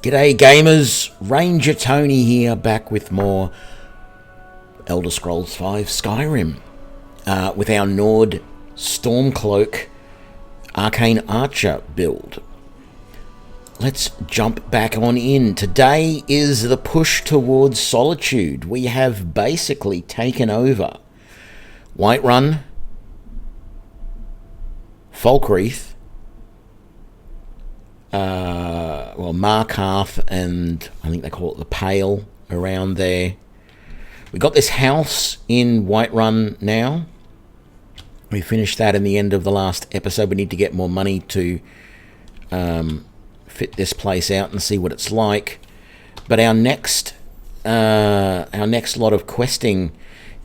G'day gamers, Ranger Tony here, back with more Elder Scrolls V Skyrim with our Nord Stormcloak Arcane Archer build. Let's jump back on in. Today is the push towards Solitude. We have basically taken over Whiterun, Falkreath, MArc, and I think they call it the Pale around there. We got this house in Whiterun now. We finished that in the end of the last episode. We need to get more money to fit this place out and see what it's like. But our next lot of questing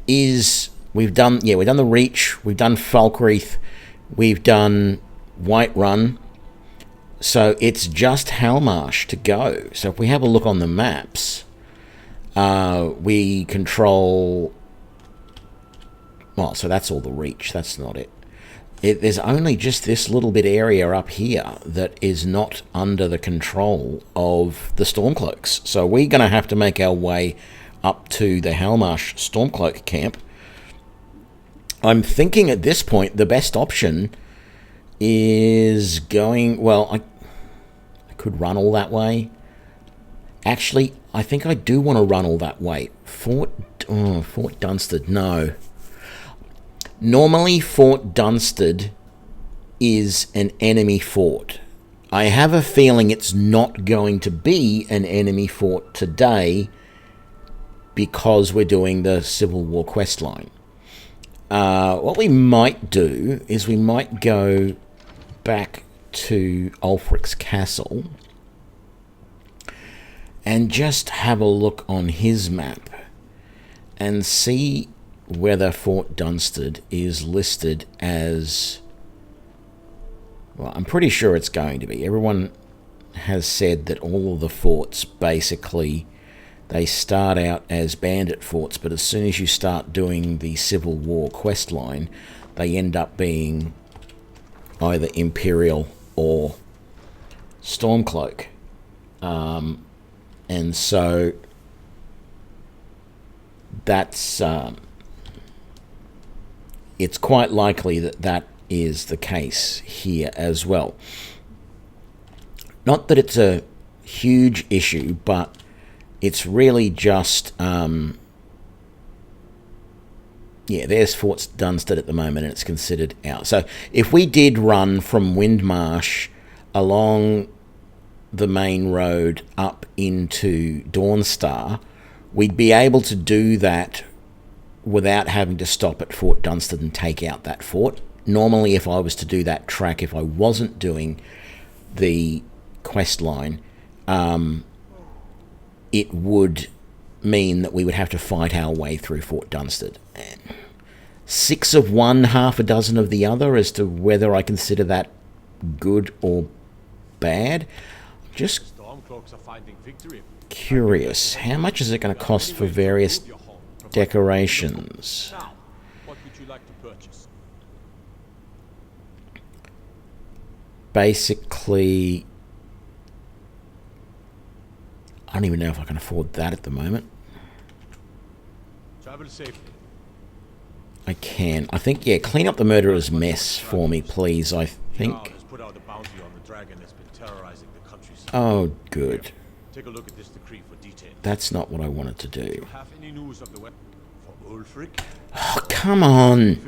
is we've done the Reach, we've done Falkreath, we've done Whiterun. So it's just Halmarsh to go. So if we have a look on the maps, we control... Well, so that's all the Reach. That's not it. There's only just this little bit area up here that is not under the control of the Stormcloaks. So we're going to have to make our way up to the Halmarsh Stormcloak camp. I'm thinking at this point the best option is going... Well, I could run all that way. Actually, I think I do want to run all that way. Fort Dunstan, no. Normally, Fort Dunstan is an enemy fort. I have a feeling it's not going to be an enemy fort today because we're doing the Civil War questline. What we might do is we might go back to Ulfric's castle and just have a look on his map and see whether Fort Dunstan is listed as... Well, I'm pretty sure it's going to be. Everyone has said that all of the forts basically, they start out as bandit forts, but as soon as you start doing the Civil War questline, they end up being either Imperial or Stormcloak. And so that's... it's quite likely that that is the case here as well. Not that it's a huge issue, but it's really just... there's Fort Dunstan at the moment, and it's considered out. So if we did run from Windmarsh along the main road up into Dawnstar, we'd be able to do that without having to stop at Fort Dunstan and take out that fort. Normally, if I was to do that track, if I wasn't doing the quest line, it would mean that we would have to fight our way through Fort Dunstan. 6 of one, half a dozen of the other, as to whether I consider that good or bad. Just curious, how much is it going to cost for various decorations? Basically, I don't even know if I can afford that at the moment. I can. I think, yeah, clean up the murderer's mess for me, please, I think. Oh, good. Take a look at this decree for detail. That's not what I wanted to do. Oh, come on.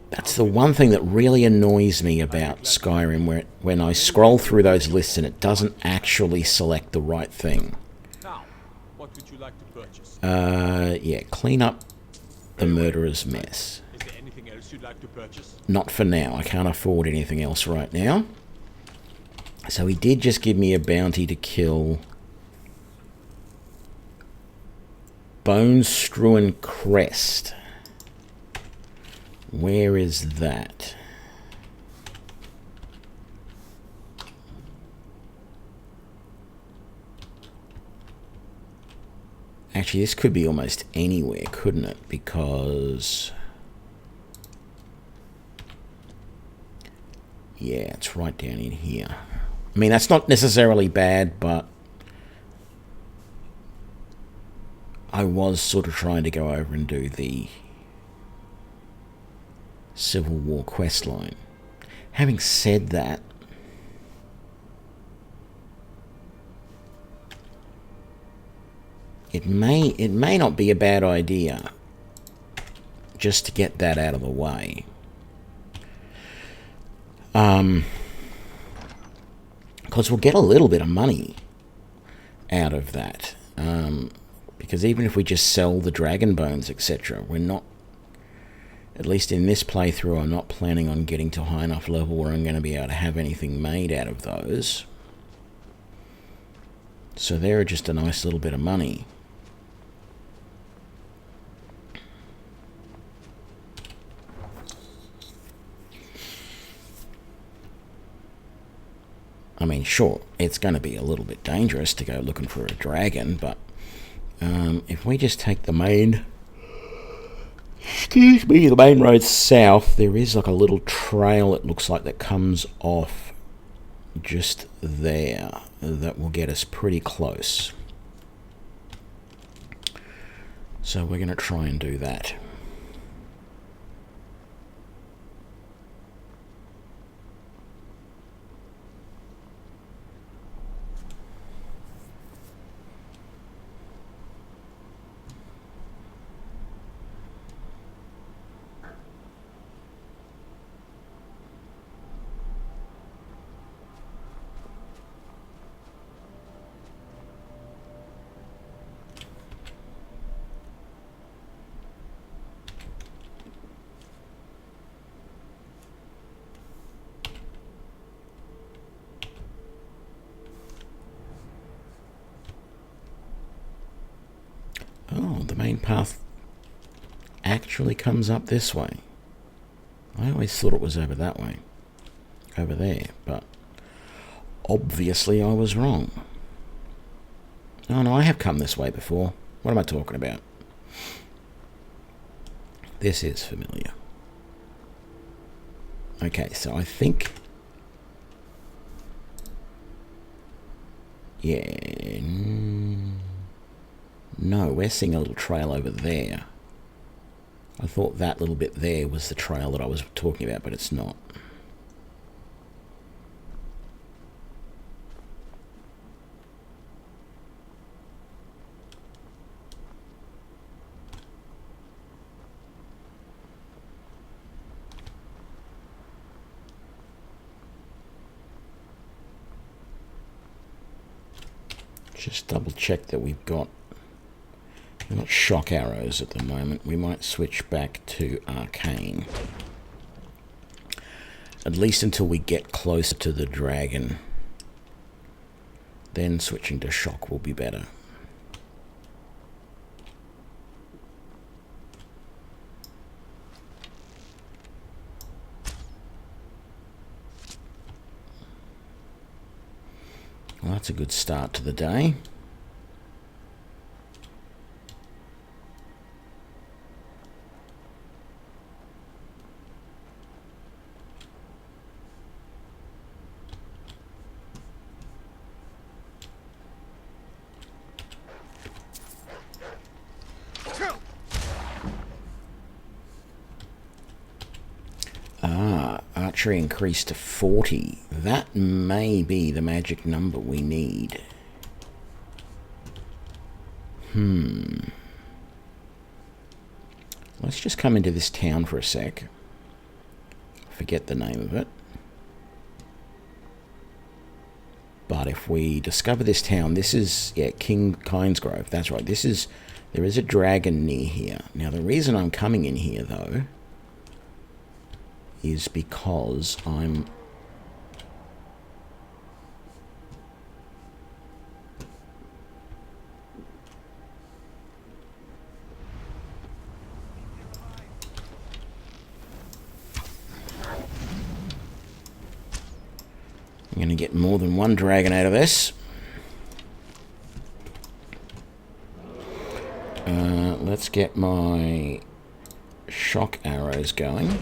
That's the one thing that really annoys me about Skyrim, where when I scroll through those lists and it doesn't actually select the right thing. Yeah, clean up the murderer's mess. Not for now. I can't afford anything else right now. So he did just give me a bounty to kill Bone Strewn Crest. Where is that? Actually, this could be almost anywhere, couldn't it? Because... yeah, it's right down in here. I mean, that's not necessarily bad, but I was sort of trying to go over and do the Civil War quest line. Having said that, it may not be a bad idea just to get that out of the way. Because we'll get a little bit of money out of that. Because even if we just sell the dragon bones, etc., we're not, at least in this playthrough, I'm not planning on getting to a high enough level where I'm going to be able to have anything made out of those. So they're just a nice little bit of money. I mean, sure, it's going to be a little bit dangerous to go looking for a dragon, but if we just take the main, the main road south, there is like a little trail, it looks like, that comes off just there that will get us pretty close. So we're going to try and do that. Oh, the main path actually comes up this way. I always thought it was over that way. Over there, but obviously I was wrong. Oh no, I have come this way before. What am I talking about? This is familiar. Okay, so I think... yeah... no, we're seeing a little trail over there. I thought that little bit there was the trail that I was talking about, but it's not. Just double check that we've got shock arrows at the moment. We might switch back to Arcane. At least until we get closer to the dragon. Then switching to shock will be better. Well, that's a good start to the day. Archery increased to 40. That may be the magic number we need. Let's just come into this town for a sec. Forget the name of it. But if we discover this town, this is, yeah, King Kinesgrove. That's right. There is a dragon near here. Now, the reason I'm coming in here, though, is because I'm going to get more than one dragon out of this. Let's get my shock arrows going.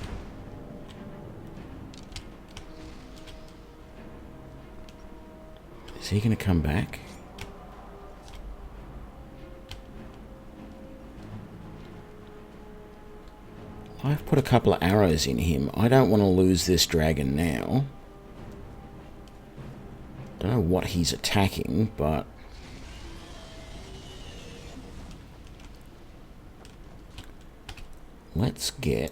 Is he going to come back? I've put a couple of arrows in him. I don't want to lose this dragon now. Don't know what he's attacking, but... let's get...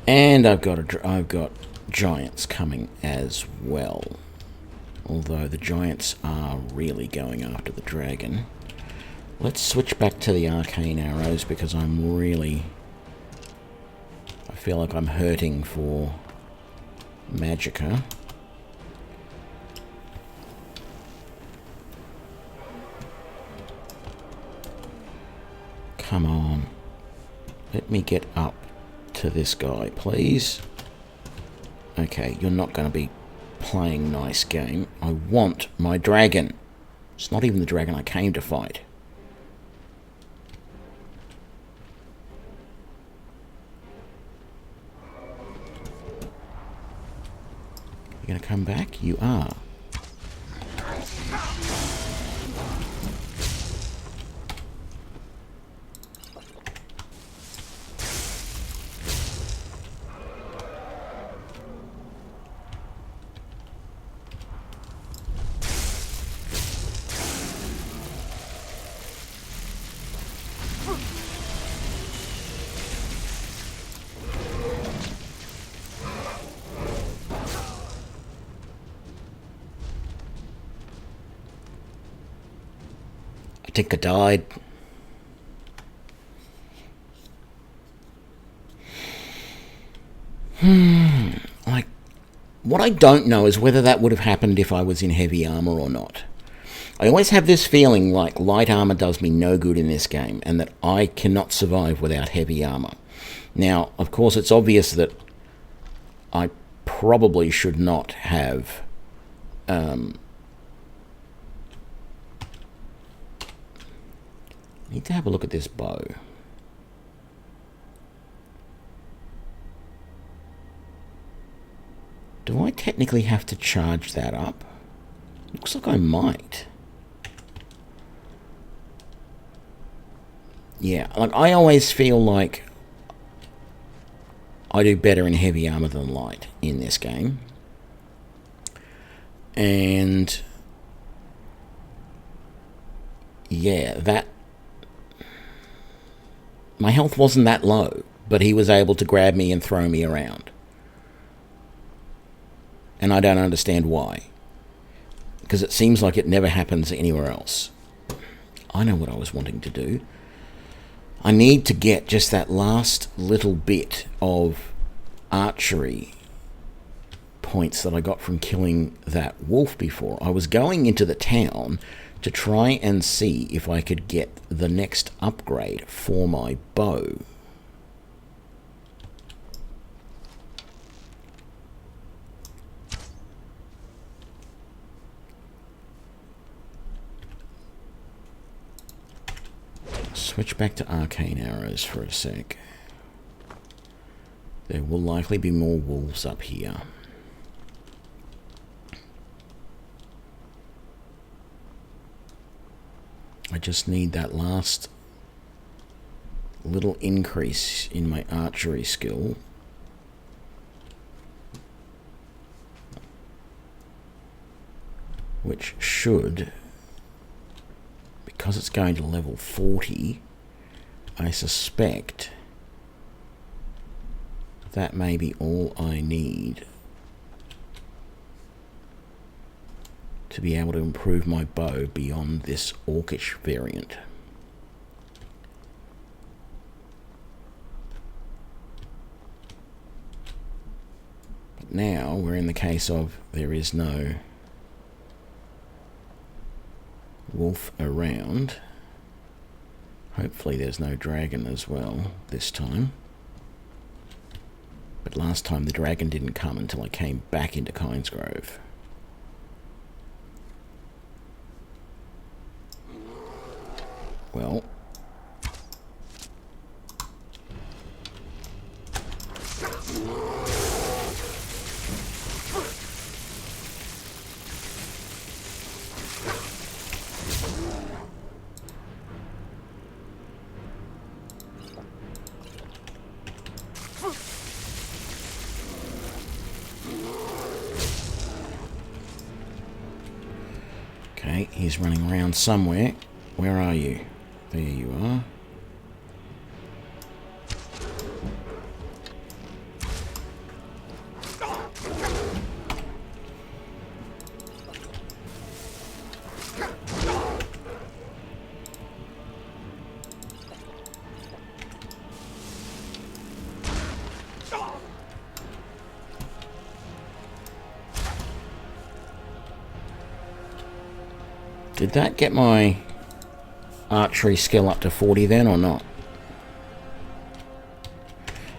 and I've got giants coming as well. Although the giants are really going after the dragon. Let's switch back to the arcane arrows because I feel like I'm hurting for magicka. Come on. Let me get up to this guy, please. Okay, you're not going to be playing nice game. I want my dragon. It's not even the dragon I came to fight. You going to come back? You are. I think I died. Like, what I don't know is whether that would have happened if I was in heavy armor or not. I always have this feeling like light armor does me no good in this game, and that I cannot survive without heavy armor. Now, of course, it's obvious that I probably should not have need to have a look at this bow. Do I technically have to charge that up? Looks like I might. Yeah, like I always feel like I do better in heavy armor than light in this game. And yeah, that... my health wasn't that low, but he was able to grab me and throw me around. And I don't understand why. Because it seems like it never happens anywhere else. I know what I was wanting to do. I need to get just that last little bit of archery points that I got from killing that wolf before. I was going into the town to try and see if I could get the next upgrade for my bow. Switch back to arcane arrows for a sec. There will likely be more wolves up here. I just need that last little increase in my archery skill. Which should, because it's going to level 40, I suspect that may be all I need to be able to improve my bow beyond this orcish variant. now we're in the case of there is no wolf around. Hopefully there's no dragon as well this time. But last time the dragon didn't come until I came back into Kynesgrove. Well, okay, he's running around somewhere. Where are you? There you are. Did that get my archery skill up to 40 then or not?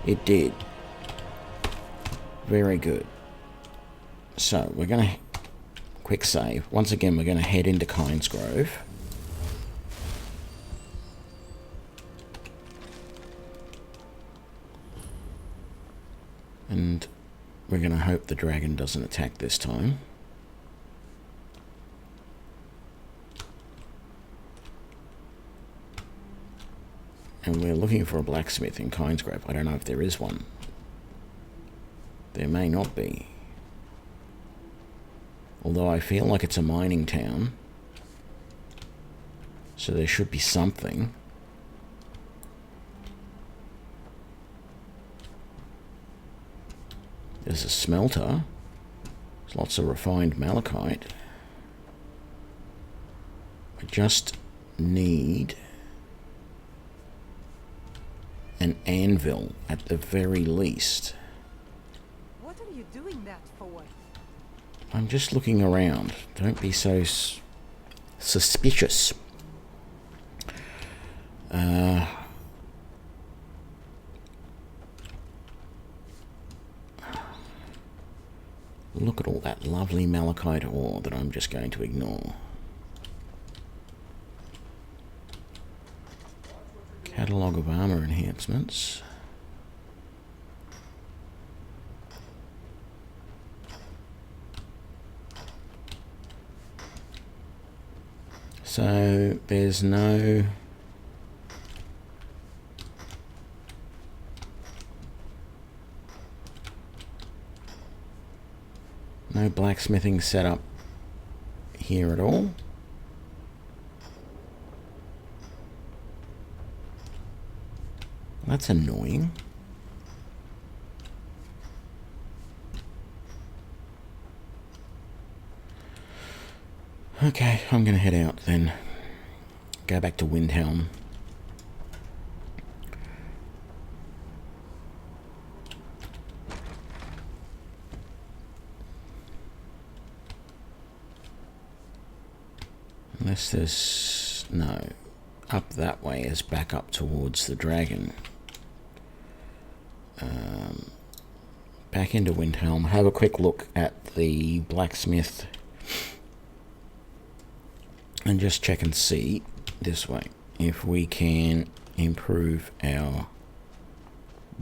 It did. Very good. So we're going to quick save. Once again, we're going to head into Kynesgrove. And we're going to hope the dragon doesn't attack this time. And we're looking for a blacksmith in Kynesgrove. I don't know if there is one. There may not be. Although I feel like it's a mining town. So there should be something. There's a smelter. There's lots of refined malachite. I just need an anvil at the very least. What are you doing that for? I'm just looking around. Don't be so suspicious. Look at all that lovely malachite ore that I'm just going to ignore. Catalogue of armor enhancements. So there's no blacksmithing setup here at all. That's annoying. Okay, I'm going to head out then. Go back to Windhelm. Unless there's... no. Up that way is back up towards the dragon. Back into Windhelm. Have a quick look at the blacksmith. And just check and see this way if we can improve our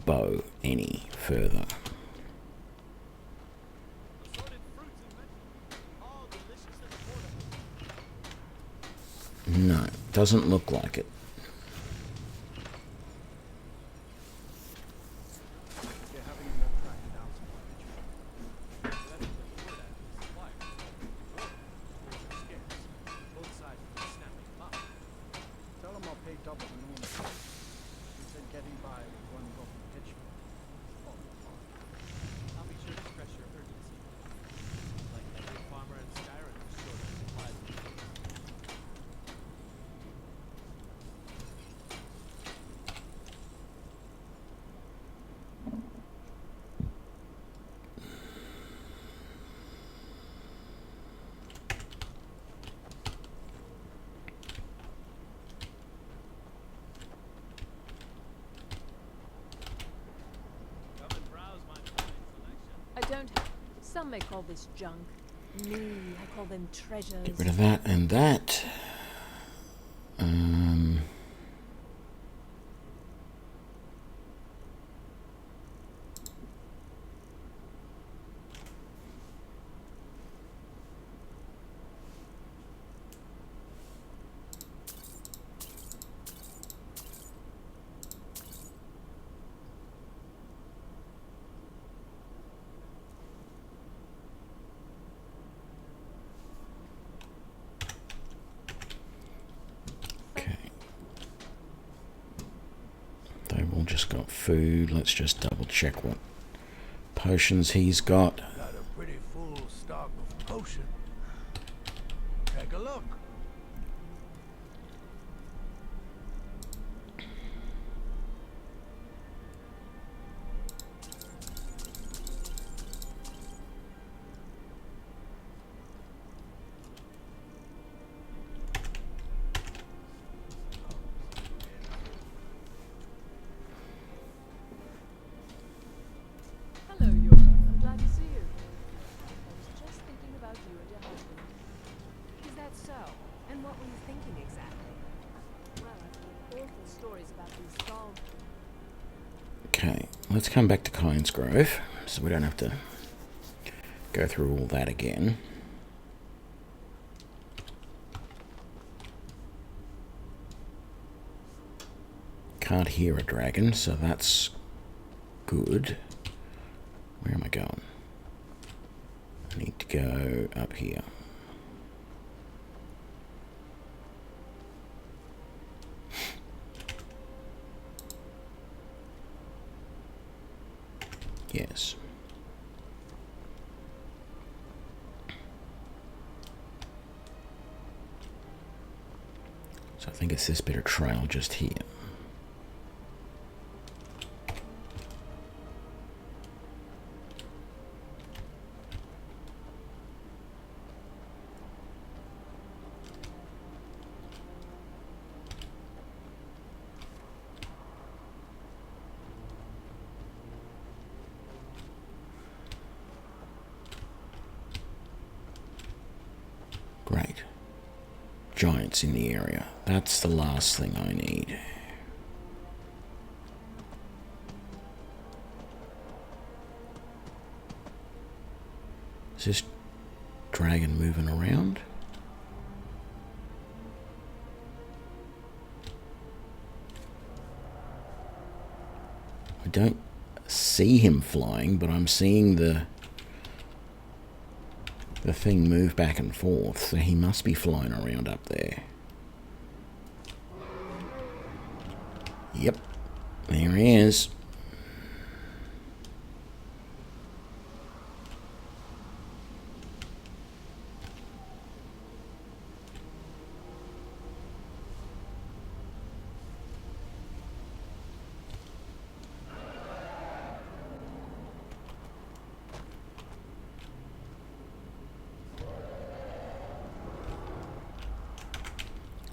bow any further. No, doesn't look like it. don't. Some may call this junk. Me, I call them treasures. Get rid of that and that. They've all just got food. Let's just double check what potions he's got. Got a pretty full stock of potion. Take a look. Hello, Yora. I'm glad to see you. I was just thinking about you and your husband. Is that so? And what were you thinking exactly? Well, I've heard awful stories about these skulls. Okay, let's come back to Kyne's Grove, so we don't have to go through all that again. Can't hear a dragon, so that's good. Where am I going? I need to go up here. Yes. So I think it's this bit of trail just here. Great. Giants in the area. That's the last thing I need. Is this dragon moving around? I don't see him flying, but I'm seeing the thing move back and forth, so he must be flying around up there. Yep, there he is.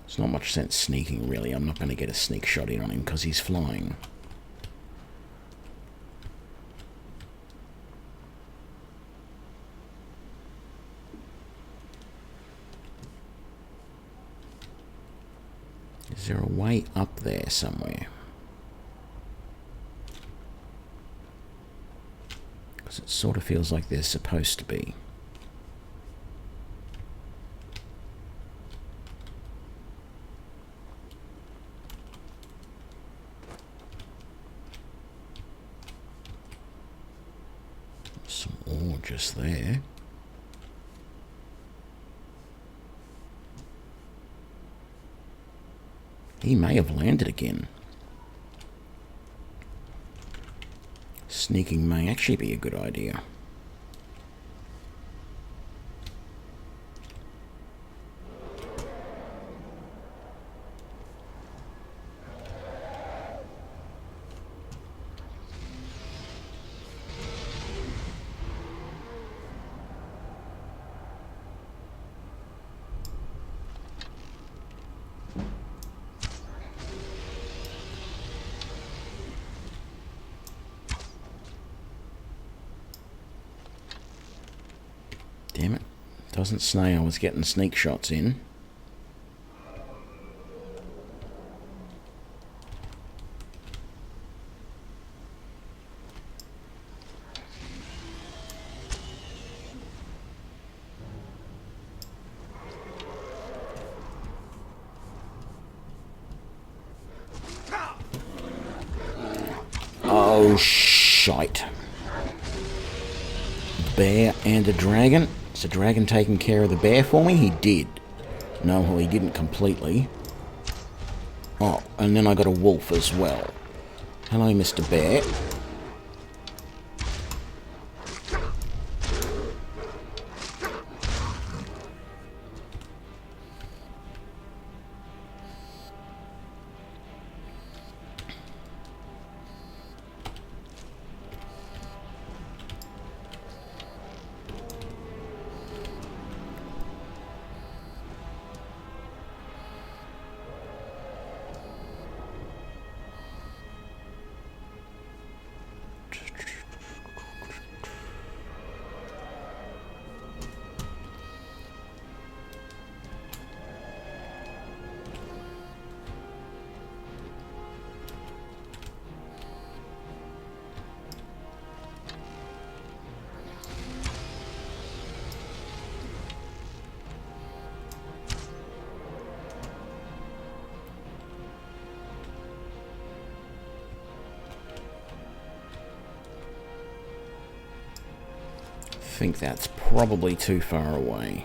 There's not much sense sneaking, really. I'm not going to get a sneak shot in on him because he's flying. Is there a way up there somewhere? Because it sort of feels like there's supposed to be. Some ore just there. He may have landed again. Sneaking may actually be a good idea. Doesn't say I was getting sneak shots in. Oh, shite. Bear and a dragon. Is the dragon taking care of the bear for me? He did. No, well, he didn't completely. Oh, and then I got a wolf as well. Hello, Mr. Bear. I think that's probably too far away.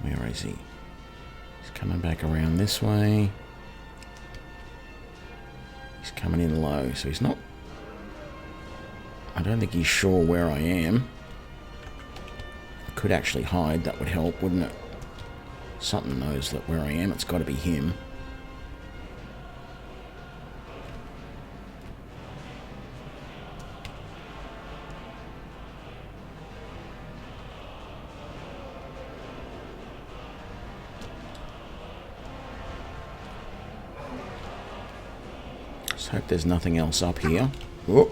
Where is he? He's coming back around this way. He's coming in low, so he's not... I don't think he's sure where I am. I could actually hide, that would help, wouldn't it? Something knows that where I am, it's got to be him. Just hope there's nothing else up here. Oh.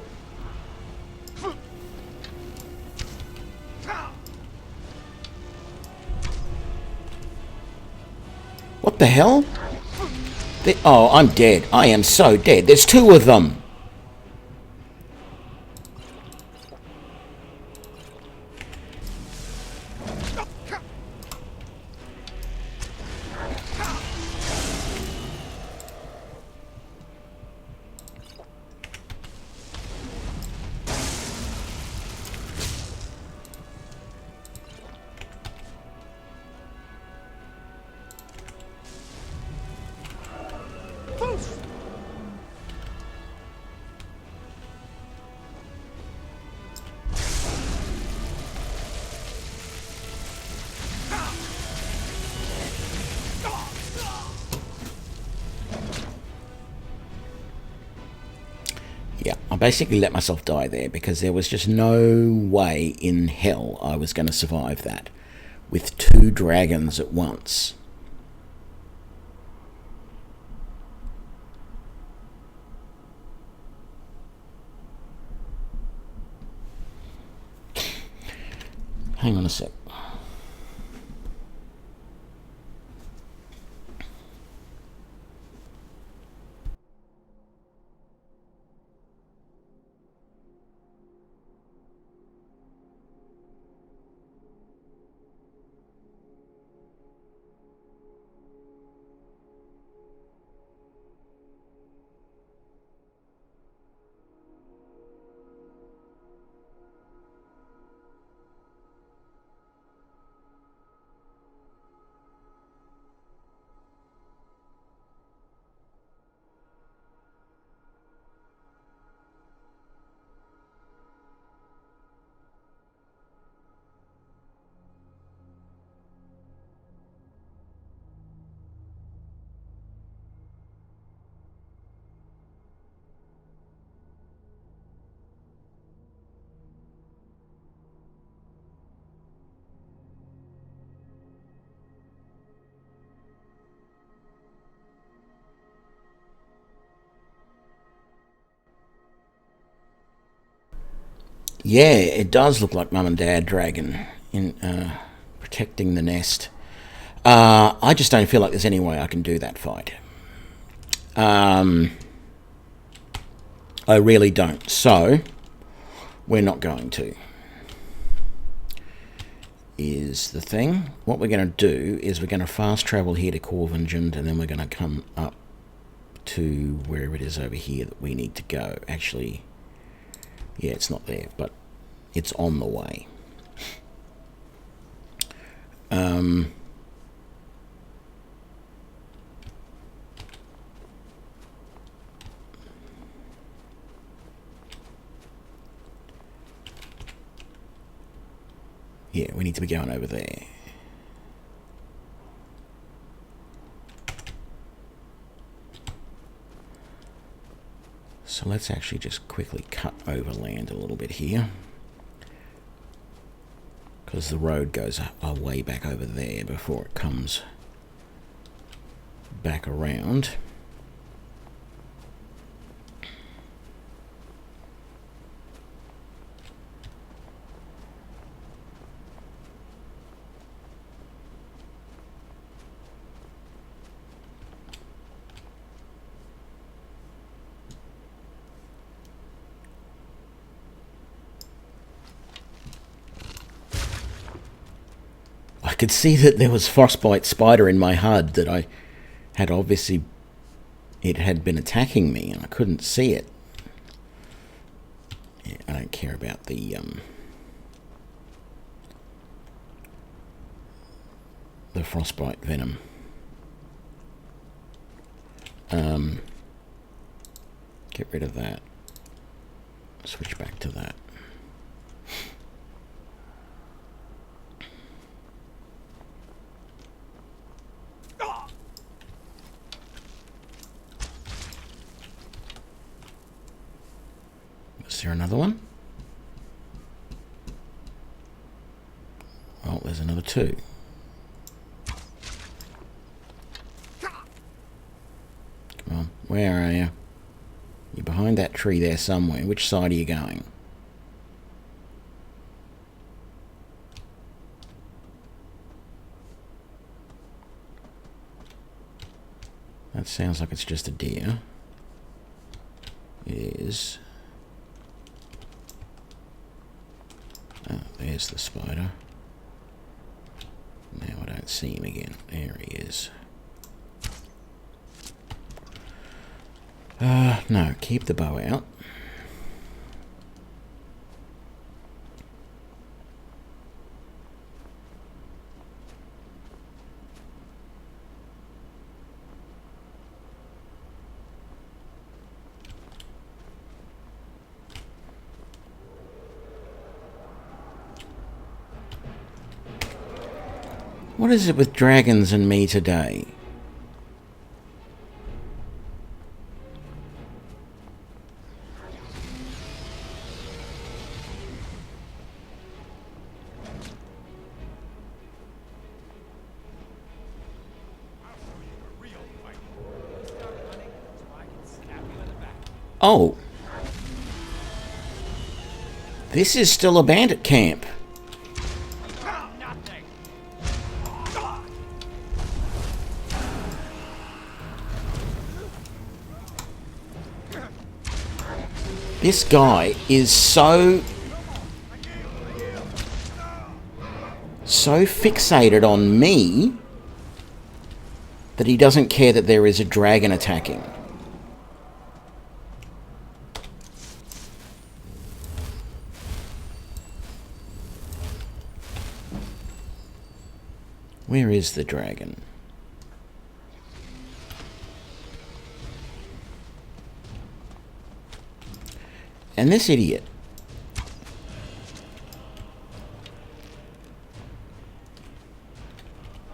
What the hell? Oh, I'm dead. I am so dead. There's two of them. Yeah, I basically let myself die there because there was just no way in hell I was going to survive that with two dragons at once. Hang on a sec. Yeah, it does look like Mum and Dad Dragon in protecting the nest. I just don't feel like there's any way I can do that fight. I really don't. So, we're not going to. Is the thing. What we're going to do is we're going to fast travel here to Corvingent, and then we're going to come up to wherever it is over here that we need to go. Actually, yeah, it's not there, but it's on the way. Yeah, we need to be going over there. So let's actually just quickly cut overland a little bit here, because the road goes way back over there before it comes back around. I could see that there was frostbite spider in my HUD that I had obviously, it had been attacking me and I couldn't see it. Yeah, I don't care about the frostbite venom. Get rid of that. Switch back to that. Is there another one? Oh, there's another two. Come on, where are you? You're behind that tree there somewhere. Which side are you going? That sounds like it's just a deer. It is. Oh, there's the spider. Now I don't see him again. There he is. No, keep the bow out. What is it with dragons and me today? Oh. This is still a bandit camp. This guy is so fixated on me that he doesn't care that there is a dragon attacking. Where is the dragon? And this idiot.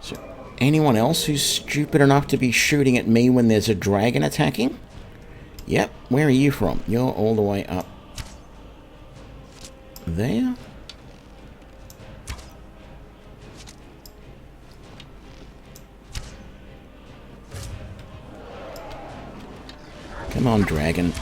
Is there anyone else who's stupid enough to be shooting at me when there's a dragon attacking? Yep, where are you from? You're all the way up there? Come on, dragon.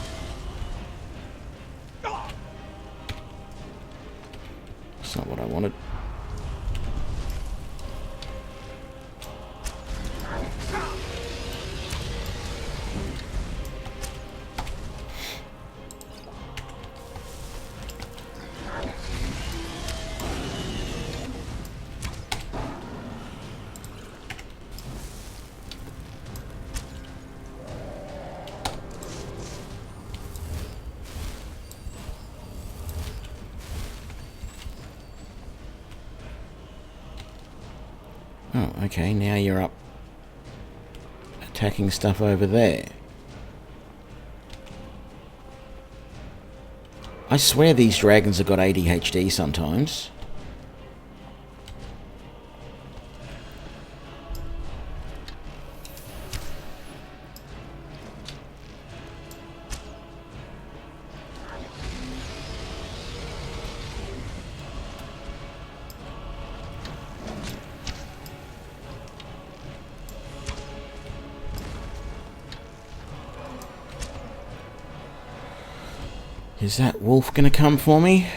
Oh, okay, now you're up attacking stuff over there. I swear these dragons have got ADHD sometimes. Is that wolf gonna come for me?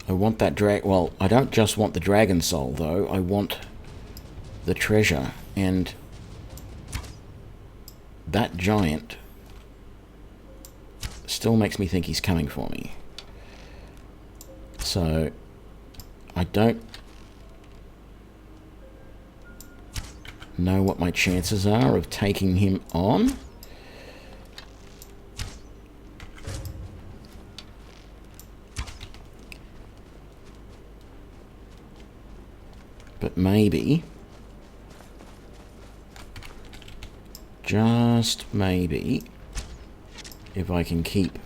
I want that well, I don't just want the dragon soul, though. I want the treasure, and that giant still makes me think he's coming for me. So, I don't know what my chances are of taking him on. But maybe, just maybe, if I can keep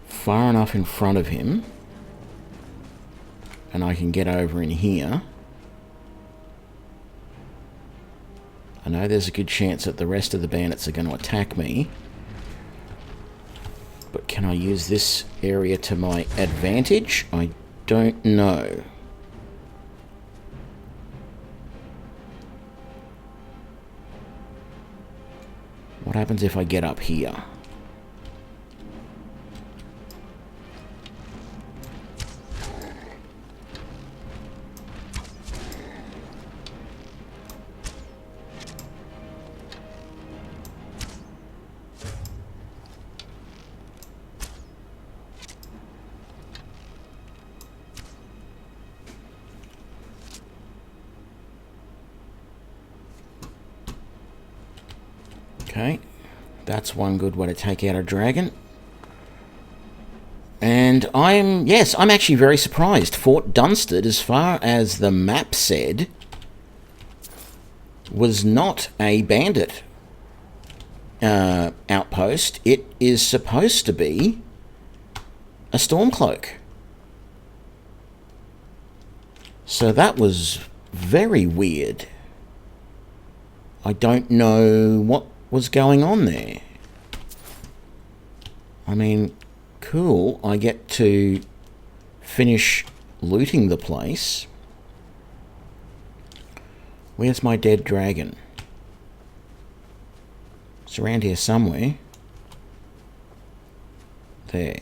far enough in front of him and I can get over in here, I know there's a good chance that the rest of the bandits are going to attack me, but can I use this area to my advantage? I don't know. What happens if I get up here? Okay, that's one good way to take out a dragon. And I'm actually very surprised. Fort Dunstan, as far as the map said, was not a bandit outpost. It is supposed to be a Stormcloak. So that was very weird. I don't know what was going on there. I mean, cool, I get to finish looting the place. Where's my dead dragon? It's around here somewhere. There.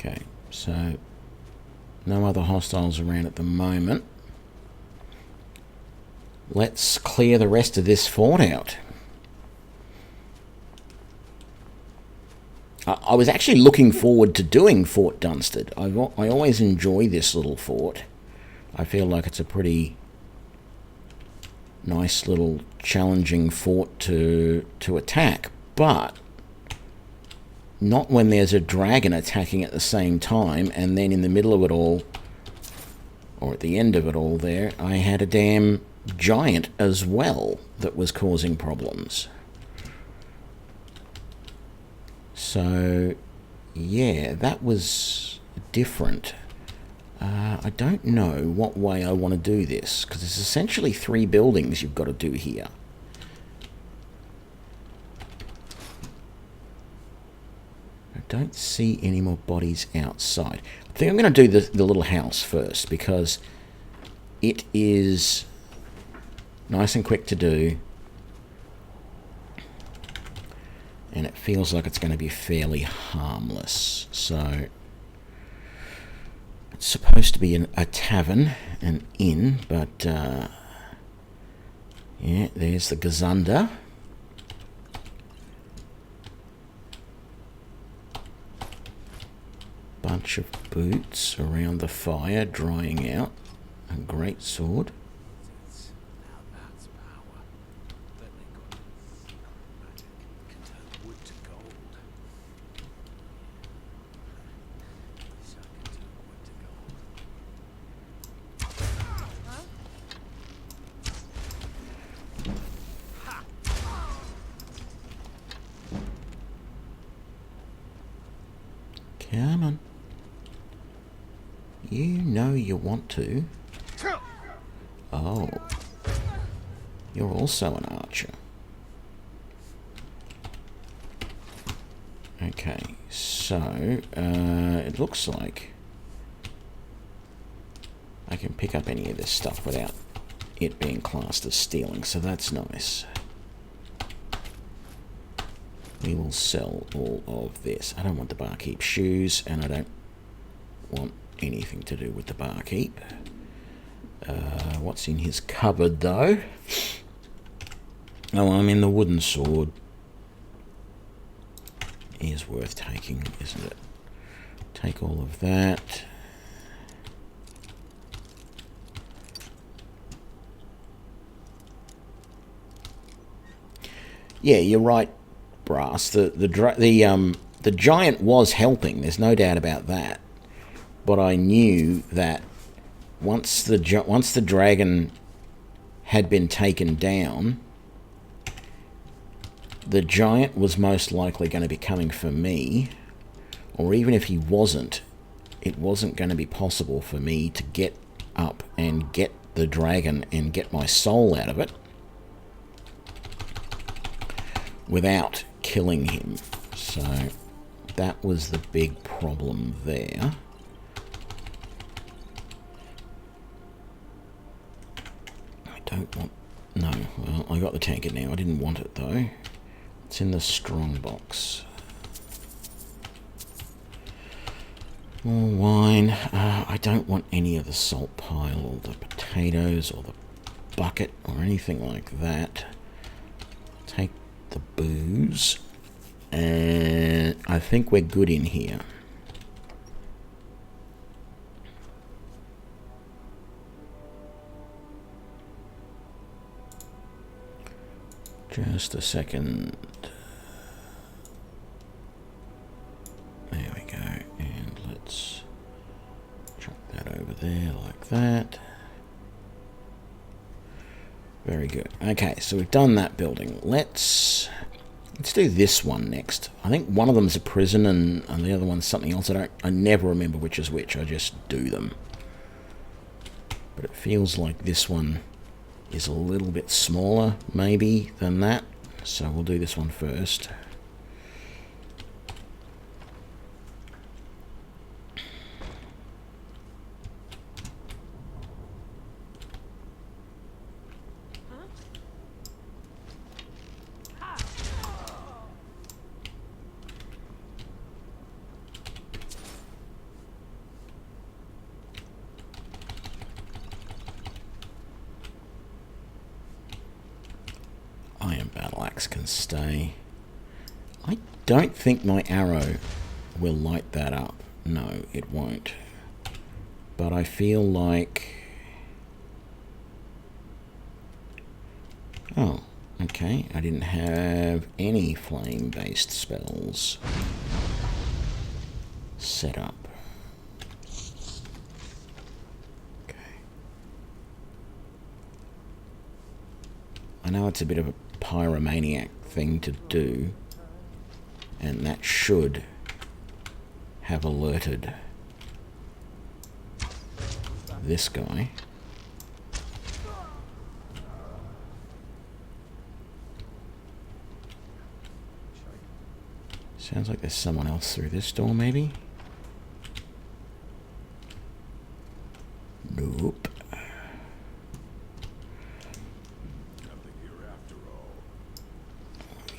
Okay, so no other hostiles around at the moment. Let's clear the rest of this fort out. I was actually looking forward to doing Fort Dunstan. I always enjoy this little fort. I feel like it's a pretty nice little challenging fort to attack, but not when there's a dragon attacking at the same time, and then in the middle of it all, or at the end of it all there, I had a damn giant as well that was causing problems. So, yeah, that was different. I don't know what way I want to do this, because it's essentially 3 buildings you've got to do here. I don't see any more bodies outside. I think I'm going to do the little house first, because it is nice and quick to do. And it feels like it's going to be fairly harmless. So, it's supposed to be a tavern, an inn, but, yeah, there's the Gazunda. Bunch of boots around the fire, drying out. A great sword. Now that's power. Bet they got magic can turn wood to gold. Wish I could turn wood to gold. Come on. You know you want to. Oh. You're also an archer. Okay, so, it looks like I can pick up any of this stuff without it being classed as stealing, so that's nice. We will sell all of this. I don't want the barkeep shoes, and I don't want anything to do with the barkeep. What's in his cupboard, though? Oh, I mean, the wooden sword is worth taking, isn't it? Take all of that. Yeah, you're right, Brass. The giant was helping. There's no doubt about that. But I knew that once the dragon had been taken down, the giant was most likely going to be coming for me. Or even if he wasn't, it wasn't going to be possible for me to get up and get the dragon and get my soul out of it without killing him. So that was the big problem there. Don't want... No, well, I got the tankard now. I didn't want it, though. It's in the strong box. More wine. I don't want any of the salt pile or the potatoes or the bucket or anything like that. Take the booze. And I think we're good in here. Just a second. There we go. And let's chuck that over there like that. Very good. Okay, so we've done that building. Let's do this one next. I think one of them is a prison and the other one's something else. I never remember which is which. I just do them. But it feels like this one is a little bit smaller, maybe, than that. So we'll do this one first. Can stay. I don't think my arrow will light that up. No, it won't. But I feel like... Oh, okay. I didn't have any flame-based spells set up. Okay. I know it's a bit of a pyromaniac thing to do, and that should have alerted this guy. Sounds like there's someone else through this door, maybe? Nope.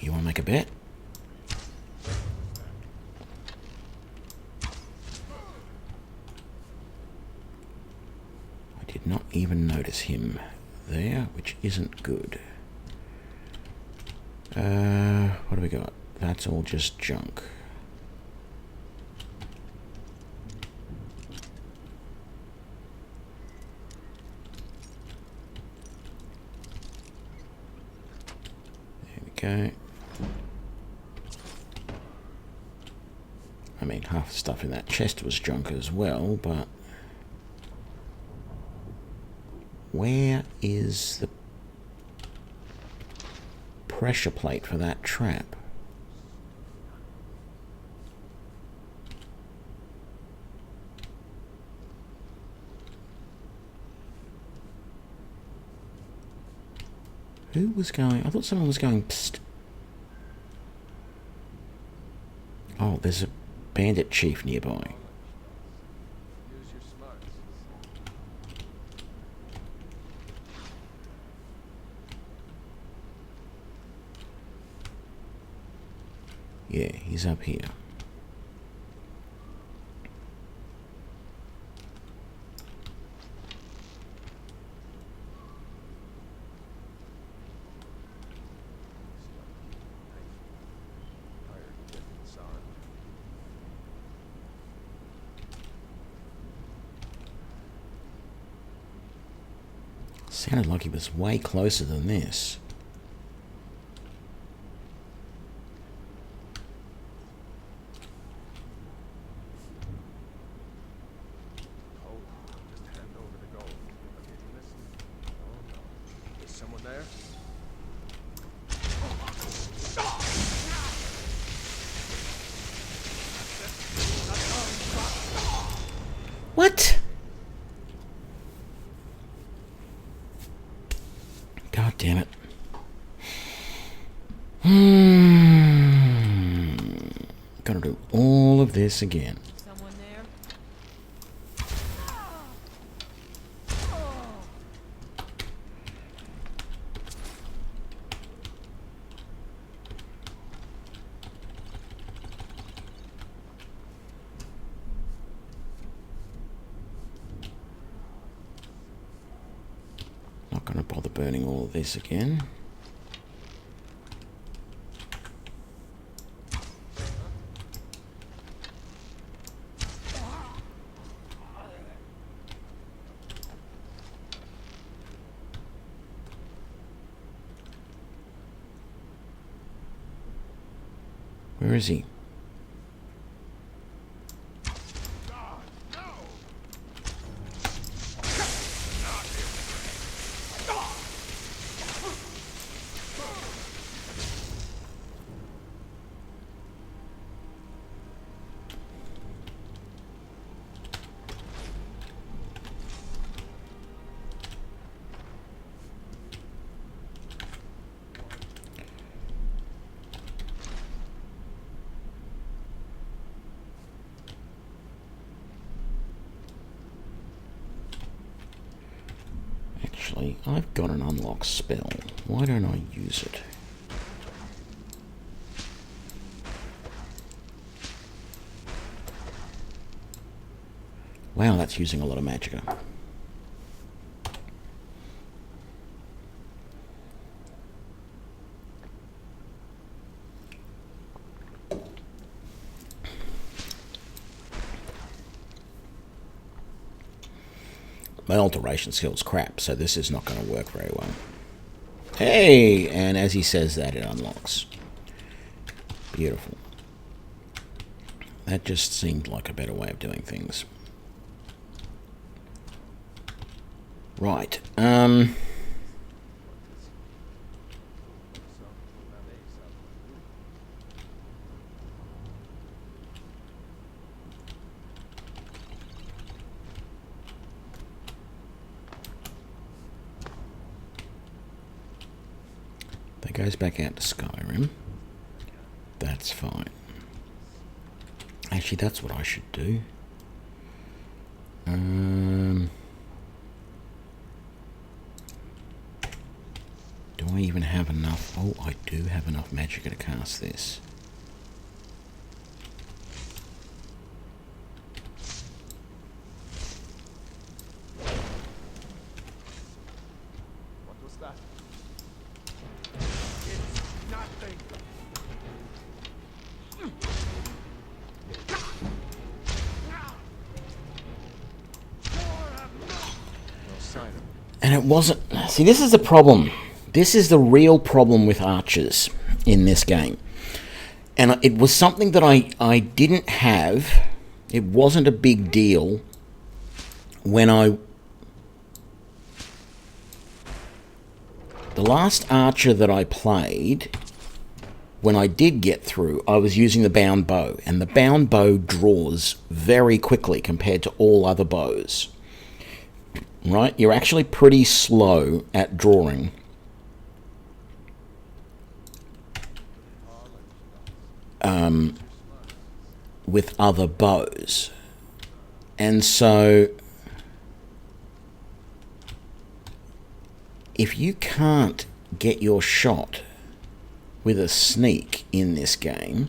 You want to make a bet? I did not even notice him there, which isn't good. What do we got? That's all just junk. There we go. I mean, half the stuff in that chest was junk as well, but where is the pressure plate for that trap? Who was going? I thought someone was going, psst. Oh, there's a bandit chief nearby. Use your smarts. Yeah, he's up here. Sounded like he was way closer than this. Just hand over the gold. Okay, listen. Oh no. Is someone there? What? God damn it. Gotta do all of this again. Someone there? Not gonna bother burning all of this again. Where is he? Actually, I've got an unlock spell. Why don't I use it? Wow, that's using a lot of magicka. My alteration skill's crap, so this is not going to work very well. Hey! And as he says that, it unlocks. Beautiful. That just seemed like a better way of doing things. Right. goes back out to Skyrim. That's fine. Actually, that's what I should do. Do I even have enough? Oh, I do have enough magic to cast this. What was that? It's nothing. No sign of it. And it wasn't... See, this is the problem. This is the real problem with archers in this game. And it was something that I didn't have. It wasn't a big deal when the last archer that I played, when I did get through, I was using the bound bow. And the bound bow draws very quickly compared to all other bows. Right? You're actually pretty slow at drawing. With other bows. And so if you can't get your shot with a sneak in this game,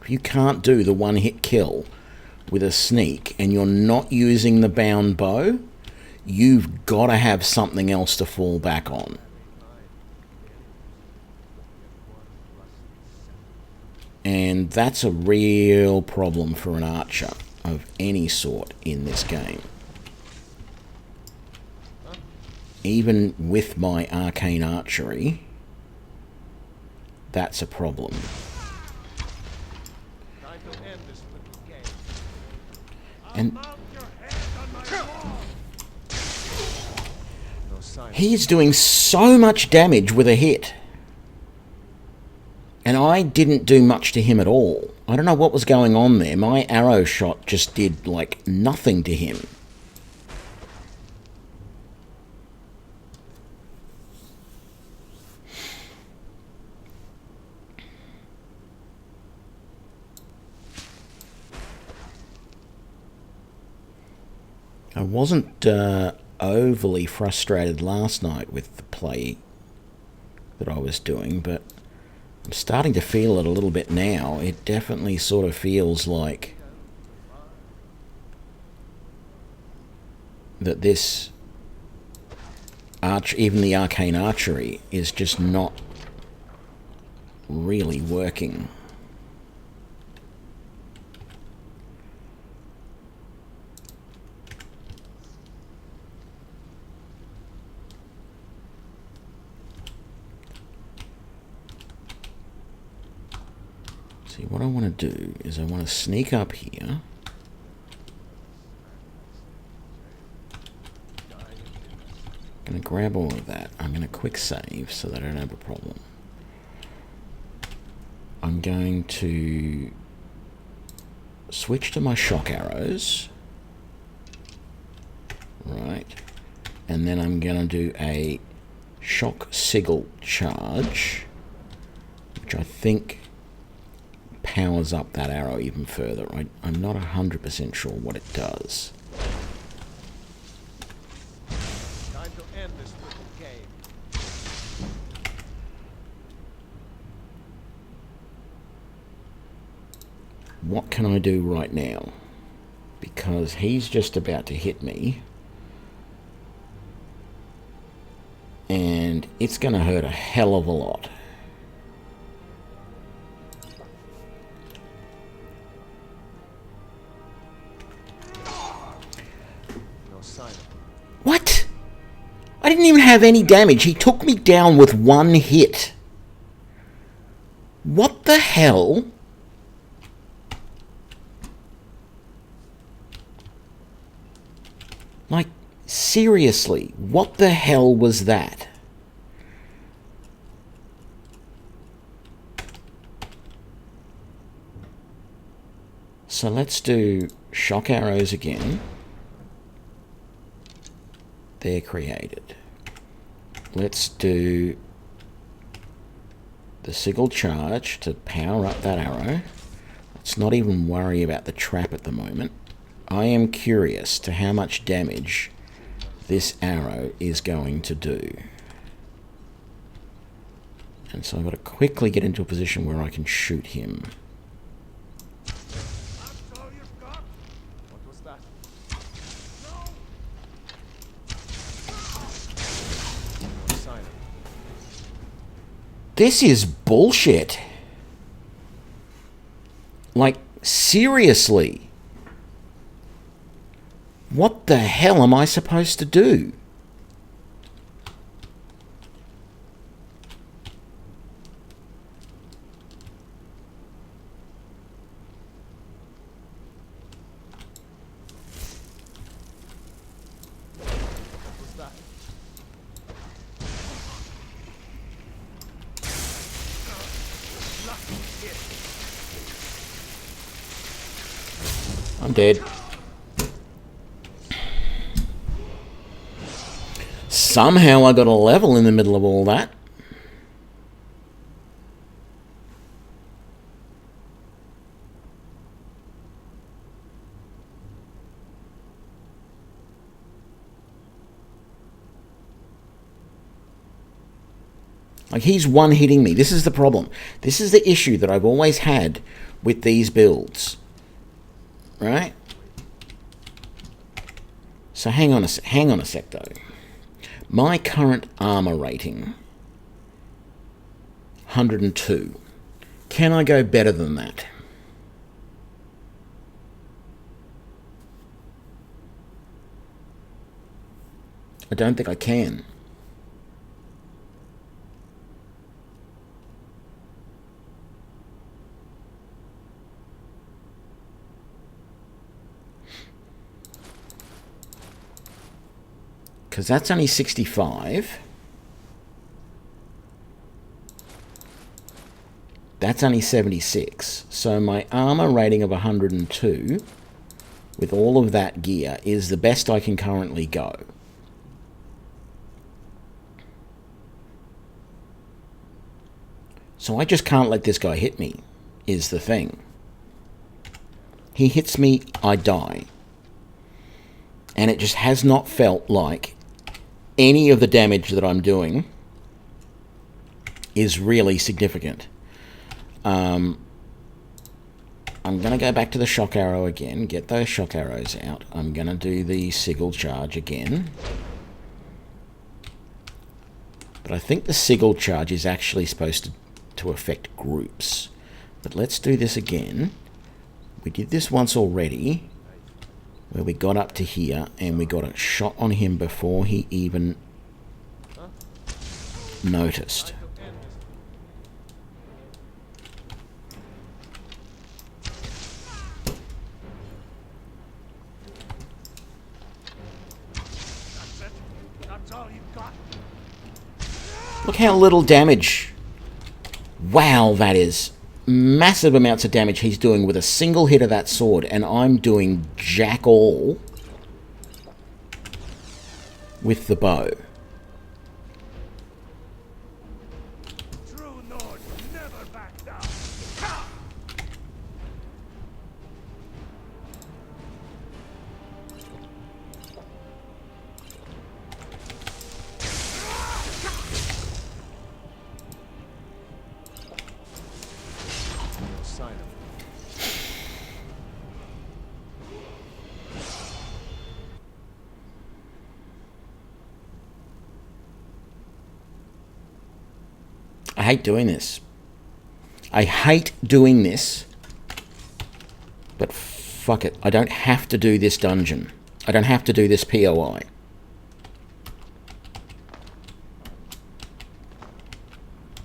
if you can't do the one-hit kill with a sneak and you're not using the bound bow, you've got to have something else to fall back on. And that's a real problem for an archer of any sort in this game. Even with my arcane archery, that's a problem. And he's doing so much damage with a hit. And I didn't do much to him at all. I don't know what was going on there. My arrow shot just did, like, nothing to him. I wasn't overly frustrated last night with the play that I was doing, but I'm starting to feel it a little bit now. It definitely sort of feels like that this even the arcane archery is just not really working. See, what I want to do is I want to sneak up here. I'm going to grab all of that. I'm going to quick save so that I don't have a problem. I'm going to switch to my shock arrows. Right. And then I'm going to do a shock sigil charge, which I think powers up that arrow even further. I'm not 100% sure what it does. Time to end this little game. What can I do right now? Because he's just about to hit me. And it's going to hurt a hell of a lot. What? I didn't even have any damage. He took me down with one hit. What the hell? Like, seriously, what the hell was that? So let's do shock arrows again. They're created. Let's do the sigil charge to power up that arrow. Let's not even worry about the trap at the moment. I am curious to how much damage this arrow is going to do. And so I've got to quickly get into a position where I can shoot him. This is bullshit. Like, seriously. What the hell am I supposed to do? I'm dead. Somehow I got a level in the middle of all that. Like, he's one-hitting me. This is the problem. This is the issue that I've always had with these builds. Right? So hang on a sec though. My current armor rating, 102. Can I go better than that? I don't think I can. Because that's only 65. That's only 76. So my armor rating of 102, with all of that gear, is the best I can currently go. So I just can't let this guy hit me, is the thing. He hits me, I die. And it just has not felt like any of the damage that I'm doing is really significant. I'm going to go back to the shock arrow again, get those shock arrows out. I'm going to do the sigil charge again. But I think the sigil charge is actually supposed to affect groups. But let's do this again. We did this once already, where we got up to here and we got a shot on him before he even noticed. Look how little damage. Wow, that is massive amounts of damage he's doing with a single hit of that sword, and I'm doing jack all with the bow. True Nords never back down. I hate doing this. I hate doing this. But fuck it. I don't have to do this dungeon. I don't have to do this POI.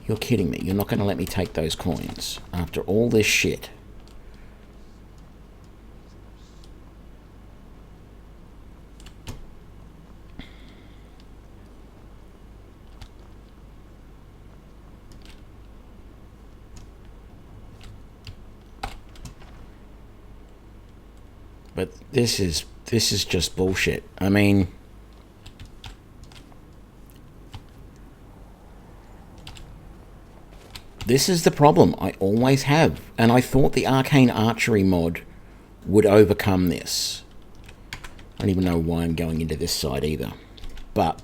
You're kidding me. You're not going to let me take those coins after all this shit. But this is just bullshit. I mean, This is the problem I always have, and I thought the Arcane Archery mod would overcome this. I don't even know why I'm going into this side either, but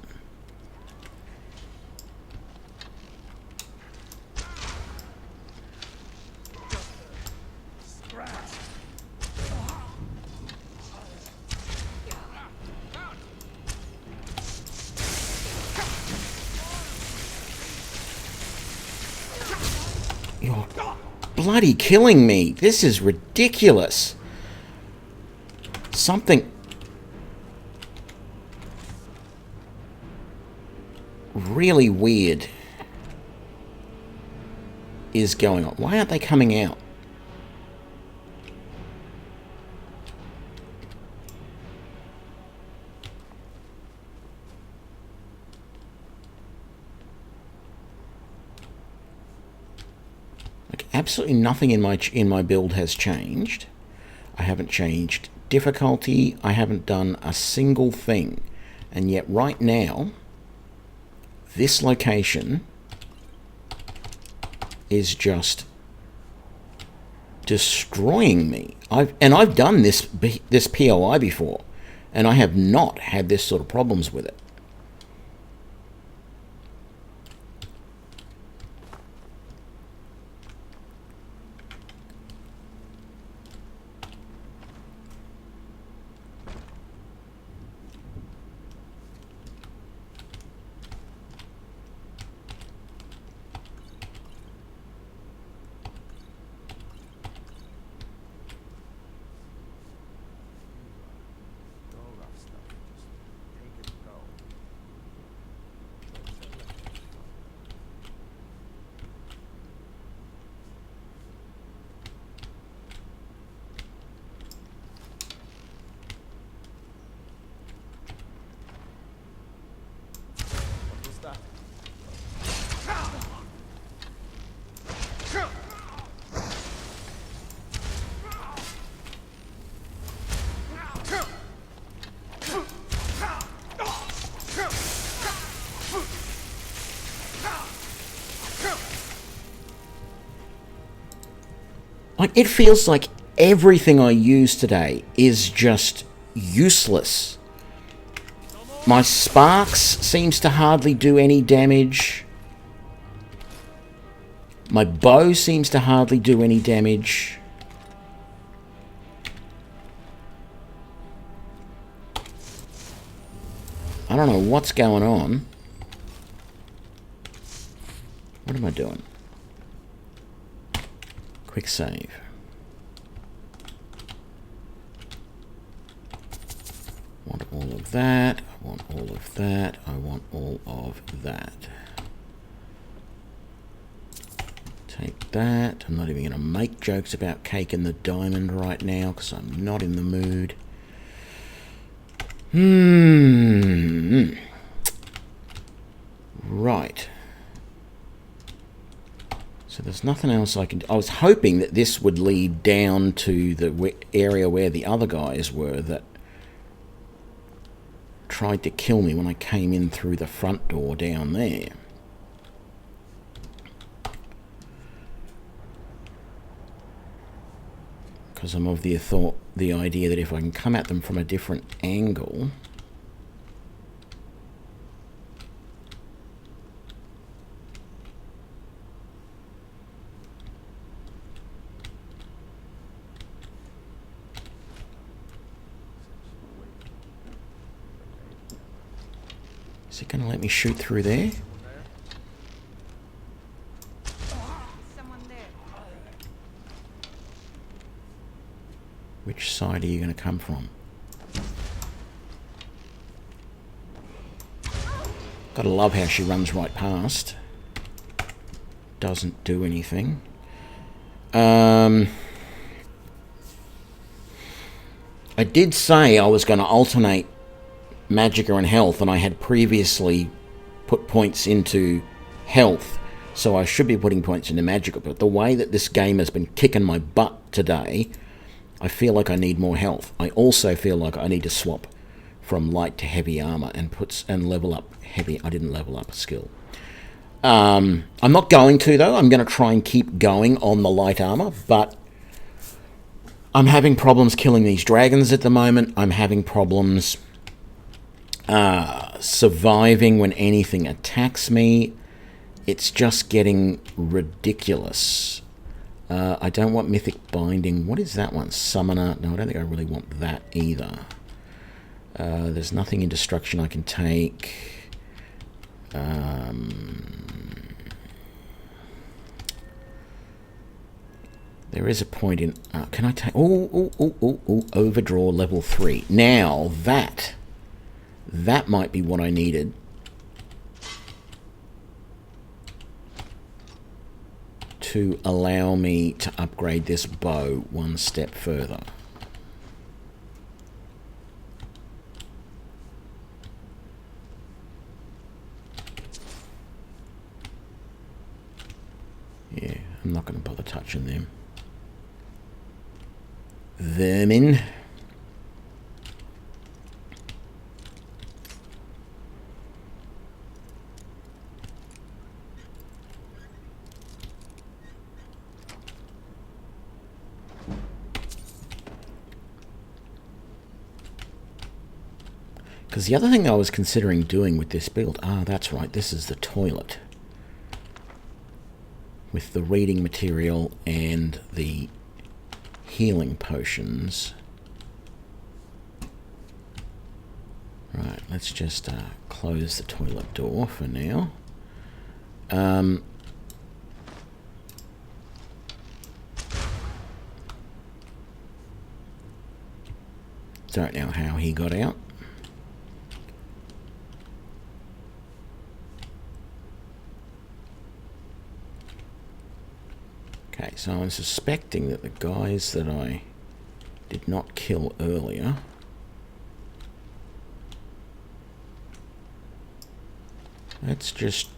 you're bloody killing me. This is ridiculous. Something really weird is going on. Why aren't they coming out? Like, absolutely nothing in my build has changed. I haven't changed difficulty. I haven't done a single thing. And yet right now, this location is just destroying me. I've done this POI before, and I have not had this sort of problems with it. Like, it feels like everything I use today is just useless. My sparks seems to hardly do any damage. My bow seems to hardly do any damage. I don't know what's going on. What am I doing? Quick save. I want all of that. I want all of that. I want all of that. Take that. I'm not even going to make jokes about cake and the diamond right now because I'm not in the mood. Right. So there's nothing else I can do. I was hoping that this would lead down to the area where the other guys were that tried to kill me when I came in through the front door down there. Because I'm of the idea that if I can come at them from a different angle... Is it going to let me shoot through there? Someone there. Which side are you going to come from? Gotta love how she runs right past. Doesn't do anything. I did say I was going to alternate Magicka and health, and I had previously put points into health, so I should be putting points into Magicka, but the way that this game has been kicking my butt today, I feel like I need more health. I also feel like I need to swap from light to heavy armor and level up heavy. I didn't level up a skill. I'm not going to, though. I'm going to try and keep going on the light armor, but I'm having problems killing these dragons at the moment. I'm having problems surviving when anything attacks me. It's just getting ridiculous. I don't want Mythic Binding. What is that one? Summoner. No, I don't think I really want that either. There's nothing in Destruction I can take. There is a point in... can I take... Overdraw level 3. Now, that might be what I needed. To allow me to upgrade this bow one step further. Yeah, I'm not going to bother touching them. Vermin. Because the other thing I was considering doing with this build... that's right, this is the toilet. With the reading material and the healing potions. Right, let's just close the toilet door for now. Don't know how he got out. Okay, so I'm suspecting that the guys that I did not kill earlier let's just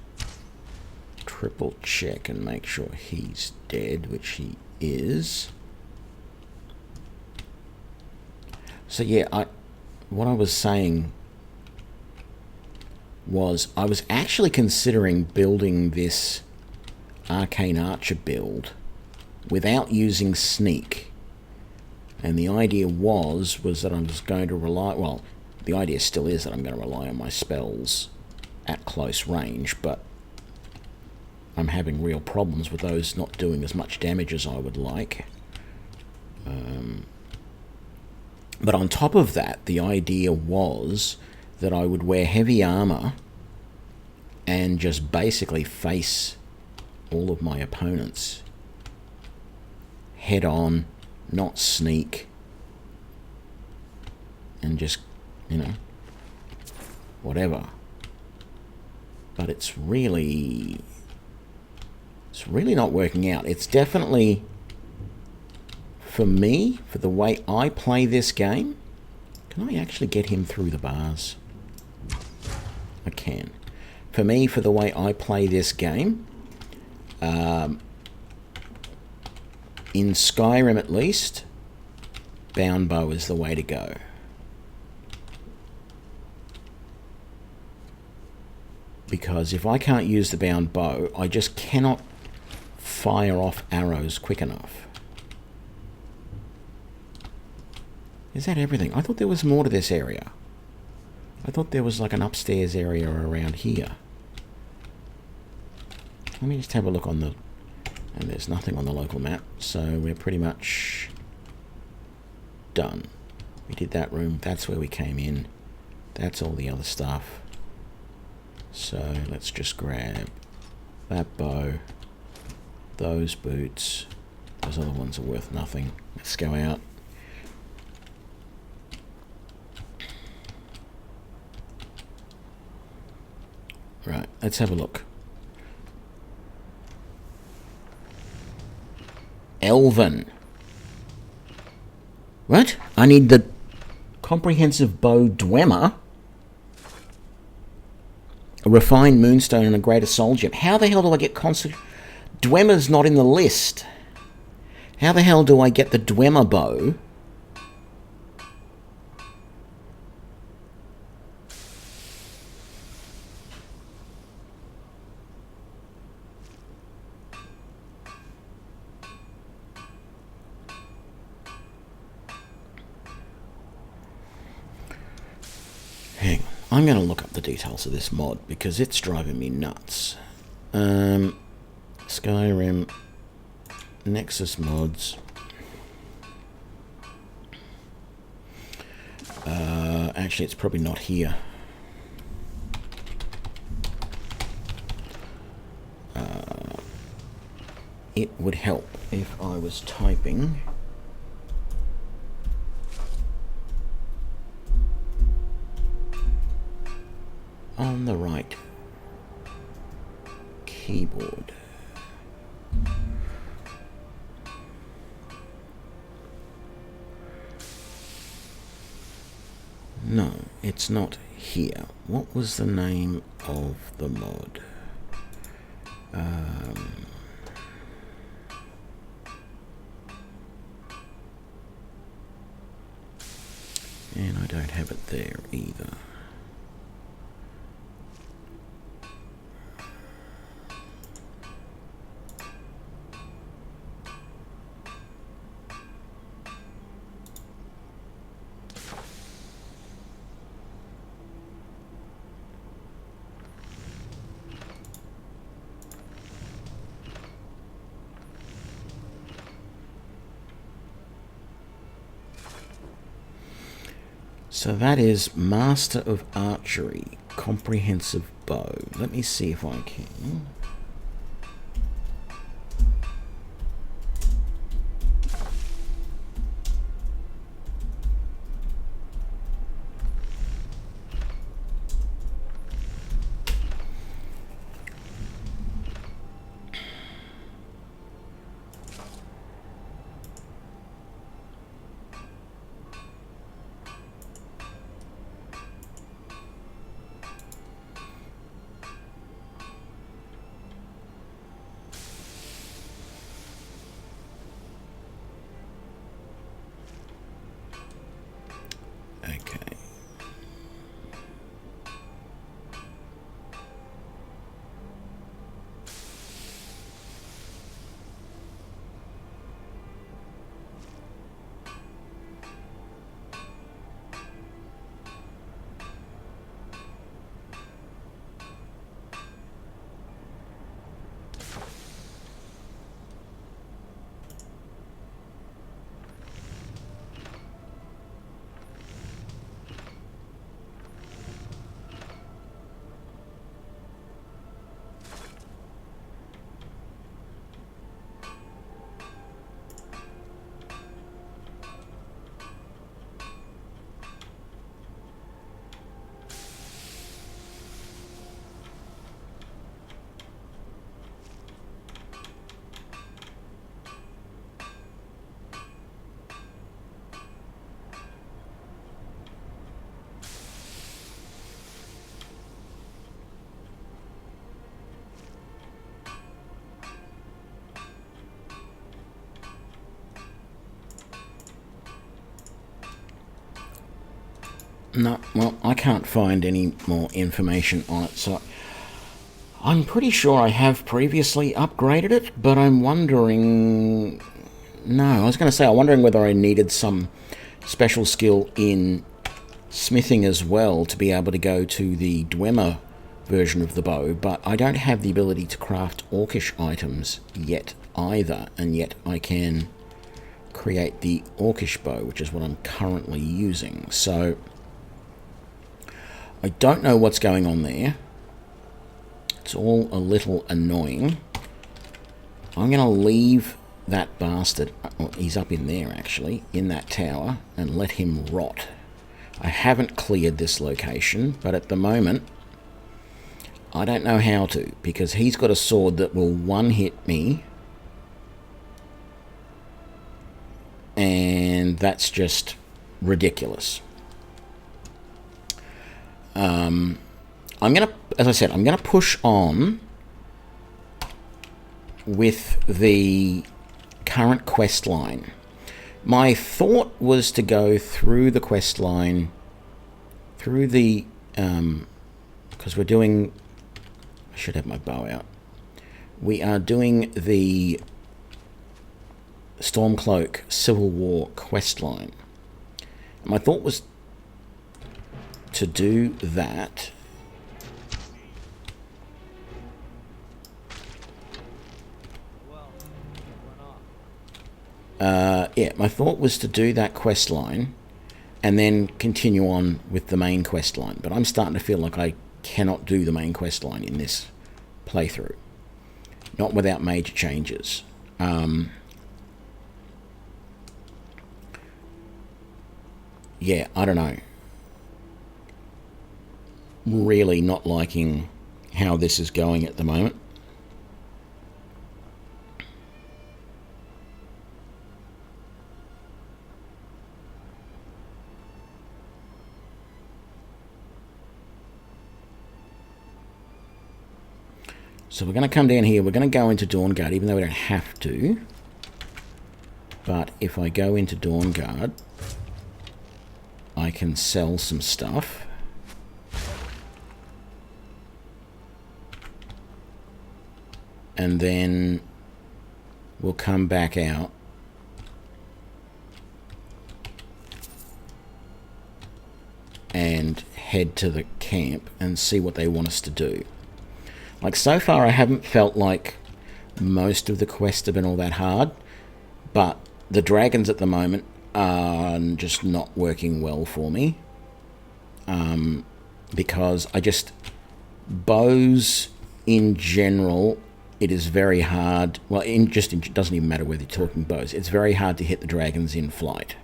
triple check and make sure he's dead, which he is. So yeah, what I was saying was I was actually considering building this Arcane Archer build without using sneak, and the idea was that I was going to rely, well, the idea still is that I'm going to rely on my spells at close range, but I'm having real problems with those not doing as much damage as I would like. But on top of that, the idea was that I would wear heavy armor and just basically face all of my opponents head on, not sneak, and just, you know, whatever. But it's really not working out. It's definitely, for me, for the way I play this game. Can I actually get him through the bars? I can. For me, for the way I play this game, in Skyrim at least, bound bow is the way to go. Because if I can't use the bound bow, I just cannot fire off arrows quick enough. Is that everything? I thought there was more to this area. I thought there was like an upstairs area around here. Let me just have a look on the... And there's nothing on the local map, so we're pretty much done. We did that room. That's where we came in. That's all the other stuff. So let's just grab that bow, those boots. Those other ones are worth nothing. Let's go out. Right, let's have a look. Elven. What? I need the comprehensive bow Dwemer, a refined moonstone, and a greater soul gem. How the hell do I get constant... Dwemer's not in the list. How the hell do I get the Dwemer bow? I'm going to look up the details of this mod because it's driving me nuts. Skyrim Nexus mods. Actually, it's probably not here. It would help if I was typing. On the right keyboard. No, it's not here. What was the name of the mod? And I don't have it there either. So that is Master of Archery, Comprehensive Bow. Let me see if I can. Okay. No, well, I can't find any more information on it, so I'm pretty sure I have previously upgraded it, but I'm wondering... No, I was going to say, I'm wondering whether I needed some special skill in smithing as well to be able to go to the Dwemer version of the bow, but I don't have the ability to craft orcish items yet either, and yet I can create the orcish bow, which is what I'm currently using, so... I don't know what's going on there. It's all a little annoying. I'm going to leave that bastard, well, he's up in there actually, in that tower, and let him rot. I haven't cleared this location, but at the moment, I don't know how to, because he's got a sword that will one-hit me, and that's just ridiculous. I'm going to, as I said, I'm going to push on with the current quest line. My thought was to go through the quest line, through the, because we're doing, I should have my bow out. We are doing the Stormcloak Civil War quest line. My thought was to do that, yeah, my thought was to do that quest line and then continue on with the main quest line. But I'm starting to feel like I cannot do the main quest line in this playthrough. Not without major changes. Yeah, I don't know. Really not liking how this is going at the moment. So we're going to come down here. We're going to go into Dawnguard, even though we don't have to. But if I go into Dawnguard, I can sell some stuff. And then we'll come back out. And head to the camp and see what they want us to do. Like, so far I haven't felt like most of the quests have been all that hard, but the dragons at the moment are just not working well for me. Because bows in general, it is very hard. Well, it doesn't even matter whether you're talking bows. It's very hard to hit the dragons in flight.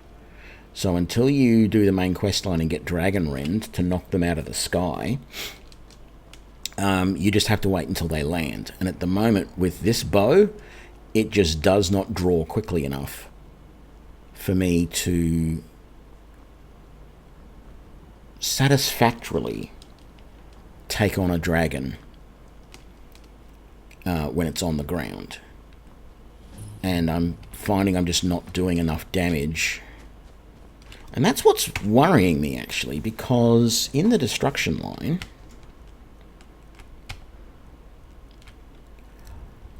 So until you do the main quest line and get dragon rend to knock them out of the sky, you just have to wait until they land. And at the moment, with this bow, it just does not draw quickly enough for me to satisfactorily take on a dragon when it's on the ground. And I'm finding I'm just not doing enough damage. And that's what's worrying me, actually, because in the destruction line,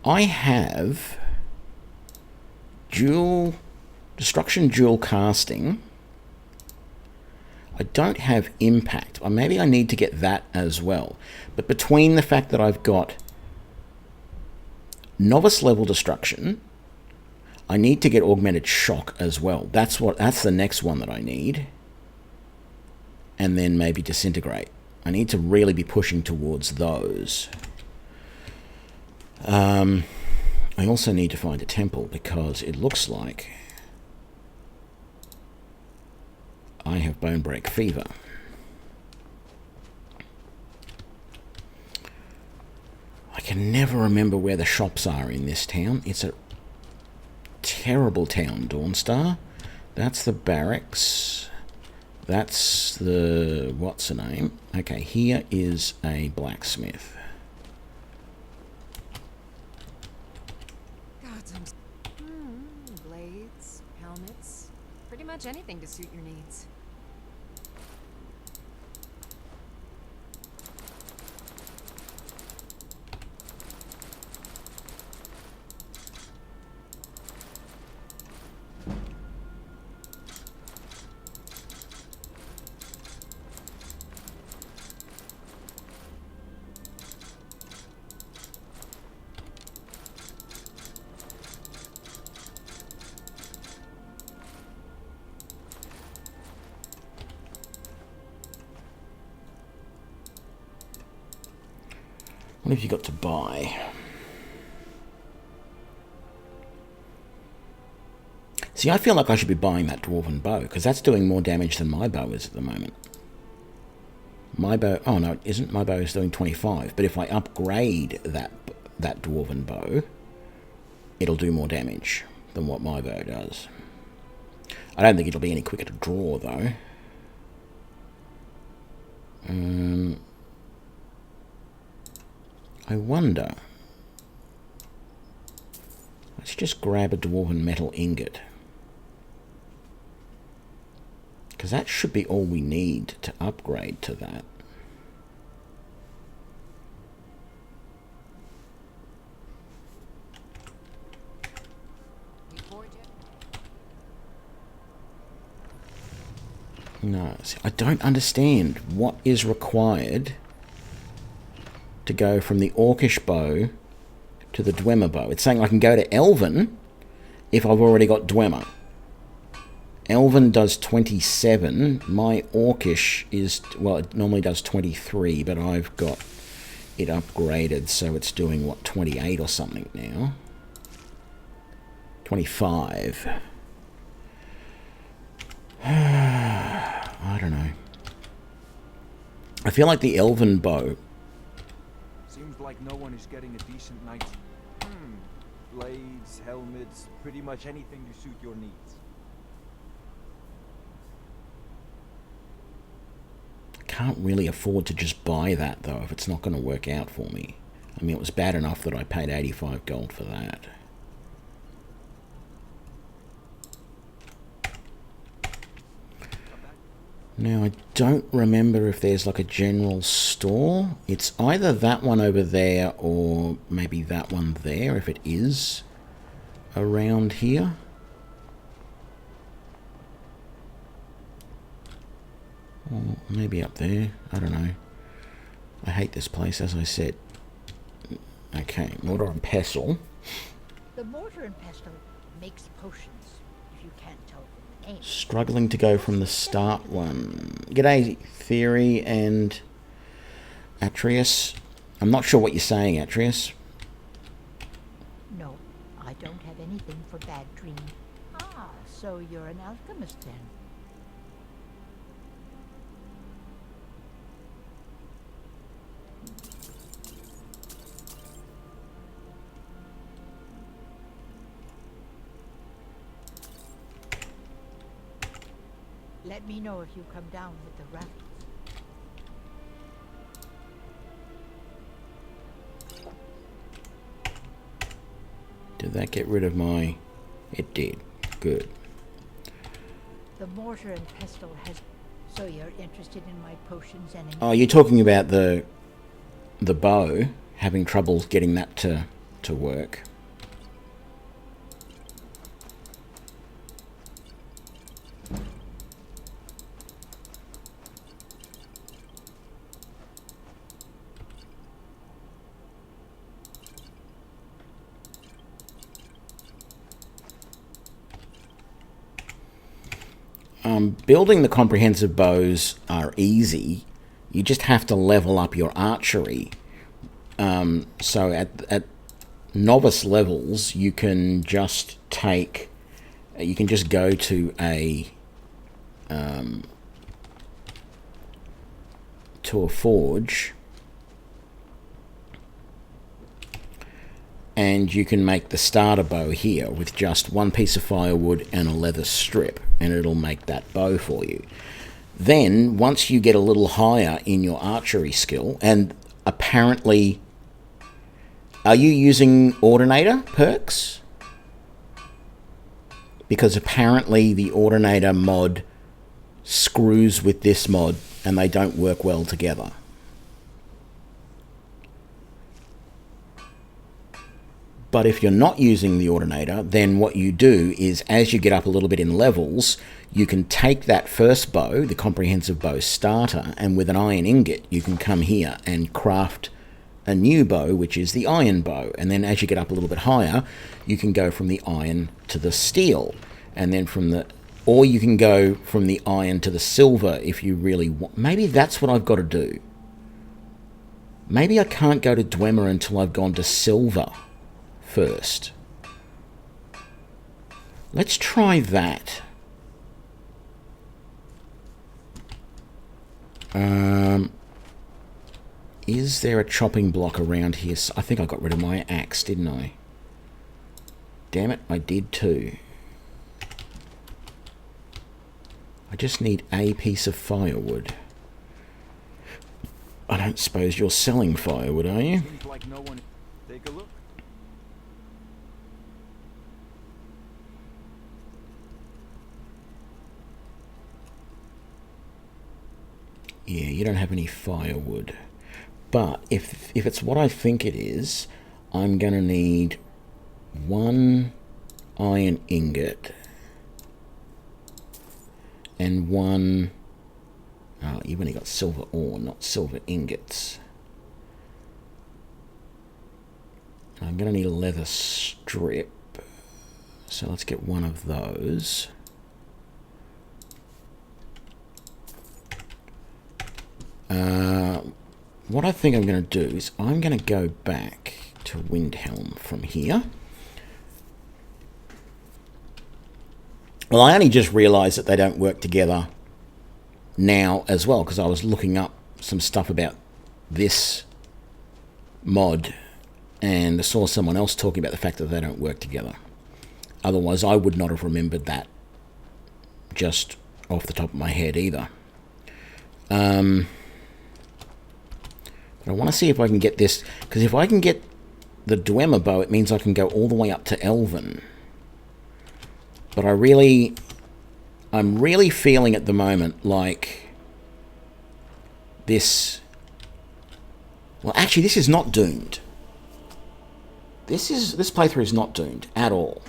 I have destruction dual casting. I don't have impact. Or maybe I need to get that as well. But between the fact that I've got novice level destruction, I need to get augmented shock as well. That's the next one that I need. And then maybe disintegrate. I need to really be pushing towards those. I also need to find a temple because it looks like I have bone break fever. I can never remember where the shops are in this town. It's a terrible town, Dawnstar. That's the barracks. That's the... what's the name? Okay, here is a blacksmith. Blades, helmets, pretty much anything to suit your needs. What have you got to buy? See, I feel like I should be buying that dwarven bow, because that's doing more damage than my bow is at the moment. My bow... oh, no, it isn't. My bow is doing 25. But if I upgrade that dwarven bow, it'll do more damage than what my bow does. I don't think it'll be any quicker to draw, though. I wonder... let's just grab a dwarven metal ingot. Because that should be all we need to upgrade to that. No, see, I don't understand what is required to go from the Orcish bow to the Dwemer bow. It's saying I can go to Elven if I've already got Dwemer. Elven does 27. My Orcish is, well, it normally does 23, but I've got it upgraded, so it's doing, what, 28 or something now? 25. I don't know. I feel like the Elven bow... Seems like no one is getting a decent night. Blades, helmets, pretty much anything to suit your needs. Can't really afford to just buy that, though, if it's not going to work out for me. I mean, it was bad enough that I paid 85 gold for that. Now, I don't remember if there's like a general store. It's either that one over there or maybe that one there, if it is around here. Or maybe up there. I don't know. I hate this place, as I said. Okay, mortar and pestle. The mortar and pestle makes potions, if you can't tell from the name. Struggling to go from the start one. G'day, Theory and Atreus. I'm not sure what you're saying, Atreus. No, I don't have anything for bad dream. Ah, so you're an alchemist then. Let me know if you come down with the rabbits. Did that get rid of my... It did. Good. The mortar and pestle has... So you're interested in my potions and... Oh, you're talking about the bow, having trouble getting that to work. Building the comprehensive bows are easy. You just have to level up your archery. So at novice levels, you can just take... You can just go to a forge, and you can make the starter bow here with just one piece of firewood and a leather strip, and it'll make that bow for you. Then, once you get a little higher in your archery skill, and apparently... Are you using Ordinator perks? Because apparently the Ordinator mod screws with this mod, and they don't work well together. But if you're not using the Ordinator, then what you do is, as you get up a little bit in levels, you can take that first bow, the comprehensive bow starter, and with an iron ingot, you can come here and craft a new bow, which is the iron bow. And then as you get up a little bit higher, you can go from the iron to the steel. And then from the... Or you can go from the iron to the silver if you really want. Maybe that's what I've got to do. Maybe I can't go to Dwemer until I've gone to silver first. Let's try that. Is there a chopping block around here? I think I got rid of my axe, didn't I? Damn it, I did too. I just need a piece of firewood. I don't suppose you're selling firewood, are you? Seems like no one... Take a look. Yeah, you don't have any firewood. But if it's what I think it is, I'm going to need one iron ingot and one Oh, you've only got silver ore, not silver ingots. I'm going to need a leather strip. So let's get one of those. What I think I'm going to do is I'm going to go back to Windhelm from here. Well, I only just realised that they don't work together now as well, because I was looking up some stuff about this mod and I saw someone else talking about the fact that they don't work together. Otherwise, I would not have remembered that just off the top of my head either. But I want to see if I can get this, because if I can get the Dwemer bow, it means I can go all the way up to Elven. But I'm really feeling at the moment like this. Well, actually, this is not doomed. This playthrough is not doomed at all.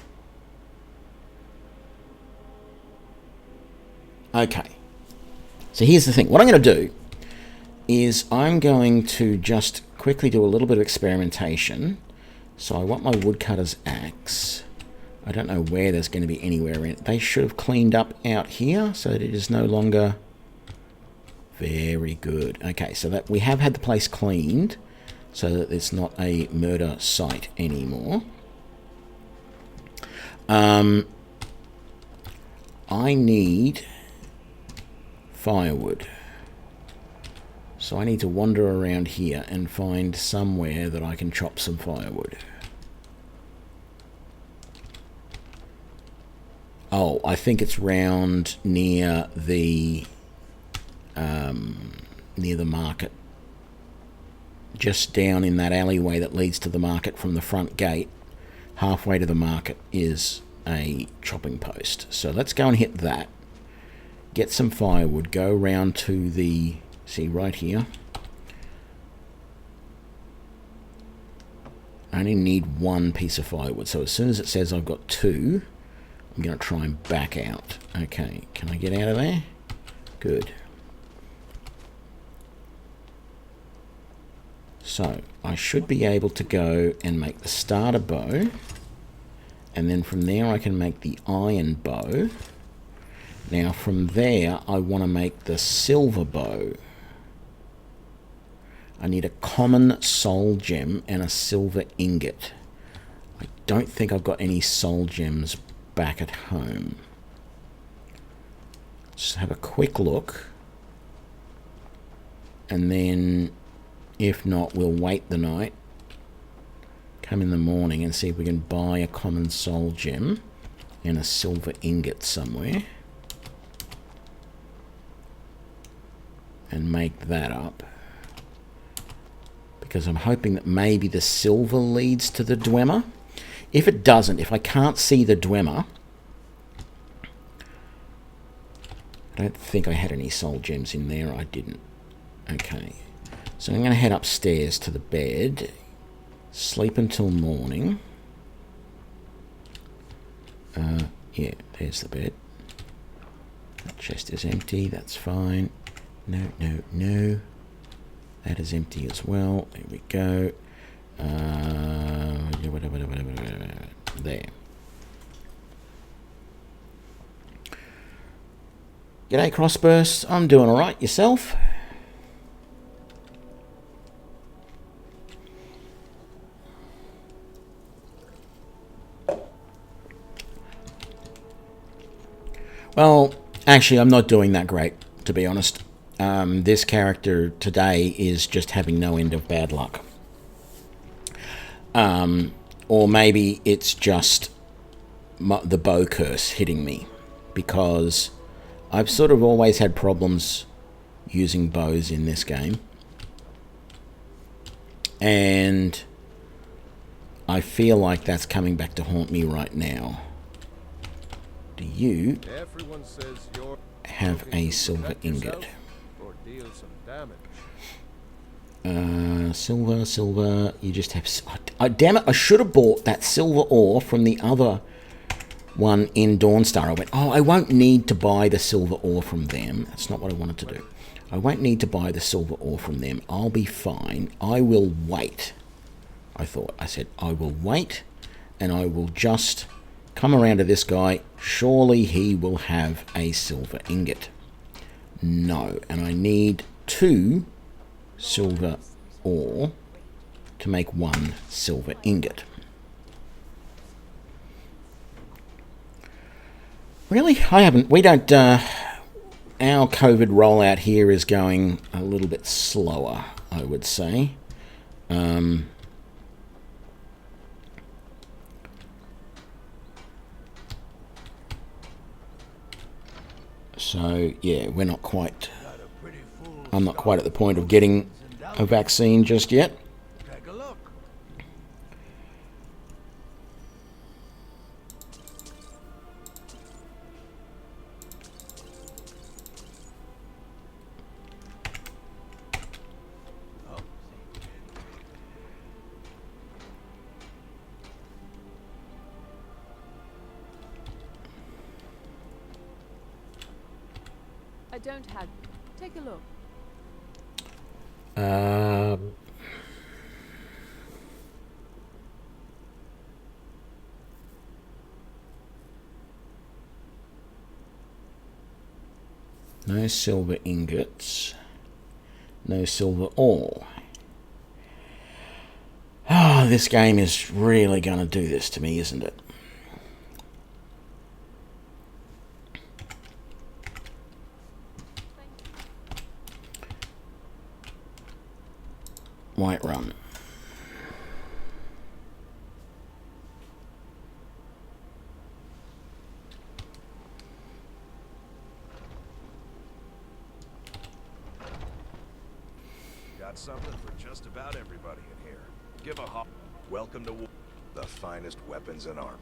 Okay. So here's the thing. What I'm going to do is I'm going to just quickly do a little bit of experimentation. So I want my woodcutter's axe. I don't know where there's going to be anywhere in it. They should have cleaned up out here so that it is no longer... Very good. Okay, so that we have had the place cleaned so that it's not a murder site anymore. I need firewood. So I need to wander around here and find somewhere that I can chop some firewood. Oh, I think it's round near the market. Just down in that alleyway that leads to the market from the front gate. Halfway to the market is a chopping post. So let's go and hit that. Get some firewood. Go round to the... See, right here. I only need one piece of firewood. So as soon as it says I've got two, I'm going to try and back out. Okay, can I get out of there? Good. So, I should be able to go and make the starter bow. And then from there I can make the iron bow. Now from there I want to make the silver bow. I need a common soul gem and a silver ingot. I don't think I've got any soul gems back at home. Just have a quick look. And then... if not, we'll wait the night, come in the morning and see if we can buy a common soul gem and a silver ingot somewhere. And make that up. Because I'm hoping that maybe the silver leads to the Dwemer. If it doesn't, if I can't see the Dwemer... I don't think I had any soul gems in there. I didn't. Okay. So I'm going to head upstairs to the bed, sleep until morning. Yeah, there's the bed. That chest is empty, that's fine. No, no, no. That is empty as well. There we go. There. G'day, Crossburst. I'm doing alright. Yourself? Well, actually, I'm not doing that great, to be honest. This character today is just having no end of bad luck. Or maybe it's just the bow curse hitting me, because I've sort of always had problems using bows in this game. And I feel like that's coming back to haunt me right now. Do you have a silver ingot? Silver, you just have... damn it, I should have bought that silver ore from the other one in Dawnstar. I went, oh, I won't need to buy the silver ore from them. That's not what I wanted to do. I won't need to buy the silver ore from them. I'll be fine. I will wait. I thought. I said, I will wait, and I will just come around to this guy. Surely he will have a silver ingot. No. And I need 2 silver ore to make 1 silver ingot. Really? We don't, our COVID rollout here is going a little bit slower, I would say. So, yeah, we're not quite, I'm not quite at the point of getting a vaccine just yet. Take a look. I don't have. Take a look. No silver ingots. No silver ore. Oh, this game is really going to do this to me, isn't it? Whiterun. Got something for just about everybody in here. Give a hop. Welcome to war. The finest weapons and armor.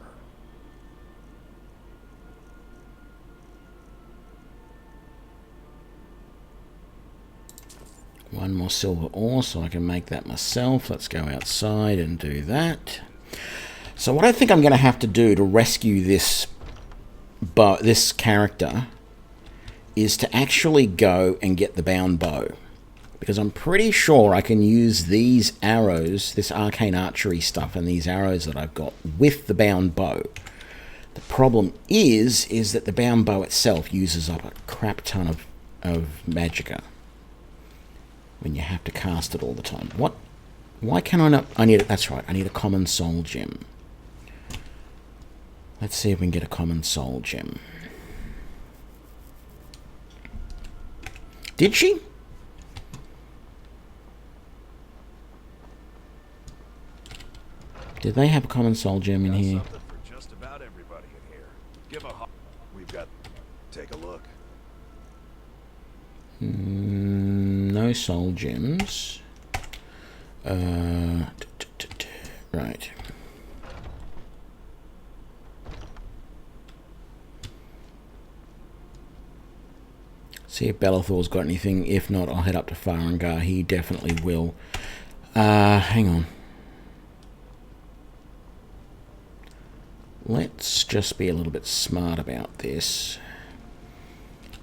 One more silver ore so I can make that myself. Let's go outside and do that. So what I think I'm going to have to do to rescue this character is to actually go and get the bound bow. Because I'm pretty sure I can use these arrows, this arcane archery stuff and these arrows that I've got with the bound bow. The problem is that the bound bow itself uses up a crap ton of magicka when you have to cast it all the time. What? Why can I not? I need it. That's right. I need a common soul gem. Let's see if we can get a common soul gem. Did she? Did they have a common soul gem in here? Something for just about everybody in here. Give a hop. We've got. Take a look. No soul gems. Right. See if Bellathor's got anything. If not, I'll head up to Farengar. He definitely will. Hang on. Let's just be a little bit smart about this.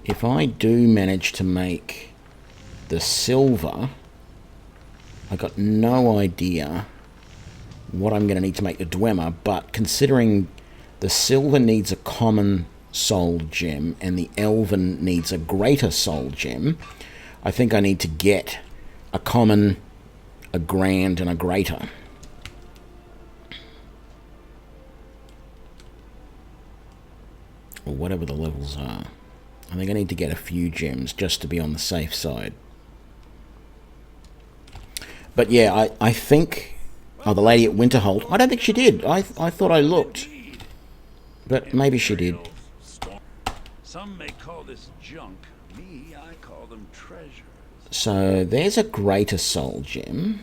If I do manage to make the silver, I got no idea what I'm going to need to make the Dwemer, but considering the silver needs a common soul gem and the elven needs a greater soul gem, I think I need to get a common, a grand, and a greater. Or whatever the levels are. I think I need to get a few gems just to be on the safe side. But yeah, I think... Oh, the lady at Winterhold. I don't think she did. I thought I looked. But maybe she did. Some may call this junk. Me, I call them treasures. So there's a greater soul gem.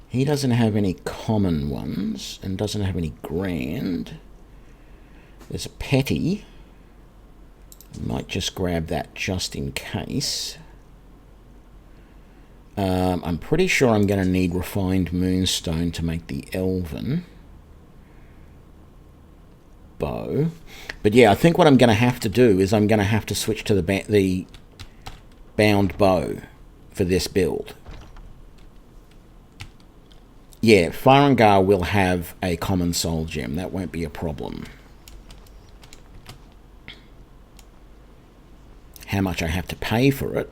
He doesn't have any common ones and doesn't have any grand. There's a petty. Might just grab that just in case. I'm pretty sure I'm going to need refined moonstone to make the elven. bow. But yeah, I think what I'm going to have to do is I'm going to have to switch to the bound bow for this build. Yeah, Farengar will have a common soul gem. That won't be a problem. How much I have to pay for it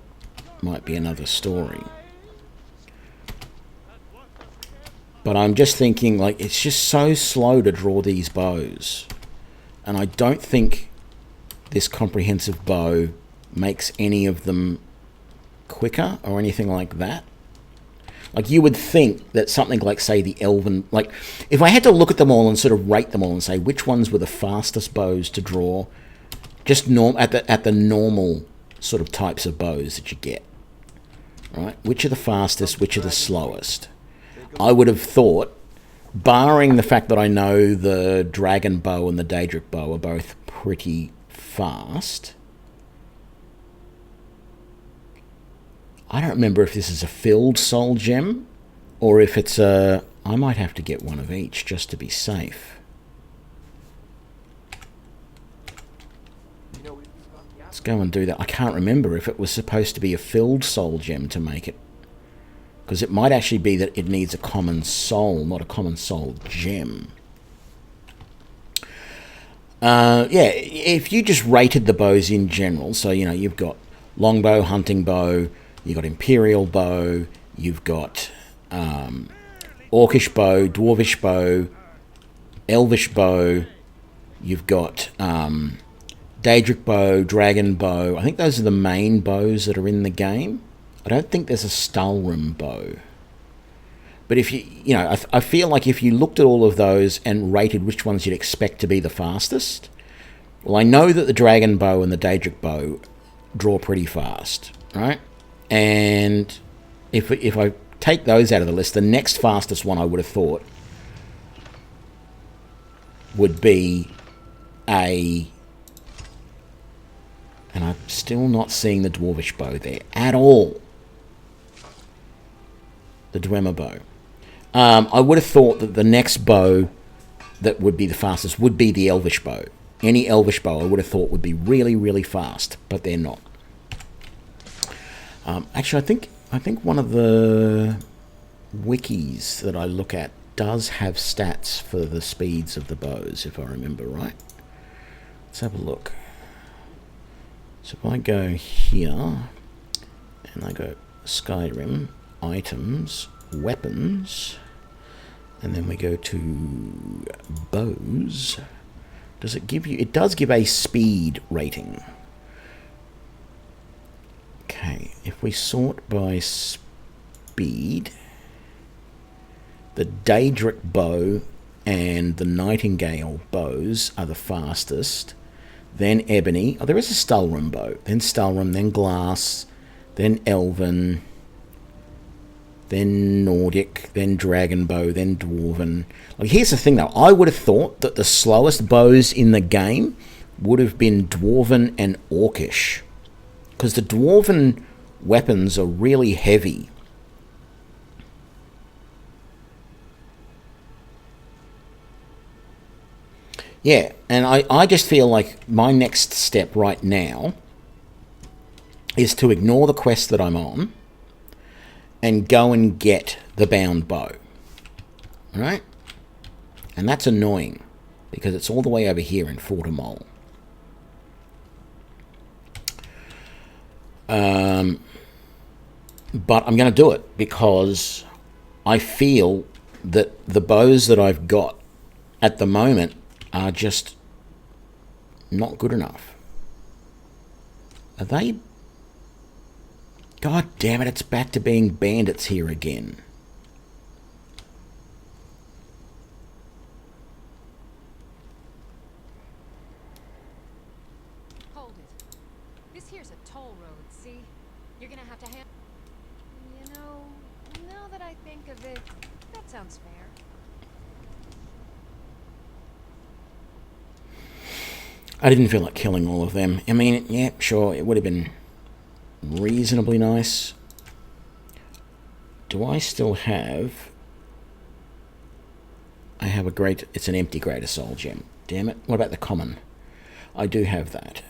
might be another story. But I'm just thinking, like, it's just so slow to draw these bows. And I don't think this comprehensive bow makes any of them quicker or anything like that. Like, you would think that something like, say, the Elven... Like, if I had to look at them all and sort of rate them all and say which ones were the fastest bows to draw, just at the normal sort of types of bows that you get, right? Which are the fastest, which are the slowest? I would have thought, barring the fact that I know the Dragon Bow and the Daedric Bow are both pretty fast... I don't remember if this is a filled soul gem or if it's a... I might have to get one of each just to be safe. Let's go and do that. I can't remember if it was supposed to be a filled soul gem to make it. Because it might actually be that it needs a common soul, not a common soul gem. Yeah, if you just rated the bows in general, so, you know, you've got longbow, hunting bow... You've got Imperial Bow, you've got Orcish Bow, Dwarvish Bow, Elvish Bow, you've got Daedric Bow, Dragon Bow. I think those are the main bows that are in the game. I don't think there's a Stalrim Bow. But if you know, I feel like if you looked at all of those and rated which ones you'd expect to be the fastest, well, I know that the Dragon Bow and the Daedric Bow draw pretty fast, right? And if I take those out of the list, the next fastest one I would have thought would be and I'm still not seeing the Dwarvish Bow there at all. The Dwemer Bow. I would have thought that the next bow that would be the fastest would be the Elvish Bow. Any Elvish Bow I would have thought would be really, really fast, but they're not. Actually, I think one of the wikis that I look at does have stats for the speeds of the bows, if I remember right. Let's have a look. So if I go here, and I go Skyrim, items, weapons, and then we go to bows, does it give you... It does give a speed rating. Okay, if we sort by speed, the Daedric Bow and the Nightingale bows are the fastest. Then Ebony. Oh, there is a Stalrim Bow. Then Stalrim, then Glass, then Elven, then Nordic, then Dragon Bow, then Dwarven. Like, here's the thing, though. I would have thought that the slowest bows in the game would have been Dwarven and Orcish. Because the Dwarven weapons are really heavy. Yeah, and I just feel like my next step right now is to ignore the quest that I'm on and go and get the bound bow. Right? And that's annoying because it's all the way over here in Fortimol. But I'm going to do it because I feel that the bows that I've got at the moment are just not good enough. Are they? God damn it, it's back to being bandits here again. Hold it. This here's a toll road, see? You're gonna have to hand... You know, now that I think of it, that sounds fair. I didn't feel like killing all of them. I mean, yeah, sure, it would have been reasonably nice. Do I still have... I have a great... It's an empty Greater Soul Gem. damn it. What about the common? I do have that.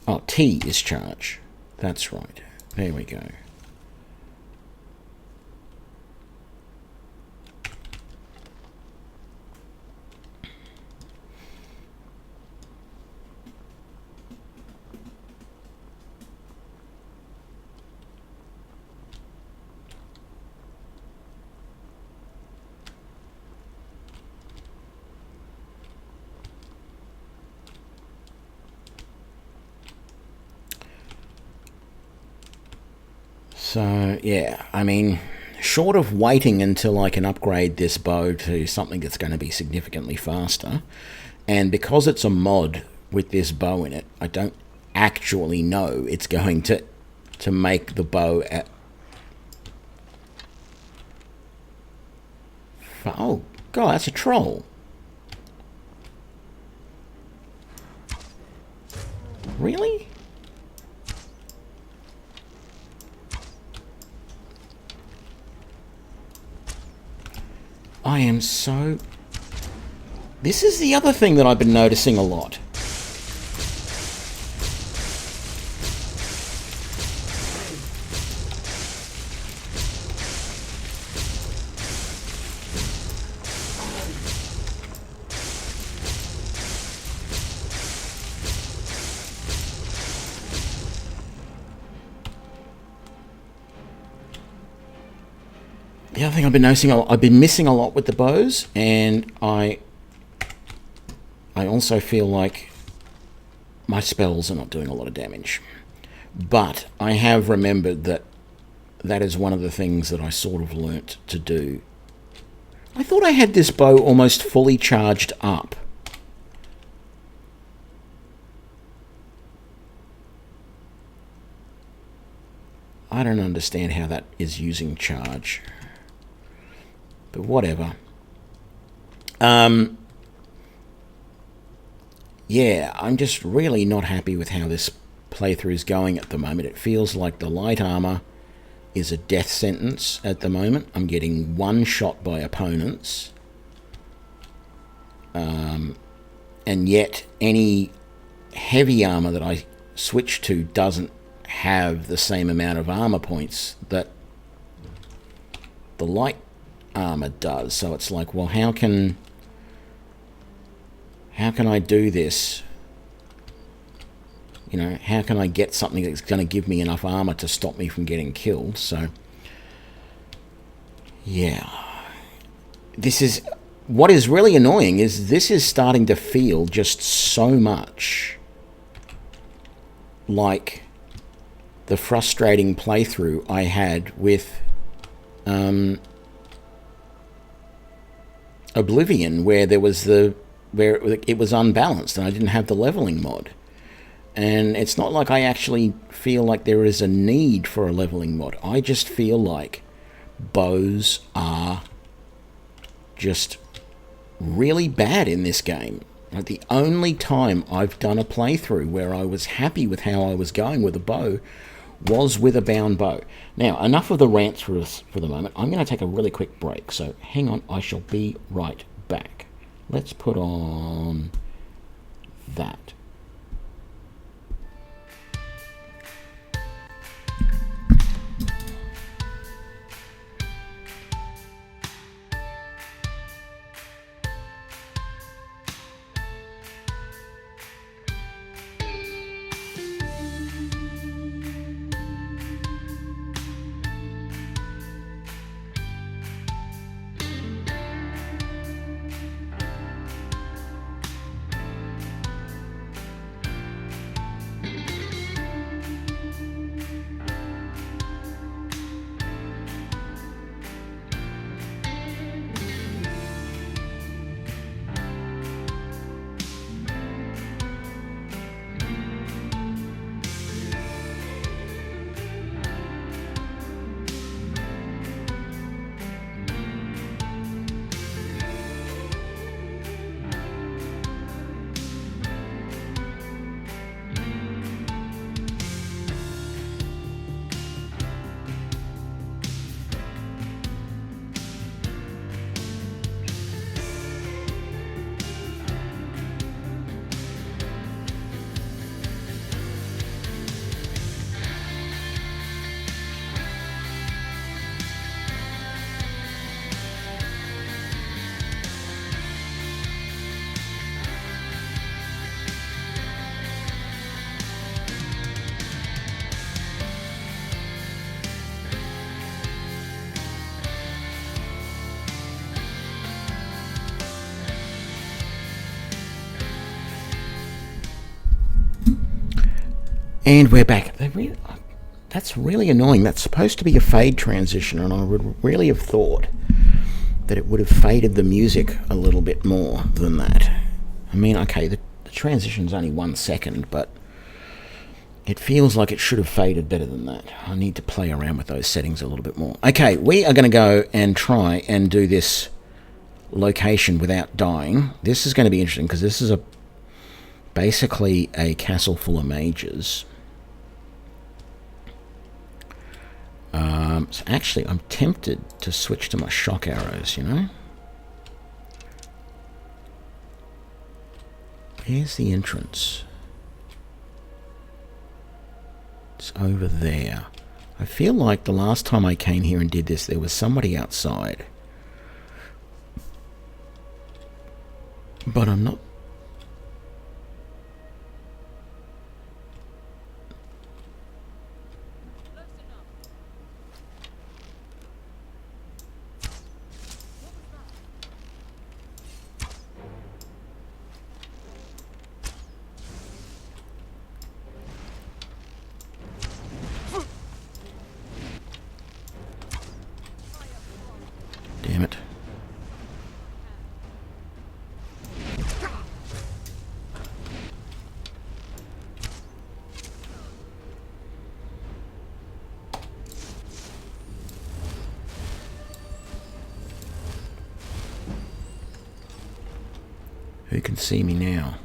Oh, T is charge. That's right. There we go. So, yeah, I mean, short of waiting until I can upgrade this bow to something that's going to be significantly faster, and because it's a mod with this bow in it, I don't actually know it's going to make the bow at... Oh, God, that's a troll. Really? I am so... This is the other thing that I've been noticing a lot. The other thing I've been noticing, I've been missing a lot with the bows, and I also feel like my spells are not doing a lot of damage. But I have remembered that that is one of the things that I sort of learnt to do. I thought I had this bow almost fully charged up. I don't understand how that is using charge. But whatever. Yeah, I'm just really not happy with how this playthrough is going at the moment. It feels like the light armor is a death sentence at the moment. I'm getting one shot by opponents. And yet any heavy armor that I switch to doesn't have the same amount of armor points that the light armor does. So it's like, well, how can I do this? You know, how can I get something that's going to give me enough armor to stop me from getting killed? So yeah, this is what is really annoying. Is this is starting to feel just so much like the frustrating playthrough I had with Oblivion, where it was unbalanced and I didn't have the leveling mod. And it's not like I actually feel like there is a need for a leveling mod. I just feel like bows are just really bad in this game. Like, the only time I've done a playthrough where I was happy with how I was going with a bow was with a bound bow. Now, enough of the rants for the moment. I'm going to take a really quick break, so hang on, I shall be right back. Let's put on that. And we're back. That's really annoying. That's supposed to be a fade transition, and I would really have thought that it would have faded the music a little bit more than that. I mean, okay, the transition's only 1 second, but it feels like it should have faded better than that. I need to play around with those settings a little bit more. Okay, we are going to go and try and do this location without dying. This is going to be interesting because this is basically a castle full of mages. So actually, I'm tempted to switch to my shock arrows, you know? Here's the entrance. It's over there. I feel like the last time I came here and did this, there was somebody outside. But I'm not... Damn it. Who can see me now?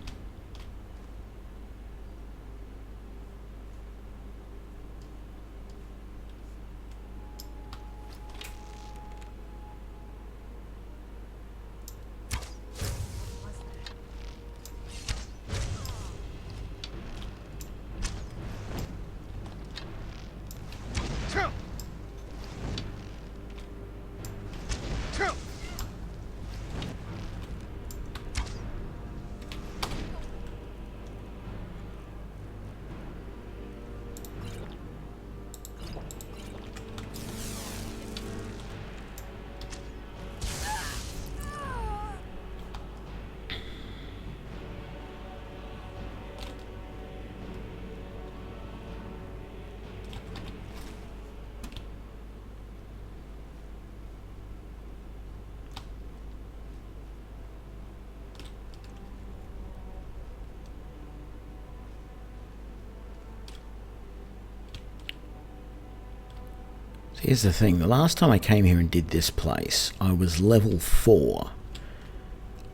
Here's the thing, the last time I came here and did this place, I was level 4.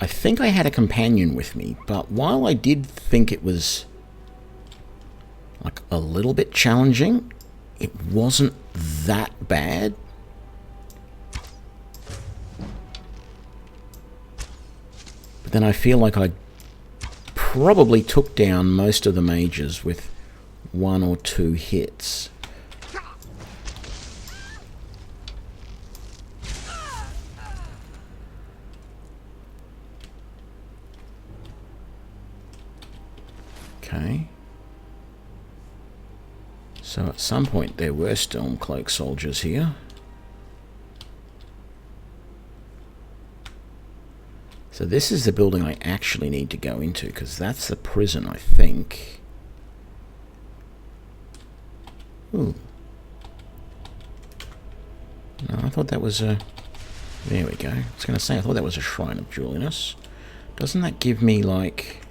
I think I had a companion with me, but while I did think it was like a little bit challenging, it wasn't that bad. But then I feel like I probably took down most of the mages with 1 or 2 hits. Okay. So at some point there were Stormcloak soldiers here. So this is the building I actually need to go into, because that's the prison, I think. Ooh. No, I thought that was a... There we go. I was going to say, I thought that was a Shrine of Julianus. Doesn't that give me, like...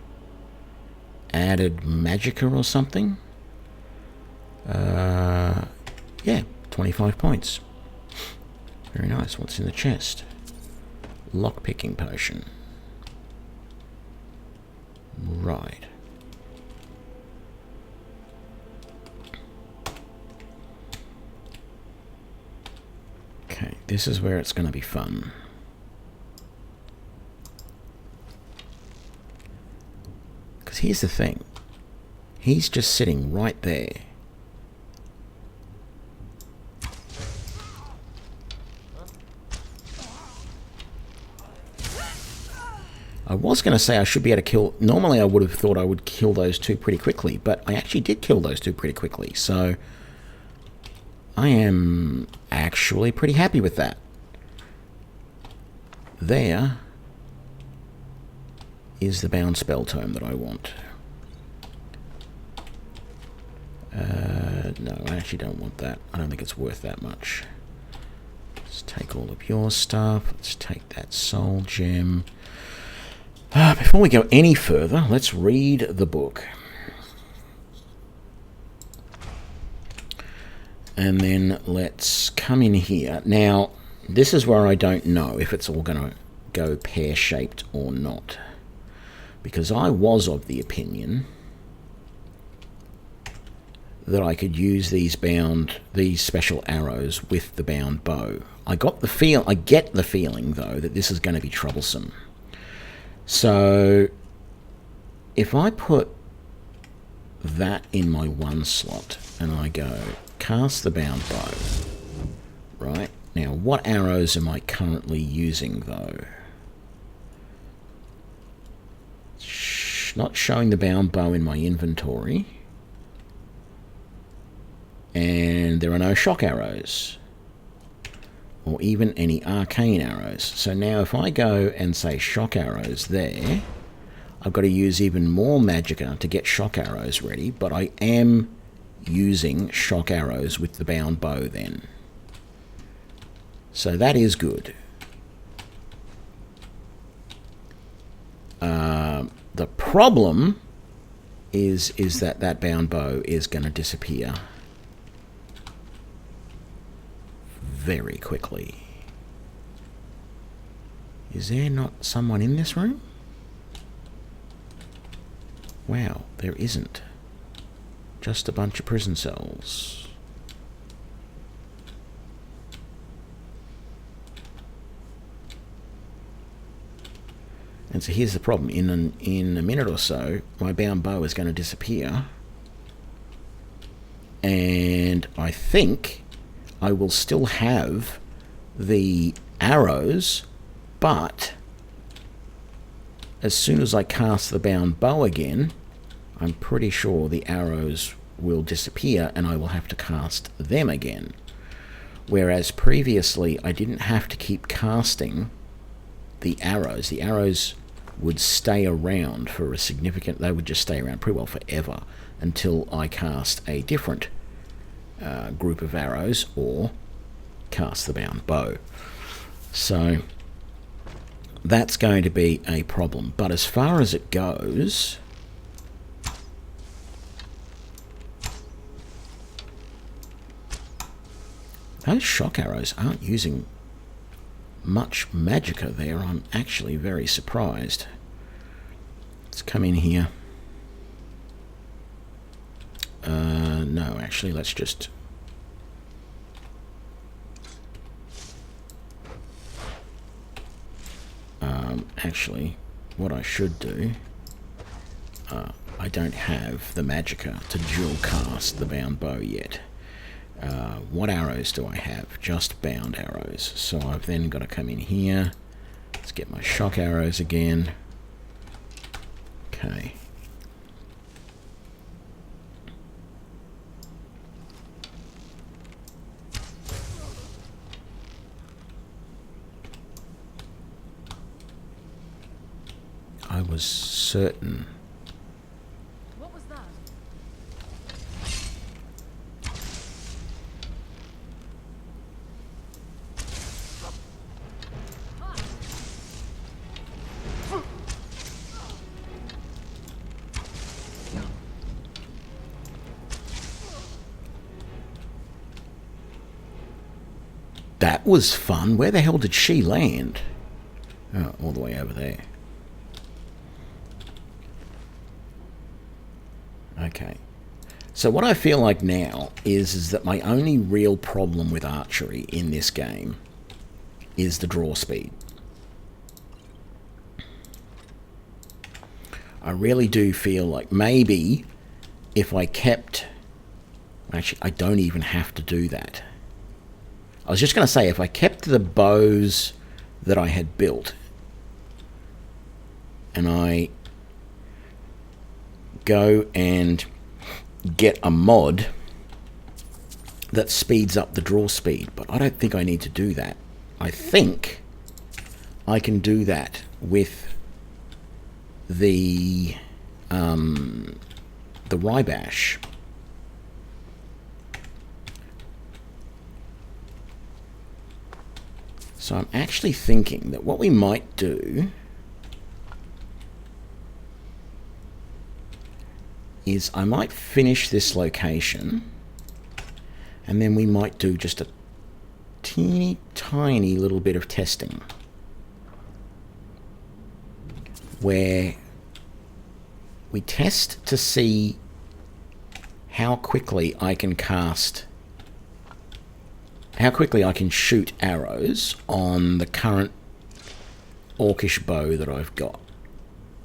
added magicka or something? Yeah, 25 points. Very nice. What's in the chest? Lockpicking potion. Right. Okay, this is where it's going to be fun. Because here's the thing. He's just sitting right there. I was going to say I should be able to kill... Normally I would have thought I would kill those two pretty quickly, but I actually did kill those two pretty quickly, so... I am actually pretty happy with that. There is the bound spell tome that I want. No, I actually don't want that. I don't think it's worth that much. Let's take all of your stuff. Let's take that soul gem. Before we go any further, let's read the book. And then let's come in here. Now, this is where I don't know if it's all going to go pear-shaped or not. Because I was of the opinion that I could use these special arrows with the bound bow. I get the feeling though that this is going to be troublesome. So if I put that in my one slot and I go cast the bound bow, right? Now what arrows am I currently using though? Not showing the bound bow in my inventory. And there are no shock arrows or even any arcane arrows. So now if I go and say shock arrows there, I've got to use even more magicka to get shock arrows ready, but I am using shock arrows with the bound bow then. So that is good. The problem is that bound bow is going to disappear very quickly. Is there not someone in this room? Wow, there isn't. Just a bunch of prison cells. And so here's the problem. In a minute or so, my bound bow is going to disappear. And I think I will still have the arrows, but as soon as I cast the bound bow again, I'm pretty sure the arrows will disappear and I will have to cast them again. Whereas previously I didn't have to keep casting the arrows. The arrows would stay around for a significant... They would just stay around pretty well forever until I cast a different group of arrows or cast the bound bow. So that's going to be a problem. But as far as it goes, those shock arrows aren't using much magicka there. I'm actually very surprised. Let's come in here. No, actually, let's just... actually, what I should do... I don't have the magicka to dual cast the bound bow yet. What arrows do I have? Just bound arrows. So I've then got to come in here. Let's get my shock arrows again. Okay. I was certain. What was that? That was fun. Where the hell did she land? Oh, all the way over there. Okay. So what I feel like now is that my only real problem with archery in this game is the draw speed. I really do feel like maybe if I kept... Actually, I don't even have to do that. I was just going to say, if I kept the bows that I had built and I go and get a mod that speeds up the draw speed, but I don't think I need to do that. I think I can do that with the Rybash. So I'm actually thinking that what we might do is I might finish this location, and then we might do just a teeny tiny little bit of testing where we test to see how quickly I can shoot arrows on the current orcish bow that I've got,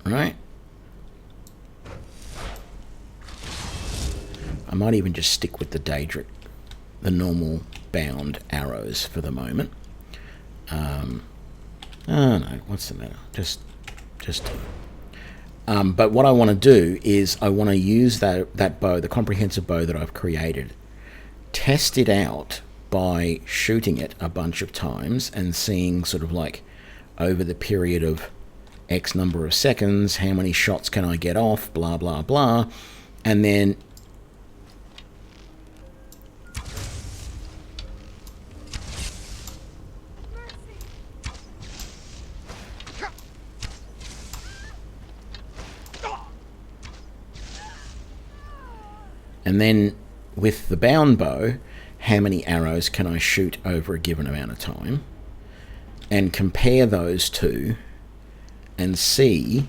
right? I might even just stick with the Daedric, the normal bound arrows for the moment. Oh no, what's the matter? But what I want to do is I want to use that bow, the comprehensive bow that I've created, test it out by shooting it a bunch of times and seeing sort of like over the period of X number of seconds, how many shots can I get off, blah, blah, blah. And then with the bound bow, how many arrows can I shoot over a given amount of time, and compare those two and see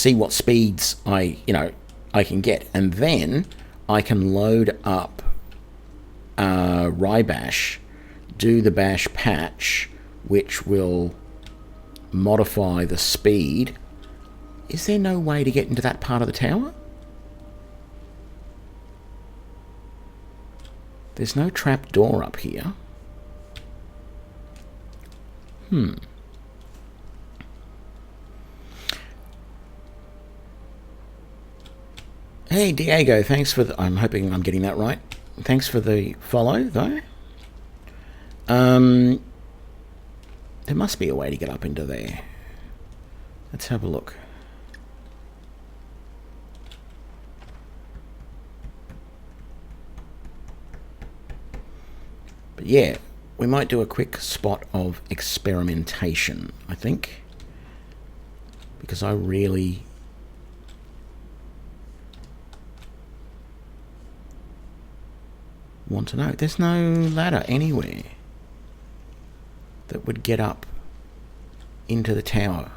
what speeds I can get, and then I can load up Rybash, do the bash patch, which will modify the speed. Is there no way to get into that part of the tower? There's no trap door up here. Hey Diego, thanks for the, I'm hoping I'm getting that right. Thanks for the follow though. There must be a way to get up into there. Let's have a look. But yeah, we might do a quick spot of experimentation, I think, because I really want to know. There's no ladder anywhere that would get up into the tower.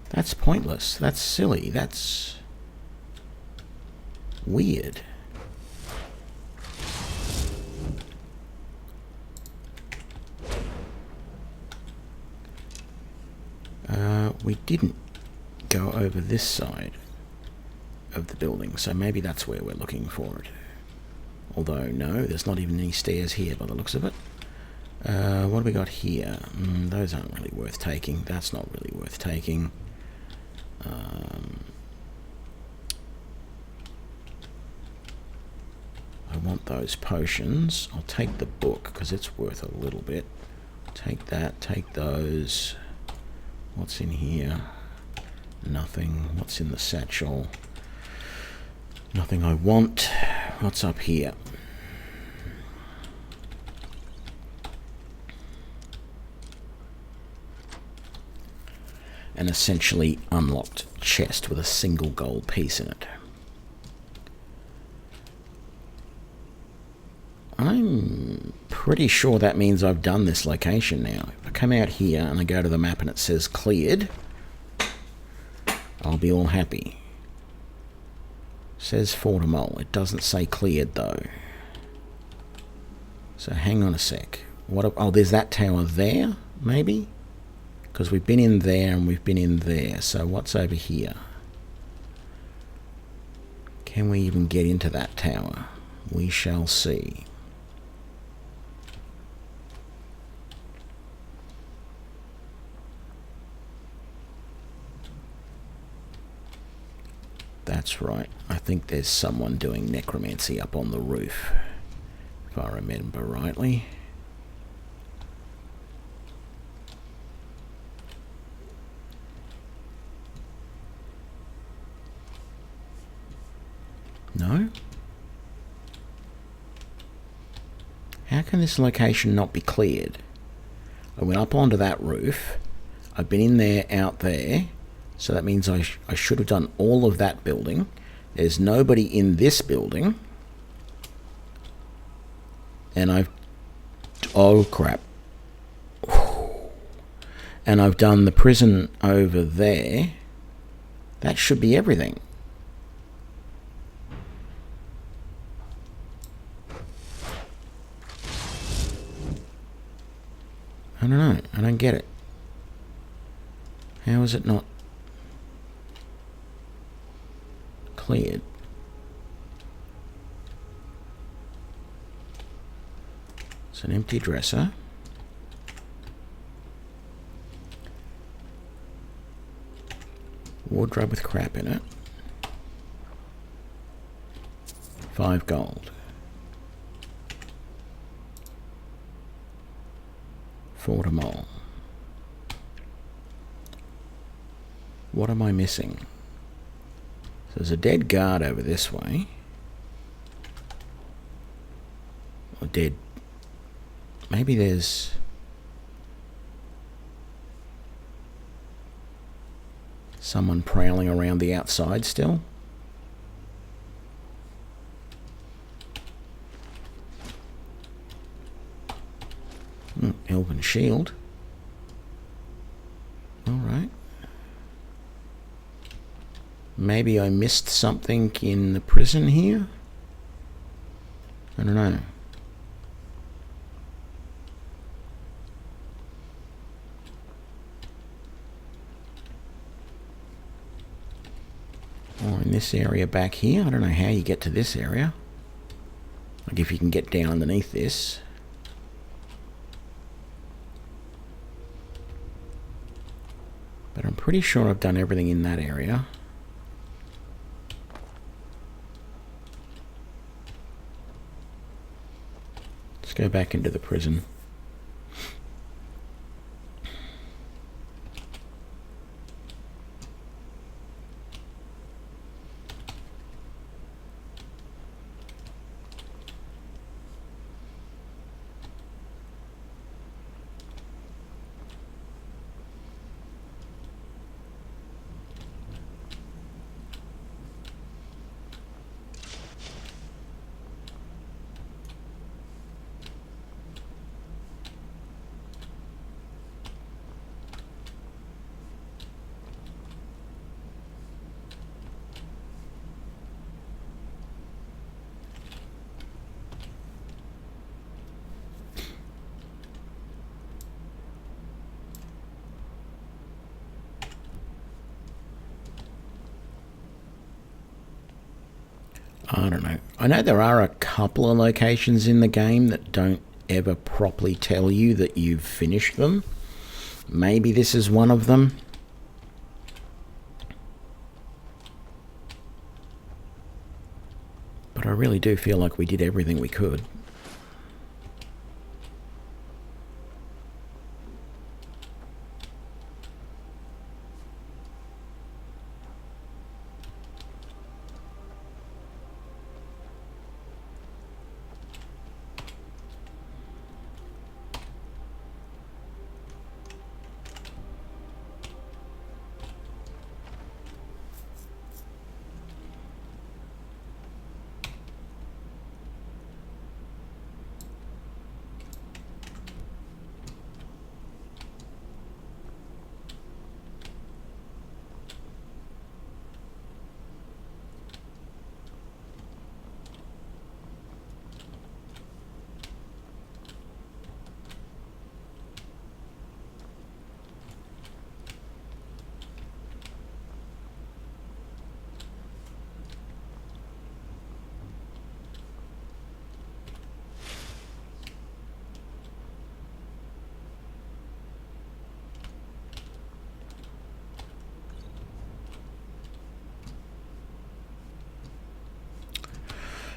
That's pointless. That's silly. That's weird. We didn't go over this side of the building, so maybe that's where we're looking for it. Although, no, there's not even any stairs here by the looks of it. What have we got here? Those aren't really worth taking. That's not really worth taking. I want those potions. I'll take the book because it's worth a little bit. Take that, take those. What's in here? Nothing. What's in the satchel? Nothing I want. What's up here? An essentially unlocked chest with a single gold piece in it. I'm pretty sure that means I've done this location now. If I come out here and I go to the map and it says cleared, I'll be all happy. It says Fortimole. It doesn't say cleared though. So hang on a sec. Oh, there's that tower there, maybe? Because we've been in there and we've been in there. So what's over here? Can we even get into that tower? We shall see. That's right. I think there's someone doing necromancy up on the roof, if I remember rightly. No? How can this location not be cleared? I went up onto that roof. I've been in there, out there. So that means I should have done all of that building. There's nobody in this building. And I've... Oh, crap. And I've done the prison over there. That should be everything. I don't know. I don't get it. How is it not cleared? It's an empty dresser. Wardrobe with crap in it. 5 gold. 4 to mole. What am I missing? So there's a dead guard over this way. Or dead. Maybe there's... someone prowling around the outside still. Elven shield. Alright. Maybe I missed something in the prison here? I don't know. Or in this area back here. I don't know how you get to this area. Like if you can get down underneath this. But I'm pretty sure I've done everything in that area. Let's go back into the prison. I don't know. I know there are a couple of locations in the game that don't ever properly tell you that you've finished them. Maybe this is one of them. But I really do feel like we did everything we could.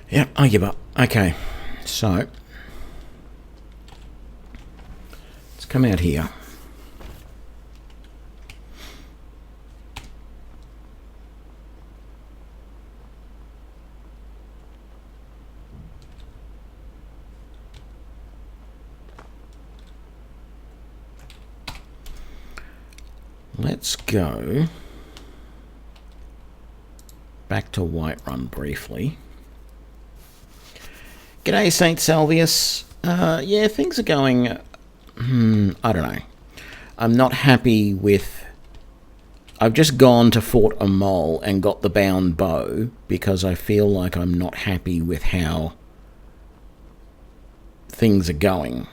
Yep, I give up. Okay, so let's come out here. Let's go back to Whiterun briefly. G'day, St. Salvius. Yeah, things are going... I don't know. I'm not happy with... I've just gone to Fort Amol and got the bound bow because I feel like I'm not happy with how things are going.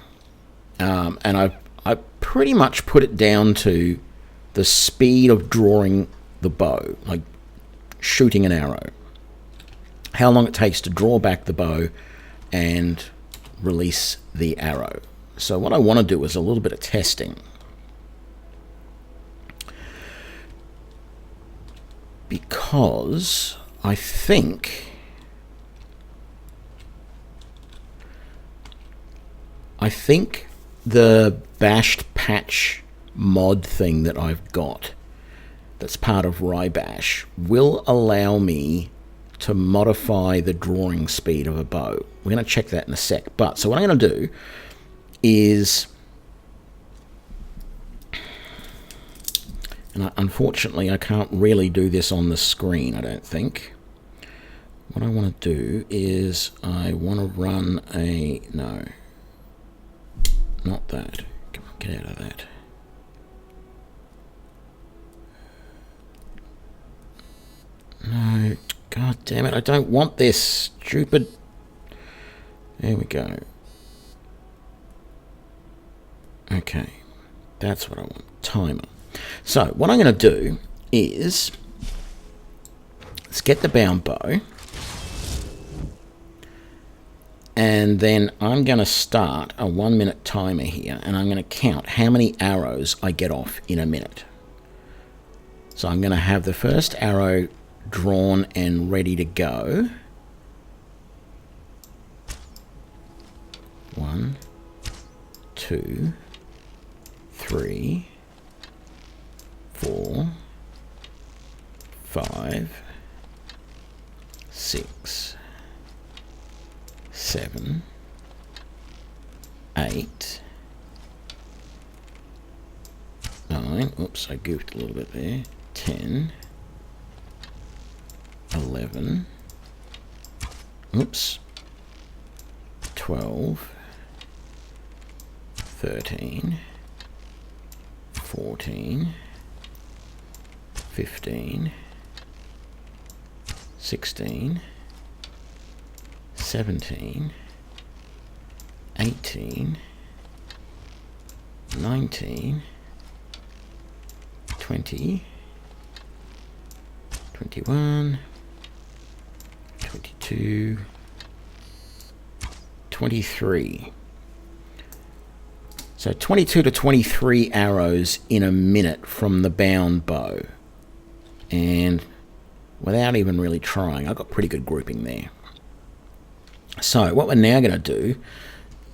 And I pretty much put it down to the speed of drawing the bow, like shooting an arrow. How long it takes to draw back the bow and release the arrow. So what I want to do is a little bit of testing. Because I think the bashed patch mod thing that I've got that's part of Rybash will allow me to modify the drawing speed of a bow. We're going to check that in a sec. But so what I'm going to do is, and unfortunately I can't really do this on the screen, I don't think. What I want to do is I want to run a, no, not that. Come on, get out of that. No, god damn it, I don't want this stupid. There we go. Okay, that's what I want. Timer. So what I'm going to do is let's get the bound bow, and then I'm going to start a 1 minute timer here, and I'm going to count how many arrows I get off in a minute. So I'm going to have the first arrow drawn and ready to go. 1, 2, 3, 4, 5, 6, 7, 8, 9, oops, I goofed a little bit there, 10, 11, oops, 12, 13, 14, 15, 16, 17, 18, 19, 20, 21, 22, 23. So 22 to 23 arrows in a minute from the bound bow. And without even really trying, I got pretty good grouping there. So what we're now going to do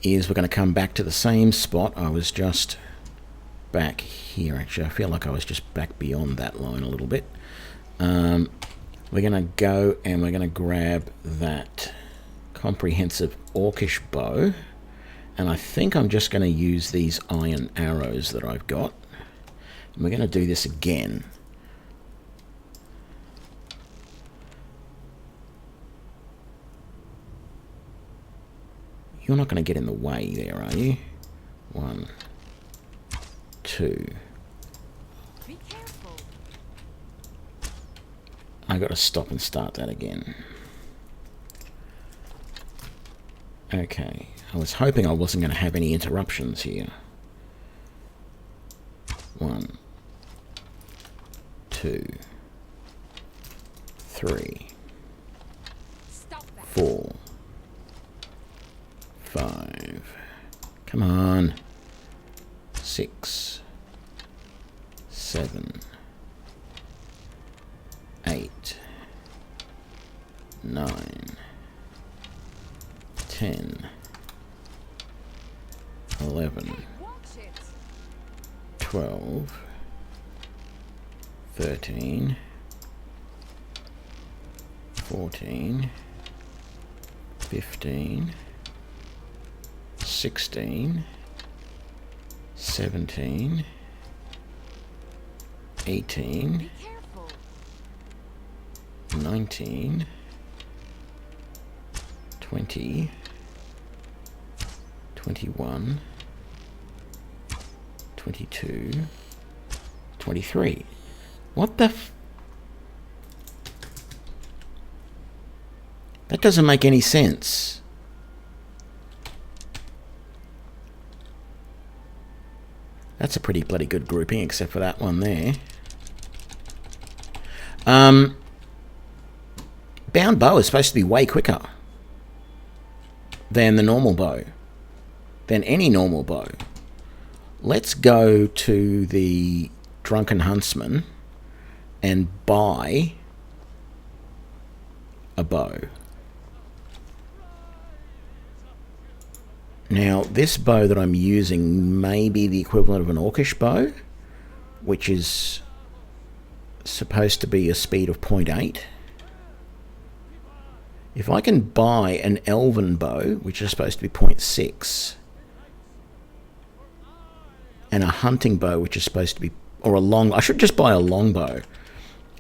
is we're going to come back to the same spot. I was just back here, actually. I feel like I was just back beyond that line a little bit. We're going to go and we're going to grab that comprehensive orcish bow. And I think I'm just going to use these iron arrows that I've got. And we're going to do this again. You're not going to get in the way there, are you? 1, 2. Be careful. I got to stop and start that again. Okay. I was hoping I wasn't going to have any interruptions here. 1, 2, 3, Stop that. 4, 5. Come on. 6, 7, 8, 9, 10, 11, 12, 13, 14, 15, 16, 17, 18, Be careful. 19, 20, 21, 22, 23. What the f... That doesn't make any sense. That's a pretty bloody good grouping, except for that one there. Bound bow is supposed to be way quicker than the normal bow, than any normal bow. Let's go to the Drunken Huntsman and buy a bow. Now, this bow that I'm using may be the equivalent of an Orcish bow, which is supposed to be a speed of 0.8. If I can buy an Elven bow, which is supposed to be 0.6, and a hunting bow, which is supposed to be, or a long, I should just buy a longbow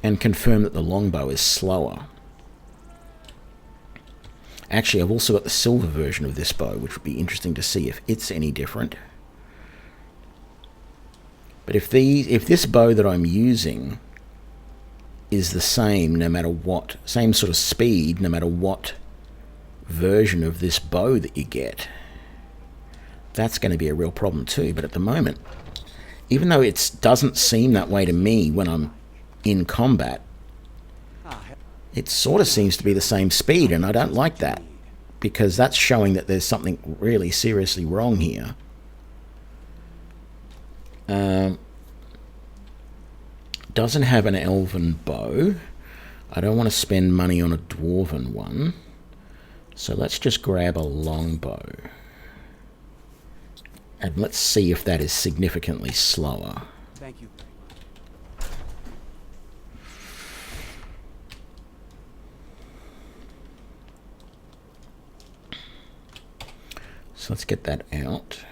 and confirm that the longbow is slower. Actually, I've also got the silver version of this bow, which would be interesting to see if it's any different. But if this bow that I'm using is the same no matter what, same sort of speed no matter what version of this bow that you get, that's going to be a real problem too. But at the moment, even though it doesn't seem that way to me when I'm in combat, it sort of seems to be the same speed, and I don't like that, because that's showing that there's something really seriously wrong here. Doesn't have an elven bow. I don't want to spend money on a dwarven one, so let's just grab a longbow. And let's see if that is significantly slower. Thank you. So let's get that out.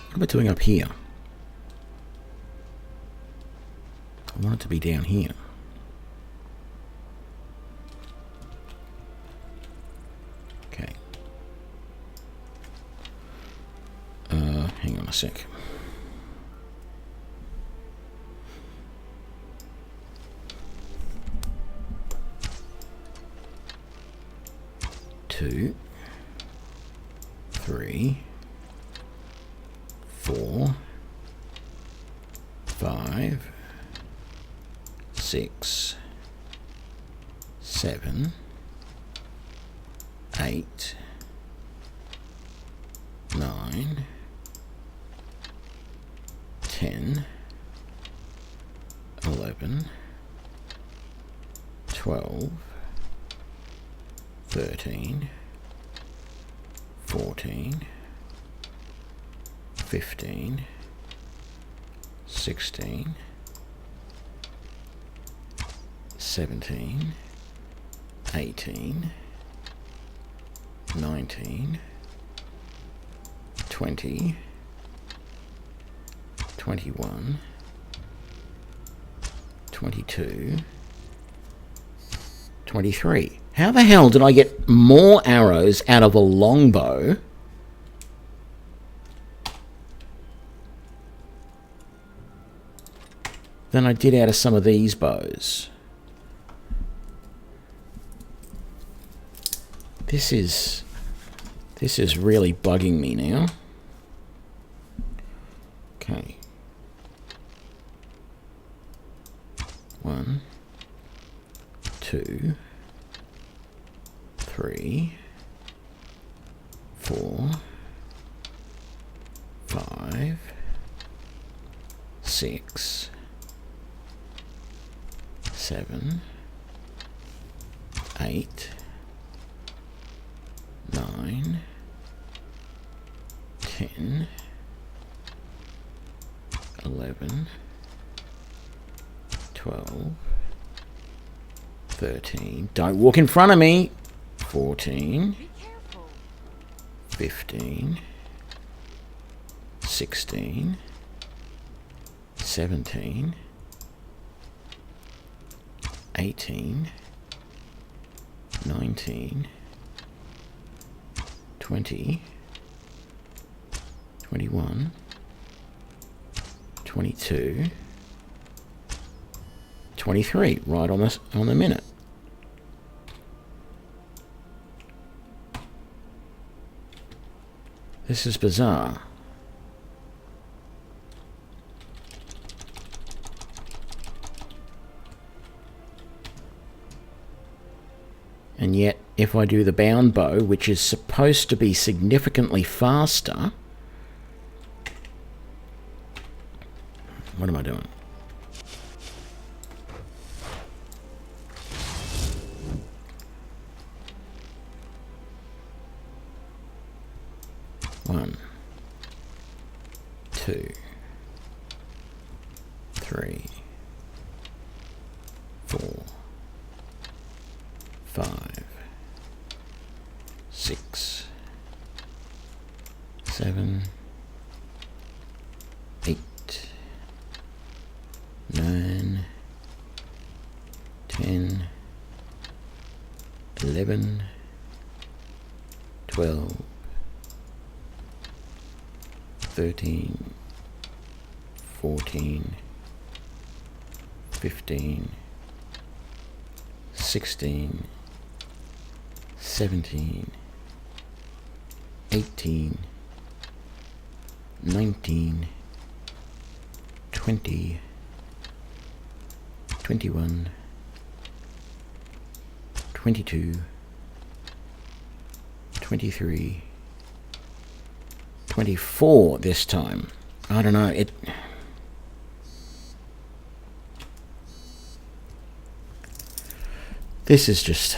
What am I doing up here? I want it to be down here. Okay. Hang on a sec. Two, 3, 4, 5, 6, 7, 8, 9, 10, 11, 12, 13, 14, 15, 16, 17, 18, 19, 20, 21, 22, 23. How the hell did I get more arrows out of a longbow than I did out of some of these bows? This is really bugging me now. Okay. 1, 2, 3, 4, 5, 6, 7, 8, 9, 10, 11, 12, 13, don't walk in front of me, 14, Be careful. 15, 16, 17, 18, 19, 20, 21, 22, 23, right on the minute. This is bizarre. And yet, if I do the bound bow, which is supposed to be significantly faster... What am I doing? One, 2, 3, 4, 5, 6, 7, 8, 9, 10, 11, 12, 13, 14, 15, 16, 17, 18, 19, 20, 21, 22, 23, 24 this time. I don't know, this is just...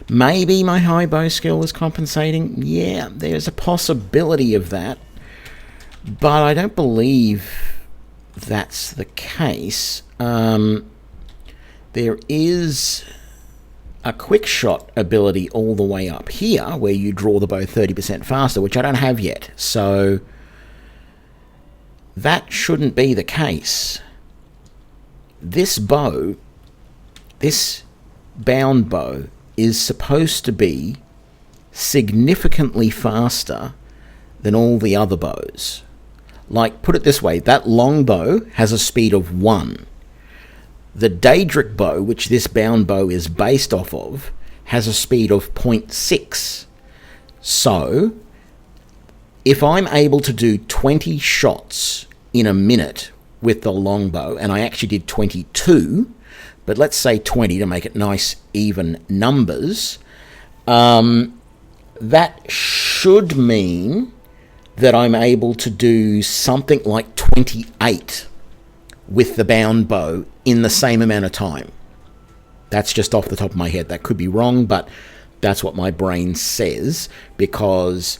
Maybe my high bow skill is compensating. Yeah, there's a possibility of that. But I don't believe that's the case. There is a quick shot ability all the way up here where you draw the bow 30% faster, which I don't have yet. So that shouldn't be the case. This bow, this bound bow, is supposed to be significantly faster than all the other bows. Like, put it this way, that long bow has a speed of 1. The Daedric bow, which this bound bow is based off of, has a speed of 0.6. So, if I'm able to do 20 shots in a minute with the longbow, and I actually did 22, but let's say 20 to make it nice, even numbers, that should mean that I'm able to do something like 28 with the bound bow in the same amount of time. That's just off the top of my head. That could be wrong, but that's what my brain says, because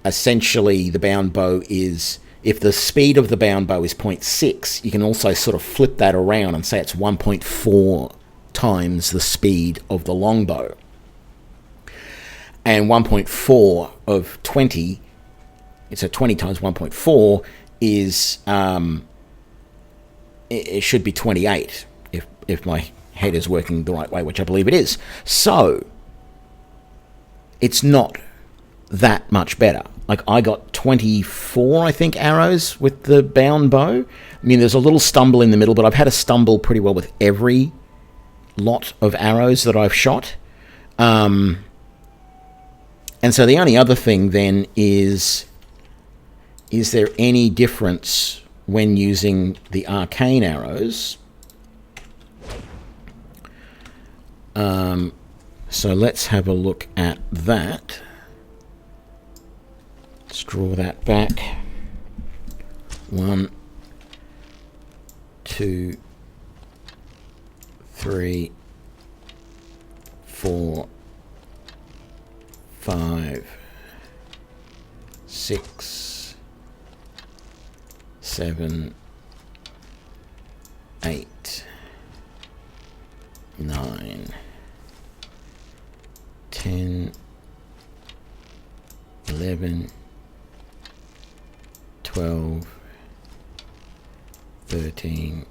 essentially the bound bow is, if the speed of the bound bow is 0.6, you can also sort of flip that around and say it's 1.4 times the speed of the longbow. And 1.4 of 20, so 20 times 1.4 is, it should be 28, if my head is working the right way, which I believe it is. So, it's not that much better. Like, I got 24, I think, arrows with the bound bow. I mean, there's a little stumble in the middle, but I've had a stumble pretty well with every lot of arrows that I've shot. And so the only other thing then is there any difference when using the arcane arrows? So let's have a look at that. Let's draw that back. 1, 2, 3, 4, 5, 6, 7, 8, 9, 10, 11, 12, 13,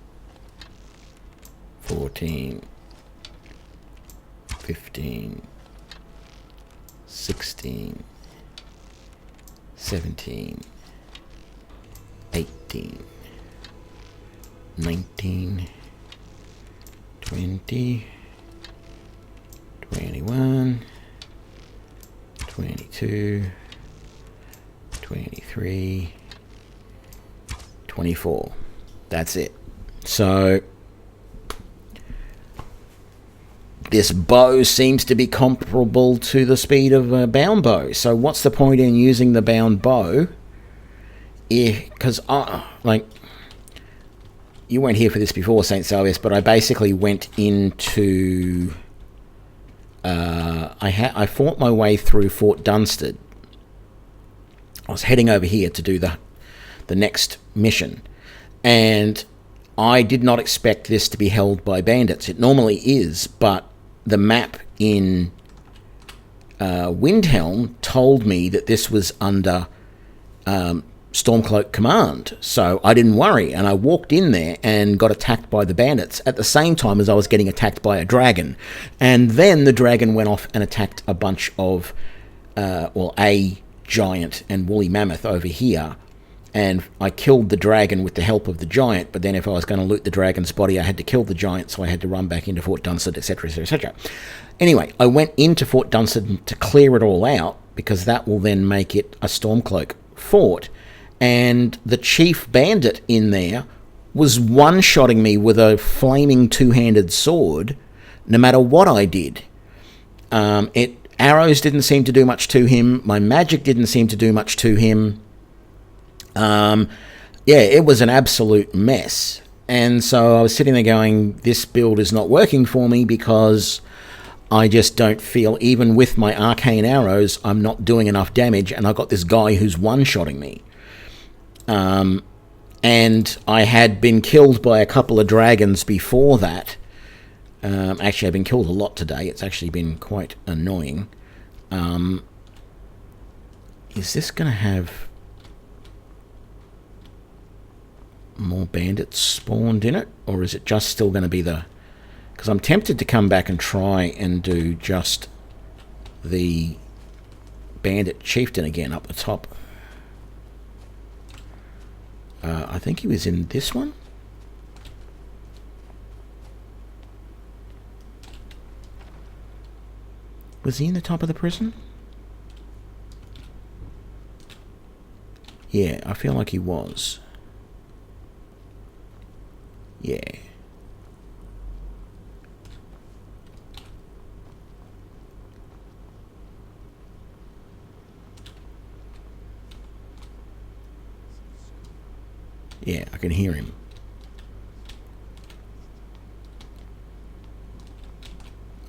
14, 15, 16, 17, 18, 19, 20, 21, 22, 23, 24. That's it. So this bow seems to be comparable to the speed of a bound bow. So what's the point in using the bound bow? Because like, you weren't here for this before, St. Salvius, but I basically went into I fought my way through Fort Dunstan. I was heading over here to do the next mission, and I did not expect this to be held by bandits. It normally is, but the map in Windhelm told me that this was under Stormcloak command, so I didn't worry, and I walked in there and got attacked by the bandits at the same time as I was getting attacked by a dragon. And then the dragon went off and attacked a bunch of a giant and woolly mammoth over here, and I killed the dragon with the help of the giant. But then if I was going to loot the dragon's body, I had to kill the giant, so I had to run back into Fort Dunstan, etc, etc, etc. Anyway, I went into Fort Dunstan to clear it all out, because that will then make it a Stormcloak fort. And the chief bandit in there was one-shotting me with a flaming two-handed sword, no matter what I did. Arrows didn't seem to do much to him. My magic didn't seem to do much to him. Yeah, it was an absolute mess. And so I was sitting there going, this build is not working for me, because I just don't feel, even with my arcane arrows, I'm not doing enough damage, and I've got this guy who's one-shotting me. And I had been killed by a couple of dragons before that. Actually, I've been killed a lot today. It's actually been quite annoying. Is this going to have more bandits spawned in it? Or is it just still going to be the... Because I'm tempted to come back and try and do just the bandit chieftain again up the top. I think he was in this one. Was he in the top of the prison? Yeah, I feel like he was. Yeah. Yeah, I can hear him.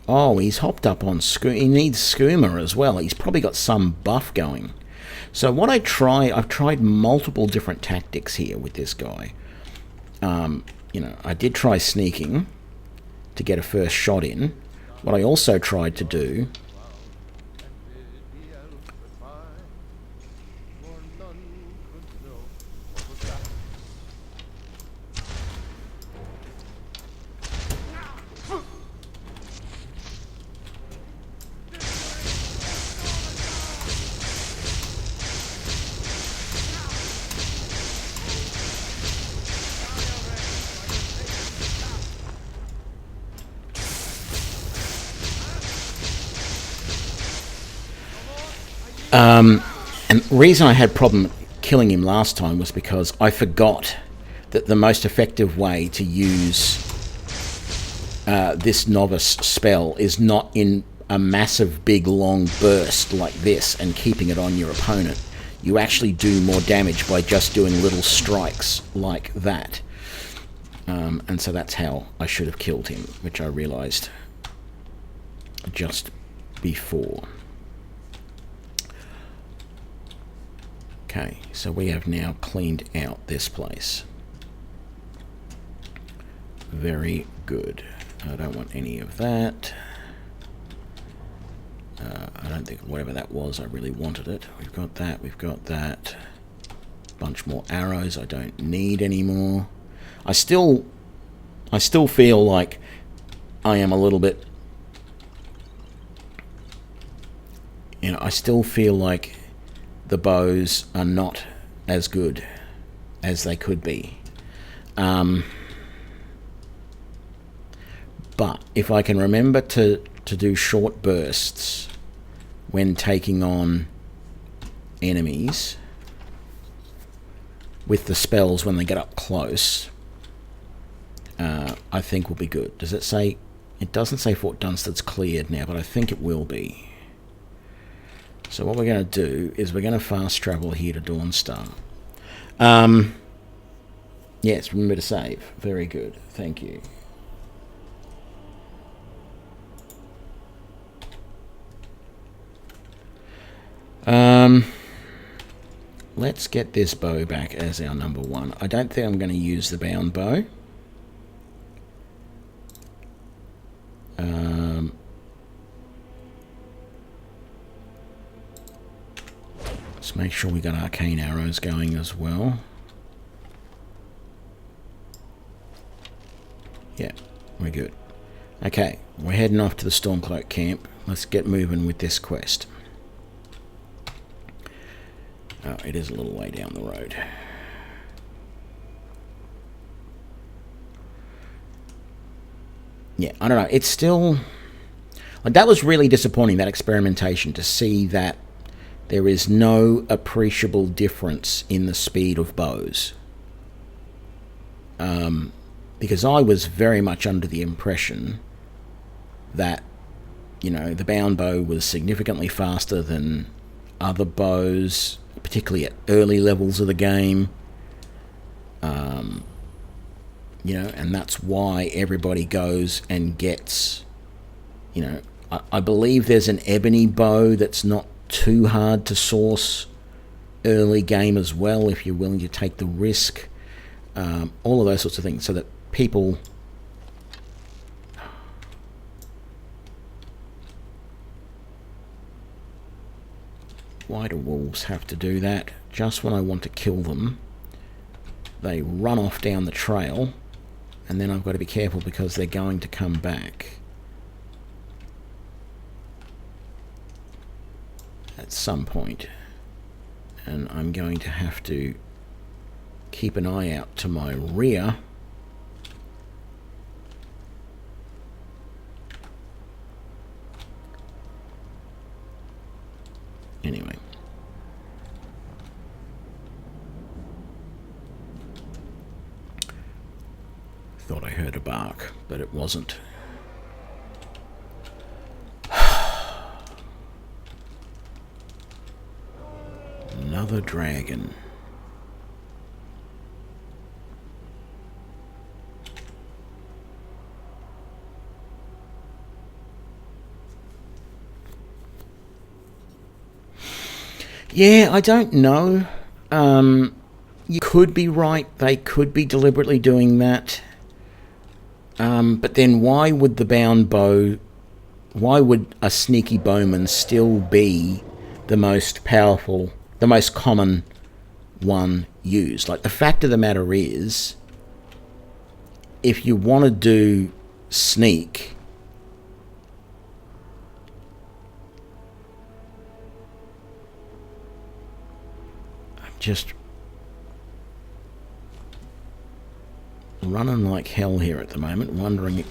Oh, he's hopped up on Skooma. He needs Skooma as well. He's probably got some buff going. So what I've tried multiple different tactics here with this guy. You know, I did try sneaking to get a first shot in. What I also tried to do... And the reason I had problem killing him last time was because I forgot that the most effective way to use this novice spell is not in a massive, big, long burst like this and keeping it on your opponent. You actually do more damage by just doing little strikes like that. And so that's how I should have killed him, which I realised just before. Okay, so we have now cleaned out this place. Very good. I don't want any of that. I don't think whatever that was, I really wanted it. We've got that, we've got that. Bunch more arrows I don't need anymore. I still feel like I am a little bit... You know, I still feel like the bows are not as good as they could be. But if I can remember to do short bursts when taking on enemies with the spells when they get up close, I think will be good. Does it say... It doesn't say Fort Dunsted's cleared now, but I think it will be. So what we're going to do is we're going to fast travel here to Dawnstar. Yes, remember to save. Very good. Thank you. Let's get this bow back as our number one. I don't think I'm going to use the bound bow. Let's make sure we got arcane arrows going as well. Yeah, we're good. Okay, we're heading off to the Stormcloak camp. Let's get moving with this quest. Oh, it is a little way down the road. Yeah, I don't know. It's still... Like, that was really disappointing, that experimentation, to see that there is no appreciable difference in the speed of bows. Because I was very much under the impression that, you know, the bound bow was significantly faster than other bows, particularly at early levels of the game. You know, and that's why everybody goes and gets, you know, I believe there's an ebony bow that's not too hard to source early game as well, if you're willing to take the risk. All of those sorts of things, so that people... Why do wolves have to do that? Just when I want to kill them, they run off down the trail, and then I've got to be careful because they're going to come back at some point, and I'm going to have to keep an eye out to my rear. Anyway. Thought I heard a bark, but it wasn't. Another dragon. Yeah, I don't know. You could be right. They could be deliberately doing that. But then why would the bound bow... Why would a sneaky bowman still be the most powerful, the most common one used? Like, the fact of the matter is, if you want to do sneak... I'm just running like hell here at the moment, wondering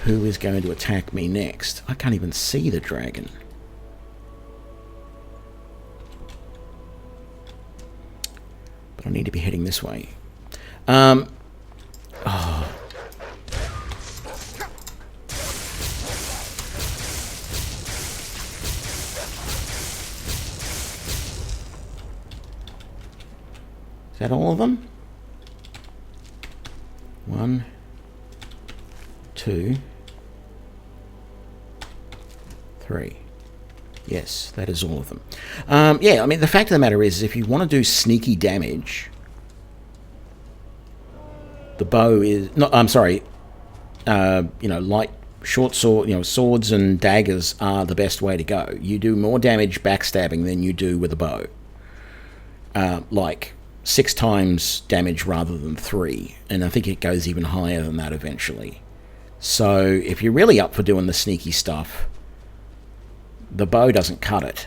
who is going to attack me next. I can't even see the dragon. But I need to be heading this way. Oh. that all of them? 1, 2, 3. Yes, that is all of them. Yeah, I mean, the fact of the matter is, if you want to do sneaky damage, the bow is... No, I'm sorry. Light, short sword, swords and daggers are the best way to go. You do more damage backstabbing than you do with a bow. Like 6 times damage rather than 3. And I think it goes even higher than that eventually. So if you're really up for doing the sneaky stuff, the bow doesn't cut it.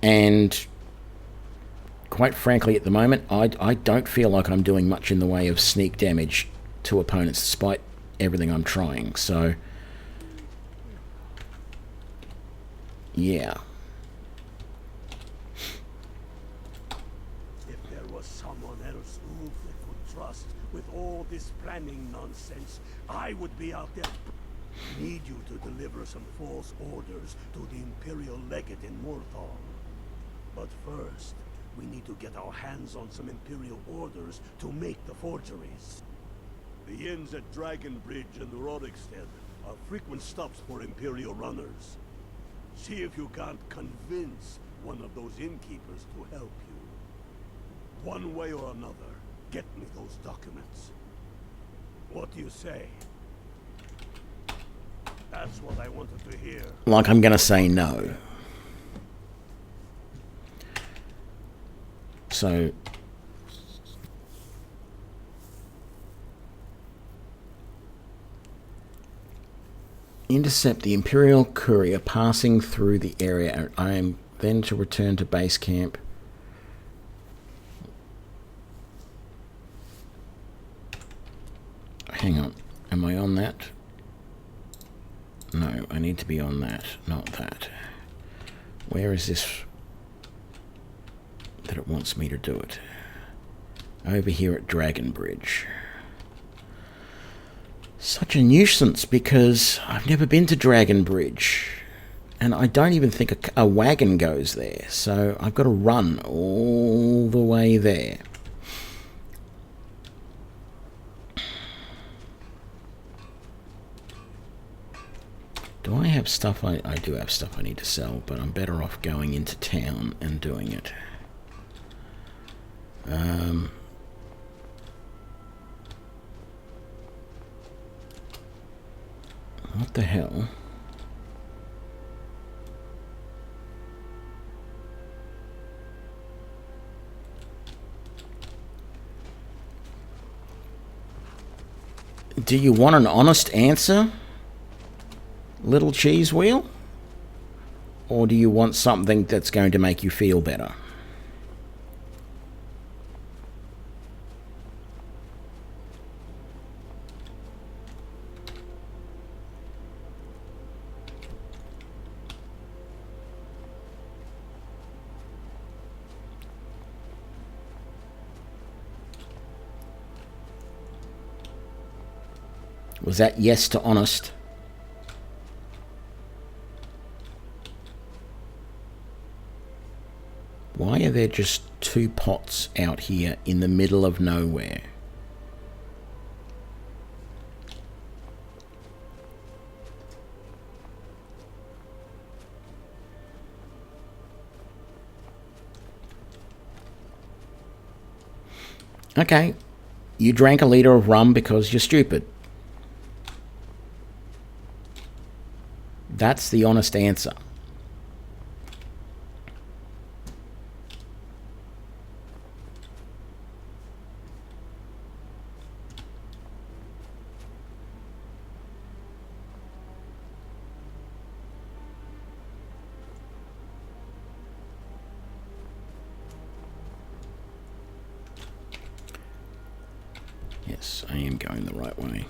And quite frankly, at the moment, I don't feel like I'm doing much in the way of sneak damage to opponents, despite everything I'm trying. So, yeah. If there was someone else who they could trust with all this planning nonsense, I would be out there. Need you to deliver some false orders to the Imperial Legate in Morthal. But first, we need to get our hands on some Imperial orders to make the forgeries. The inns at Dragon Bridge and the Roddickstead are frequent stops for Imperial runners. See if you can't convince one of those innkeepers to help you. One way or another, get me those documents. What do you say? That's what I wanted to hear. Like I'm going to say no. So... intercept the Imperial courier passing through the area. I am then to return to base camp. Hang on. Am I on that? No, I need to be on that, not that. Where is this that it wants me to do it? Over here at Dragon Bridge. Such a nuisance, because I've never been to Dragon Bridge. And I don't even think a wagon goes there. So I've got to run all the way there. Do I have stuff? I do have stuff I need to sell, but I'm better off going into town and doing it. What the hell? Do you want an honest answer, little cheese wheel? Or do you want something that's going to make you feel better? Was that yes to honest? Why are there just 2 pots out here in the middle of nowhere? Okay, you drank a liter of rum because you're stupid. That's the honest answer. Yes, I am going the right way.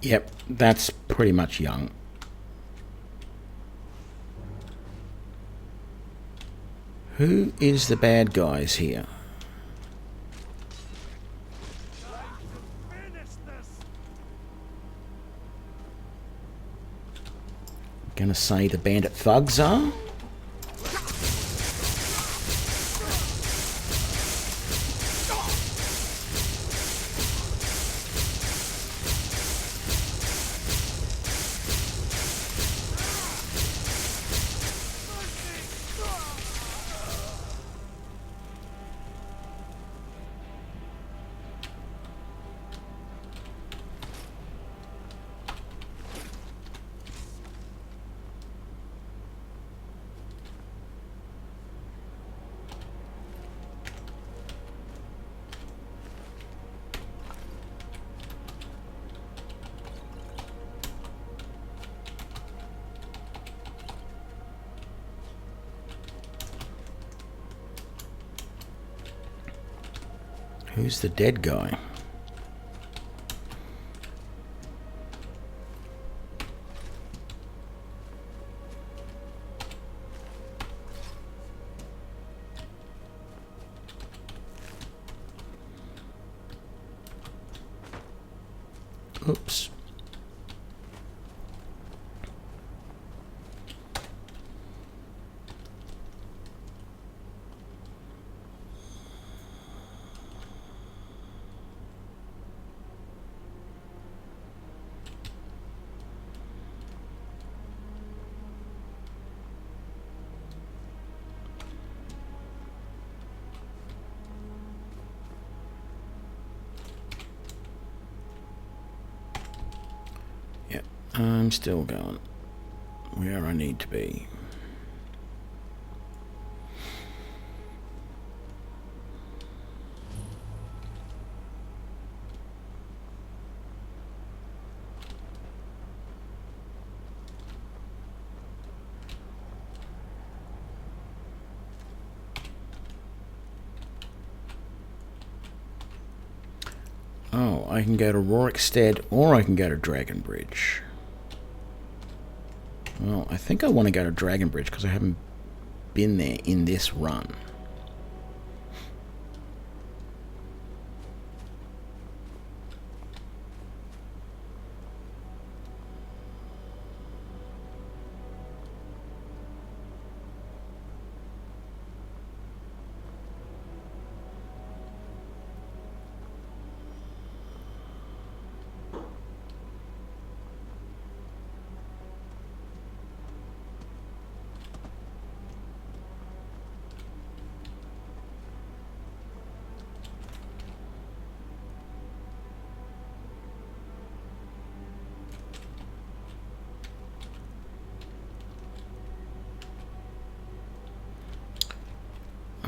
Yep, that's pretty much young. Who is the bad guys here? Gonna say the bandit thugs are? Who's the dead guy? Oops. I'm still going where I need to be. Oh, I can go to Rorikstead or I can go to Dragonbridge. Well, I think I want to go to Dragonbridge because I haven't been there in this run.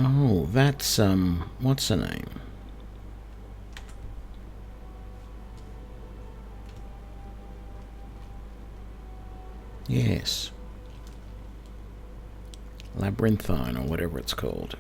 Oh, that's, what's her name? Yes. Labyrinthine, or whatever it's called.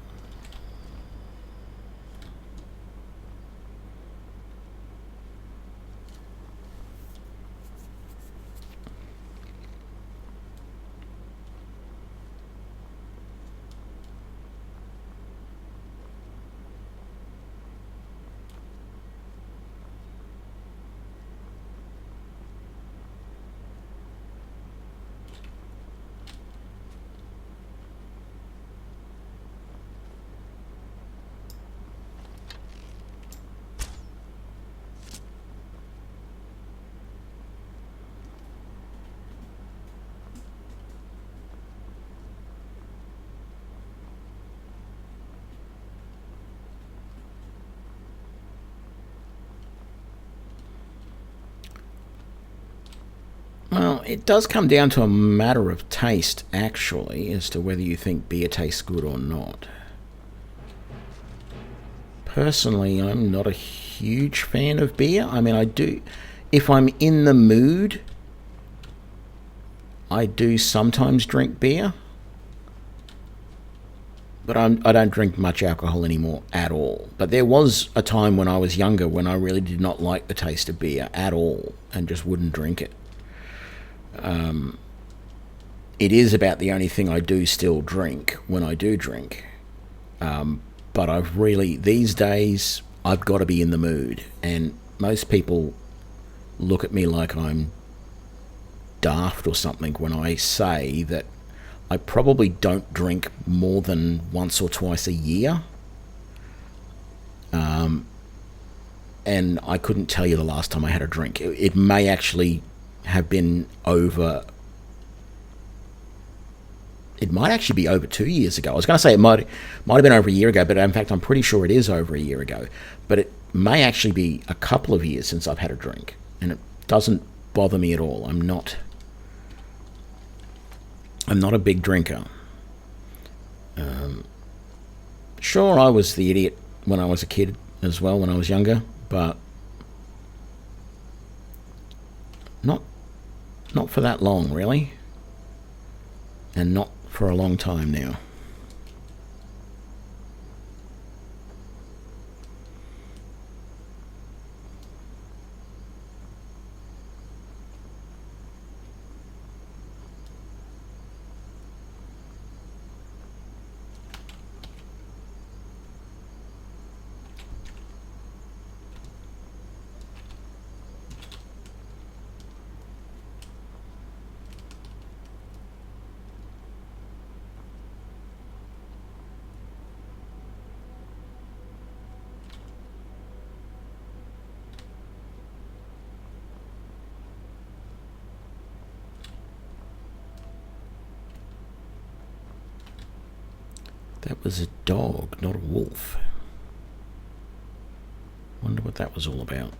Well, it does come down to a matter of taste, actually, as to whether you think beer tastes good or not. Personally, I'm not a huge fan of beer. I mean, I do, if I'm in the mood, I do sometimes drink beer. but I don't drink much alcohol anymore at all. But there was a time when I was younger when I really did not like the taste of beer at all and just wouldn't drink it. It is about the only thing I do still drink when I do drink. But I've really, these days, I've got to be in the mood. And most people look at me like I'm daft or something when I say that I probably don't drink more than once or twice a year. And I couldn't tell you the last time I had a drink. It may actually have been over... It might actually be over 2 years ago. I was going to say it might have been over a year ago, but in fact I'm pretty sure it is over a year ago. But it may actually be a couple of years since I've had a drink. And it doesn't bother me at all. I'm not a big drinker. Sure, I was the idiot when I was a kid as well, when I was younger, but not for that long, really. And not for a long time now. That was a dog, not a wolf. Wonder what that was all about.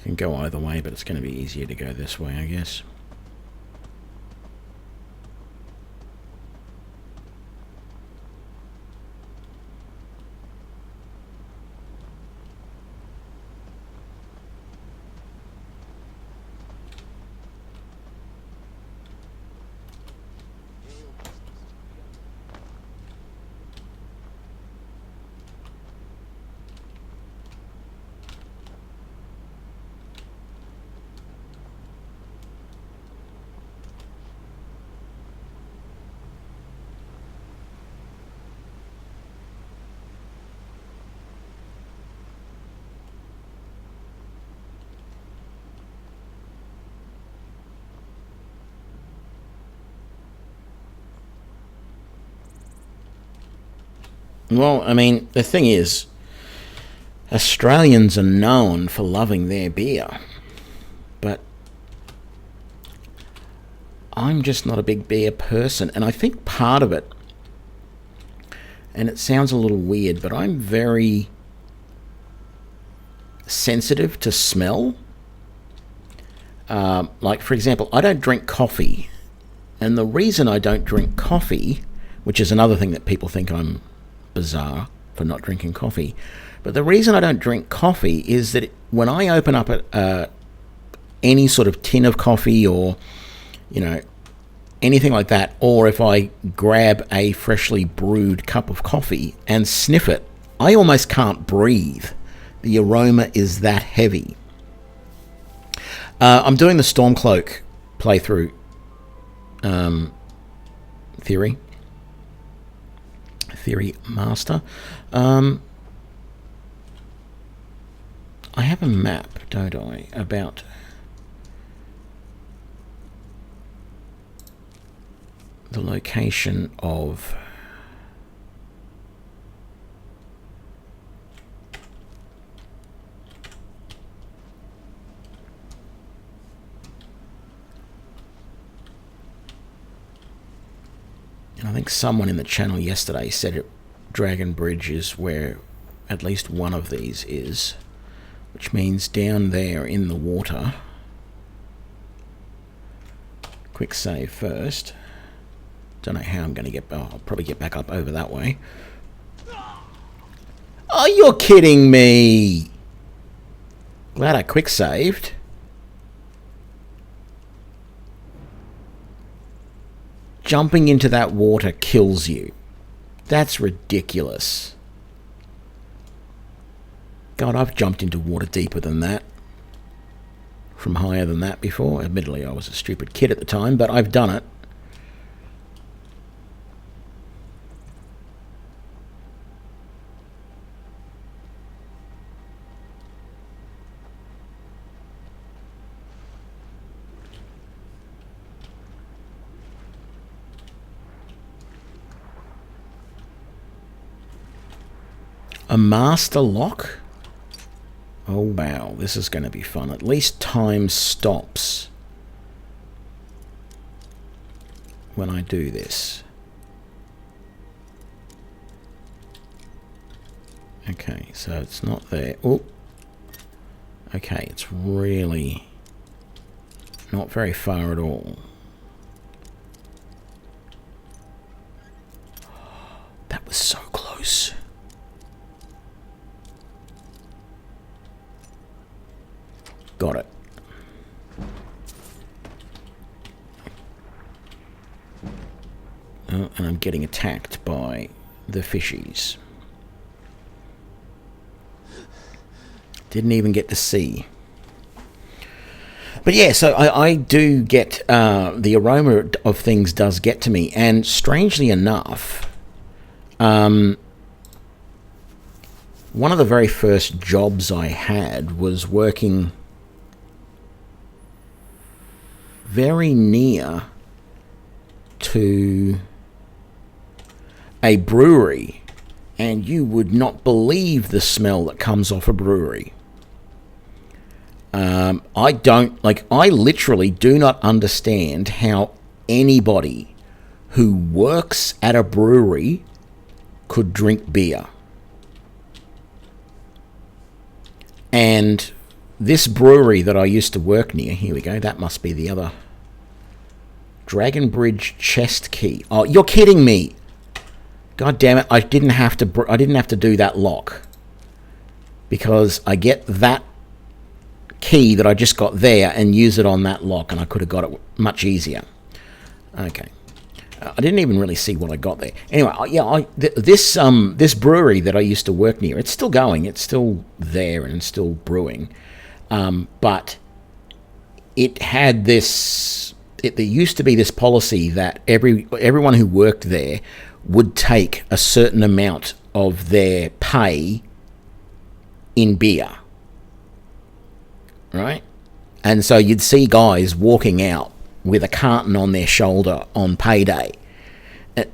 Can go either way, but it's going to be easier to go this way, I guess. Well, I mean, the thing is, Australians are known for loving their beer, but I'm just not a big beer person, and I think part of it, and it sounds a little weird, but I'm very sensitive to smell. Like, for example, I don't drink coffee, and the reason I don't drink coffee, which is another thing that people think I'm bizarre for not drinking coffee, but the reason I don't drink coffee is that when I open up any sort of tin of coffee, or anything like that, or if I grab a freshly brewed cup of coffee and sniff it, I almost can't breathe. The aroma is that heavy. I'm doing the Stormcloak playthrough Theory Master. I have a map, don't I, about the location of I think someone in the channel yesterday said Dragon Bridge is where at least one of these is, which means down there in the water Quick save first. Don't know how I'm going to get... Oh, I'll probably get back up over that way. Oh, you're kidding me! Glad I quick saved. Jumping into that water kills you. That's ridiculous. God, I've jumped into water deeper than that. From higher than that before. Admittedly, I was a stupid kid at the time, but I've done it. A master lock? Oh wow, this is going to be fun. At least time stops when I do this. Okay, so it's not there. Oh, okay, it's really not very far at all. That was so close. Got it. Oh, and I'm getting attacked by the fishies. Didn't even get to see. But yeah, so I do get... the aroma of things does get to me. And strangely enough... one of the very first jobs I had was working... very near to a brewery, and you would not believe the smell that comes off a brewery. I literally do not understand how anybody who works at a brewery could drink beer. And this brewery that I used to work near, here we go, that must be the other. Dragon Bridge chest key. Oh, you're kidding me. God damn it, I didn't have to do that lock. Because I get that key that I just got there and use it on that lock, and I could have got it much easier. Okay. I didn't even really see what I got there. Anyway, yeah, this brewery that I used to work near, it's still going. It's still there and it's still brewing. But it had this... there used to be this policy that everyone who worked there would take a certain amount of their pay in beer. Right? And so you'd see guys walking out with a carton on their shoulder on payday.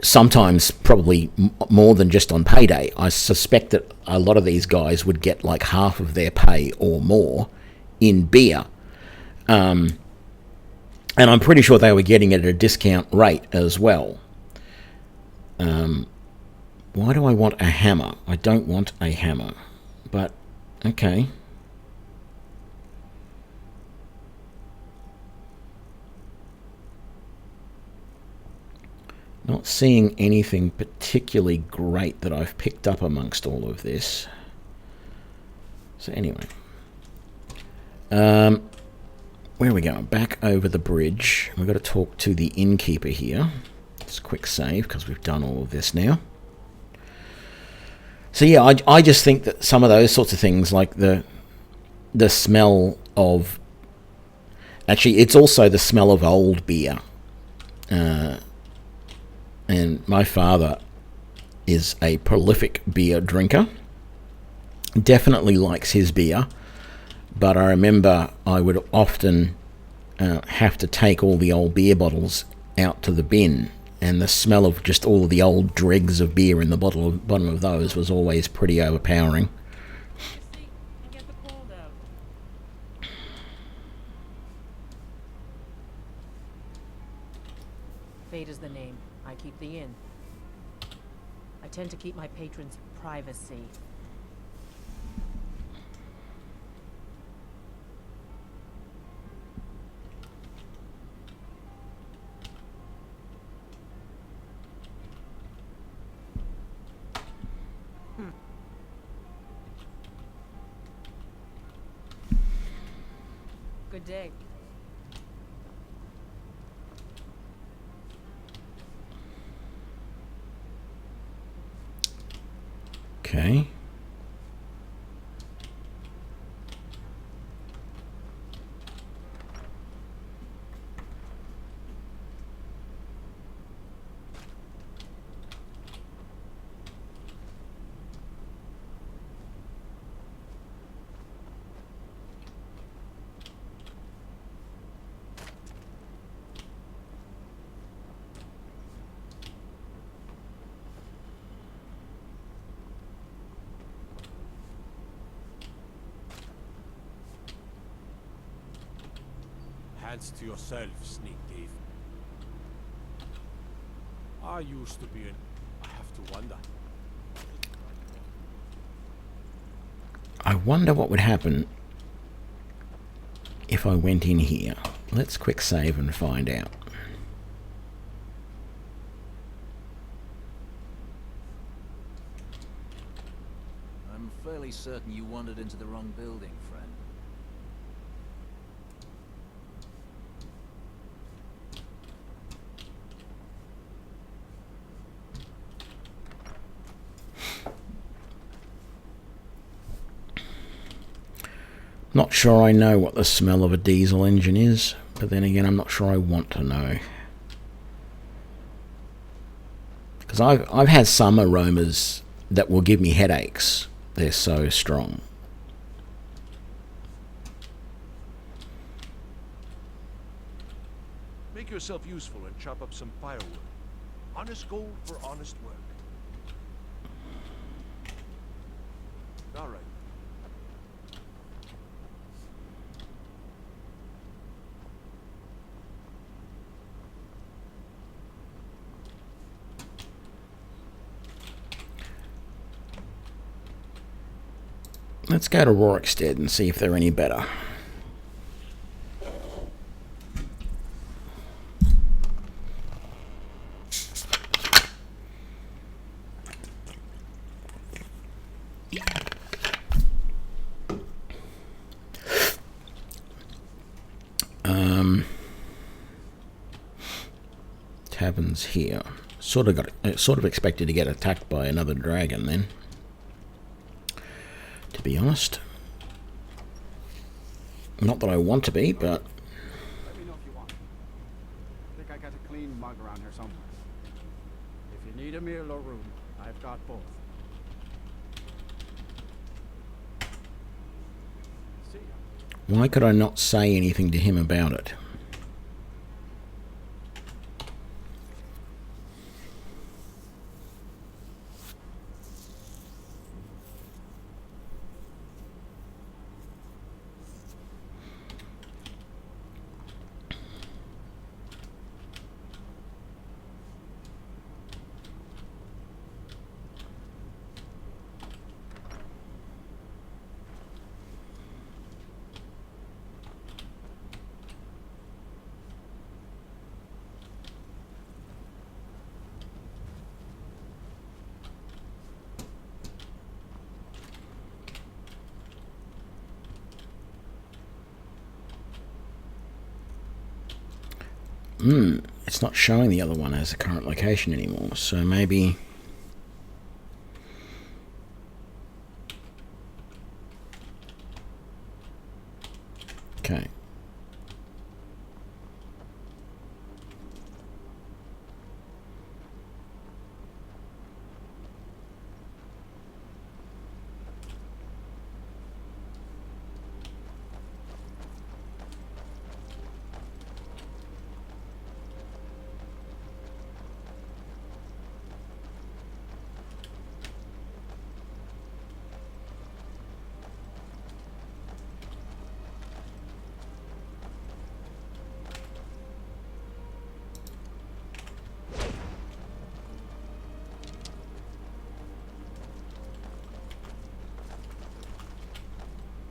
Sometimes probably more than just on payday. I suspect that a lot of these guys would get like half of their pay or more in beer. And I'm pretty sure they were getting it at a discount rate as well. Why do I want a hammer? I don't want a hammer. But, okay. Not seeing anything particularly great that I've picked up amongst all of this. So anyway. Where are we going? Back over the bridge. We've got to talk to the innkeeper here. It's a quick save because we've done all of this now. So yeah, I just think that some of those sorts of things, like the smell of... Actually, it's also the smell of old beer. And my father is a prolific beer drinker. Definitely likes his beer. But I remember I would often have to take all the old beer bottles out to the bin. And the smell of just all of the old dregs of beer in the bottom of those was always pretty overpowering. Fate is the name. I keep the inn. I tend to keep my patrons' privacy. Good day. Okay. Hands to yourself, sneak thief. I used to be an... I have to wonder. I wonder what would happen if I went in here. Let's quick save and find out. I'm fairly certain you wandered into the wrong building, friend. Not sure I know what the smell of a diesel engine is, but then again I'm not sure I want to know. Because I've had some aromas that will give me headaches. They're so strong. Make yourself useful and chop up some firewood. Honest gold for honest work. All right. Let's go to Rorikstead and see if they're any better. Taverns here. Sort of expected to get attacked by another dragon then. To be honest. Not that I want to be, but... Let me know if you want. I think I got a clean mug around here somewhere. If you need a meal or room, I've got both. See ya. Why could I not say anything to him about it? It's not showing the other one as a current location anymore, so maybe... Okay.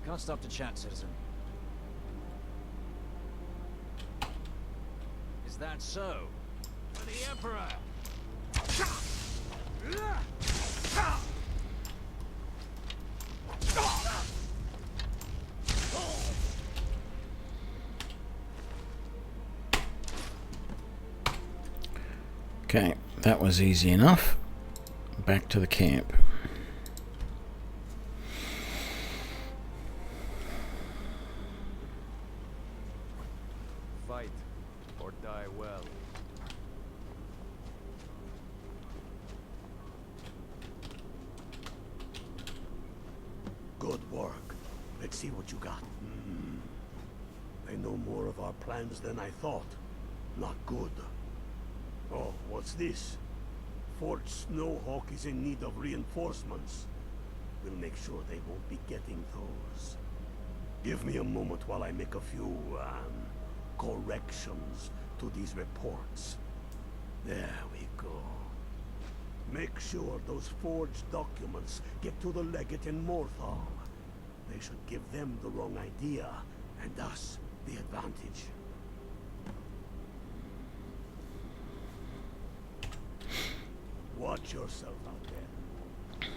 Can't stop to chat, citizen. Is that so? For the Emperor! Okay, that was easy enough. Back to the camp. Fight or die well. Good work. Let's see what you got. I know more of our plans than I thought. Not good. Oh, what's this? Fort Snowhawk is in need of reinforcements. We'll make sure they won't be getting those. Give me a moment while I make a few, corrections to these reports. There we go. Make sure those forged documents get to the legate in Morthal. They should give them the wrong idea, and us the advantage. Watch yourself out there.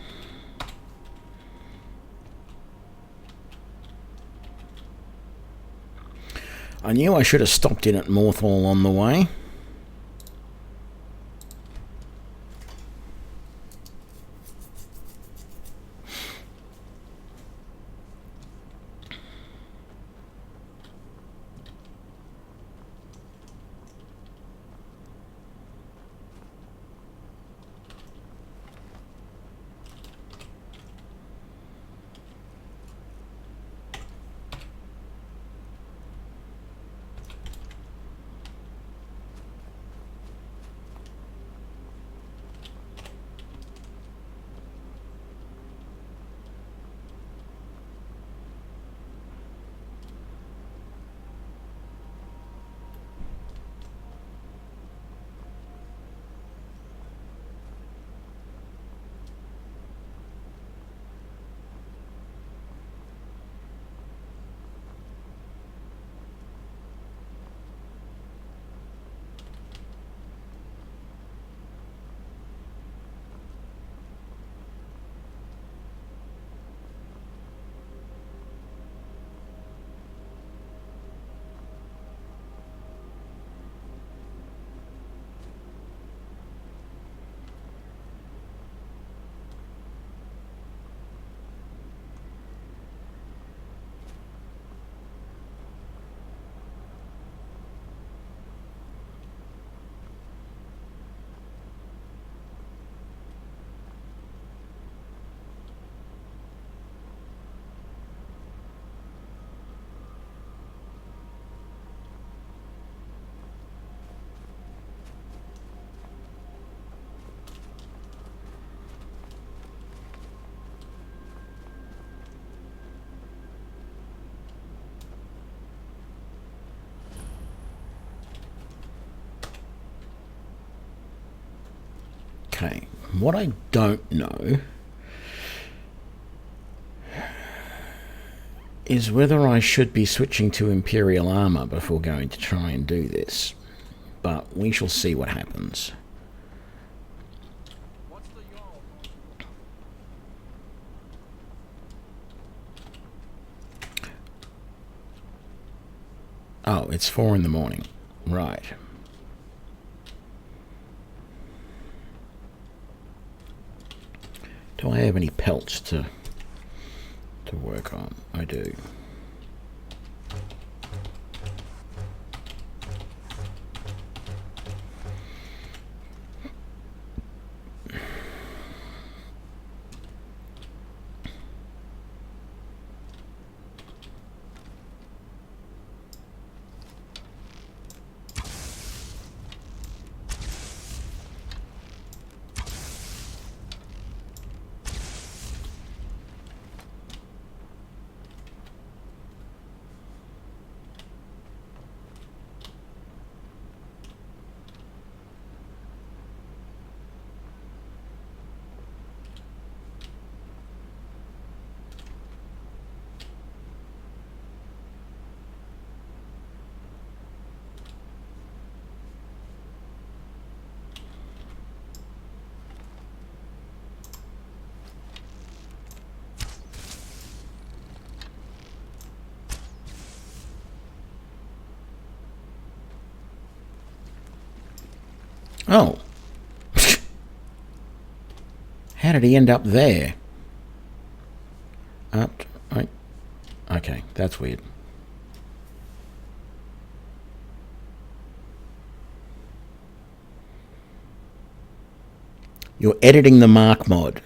I knew I should have stopped in at Morthal on the way. Okay, what I don't know is whether I should be switching to Imperial armor before going to try and do this, but we shall see what happens. What's the yawl? Oh, it's 4 in the morning. Right. Do I have any pelts to work on? I do. Oh, did he end up there? Right. Okay, that's weird. You're editing the MArc mod.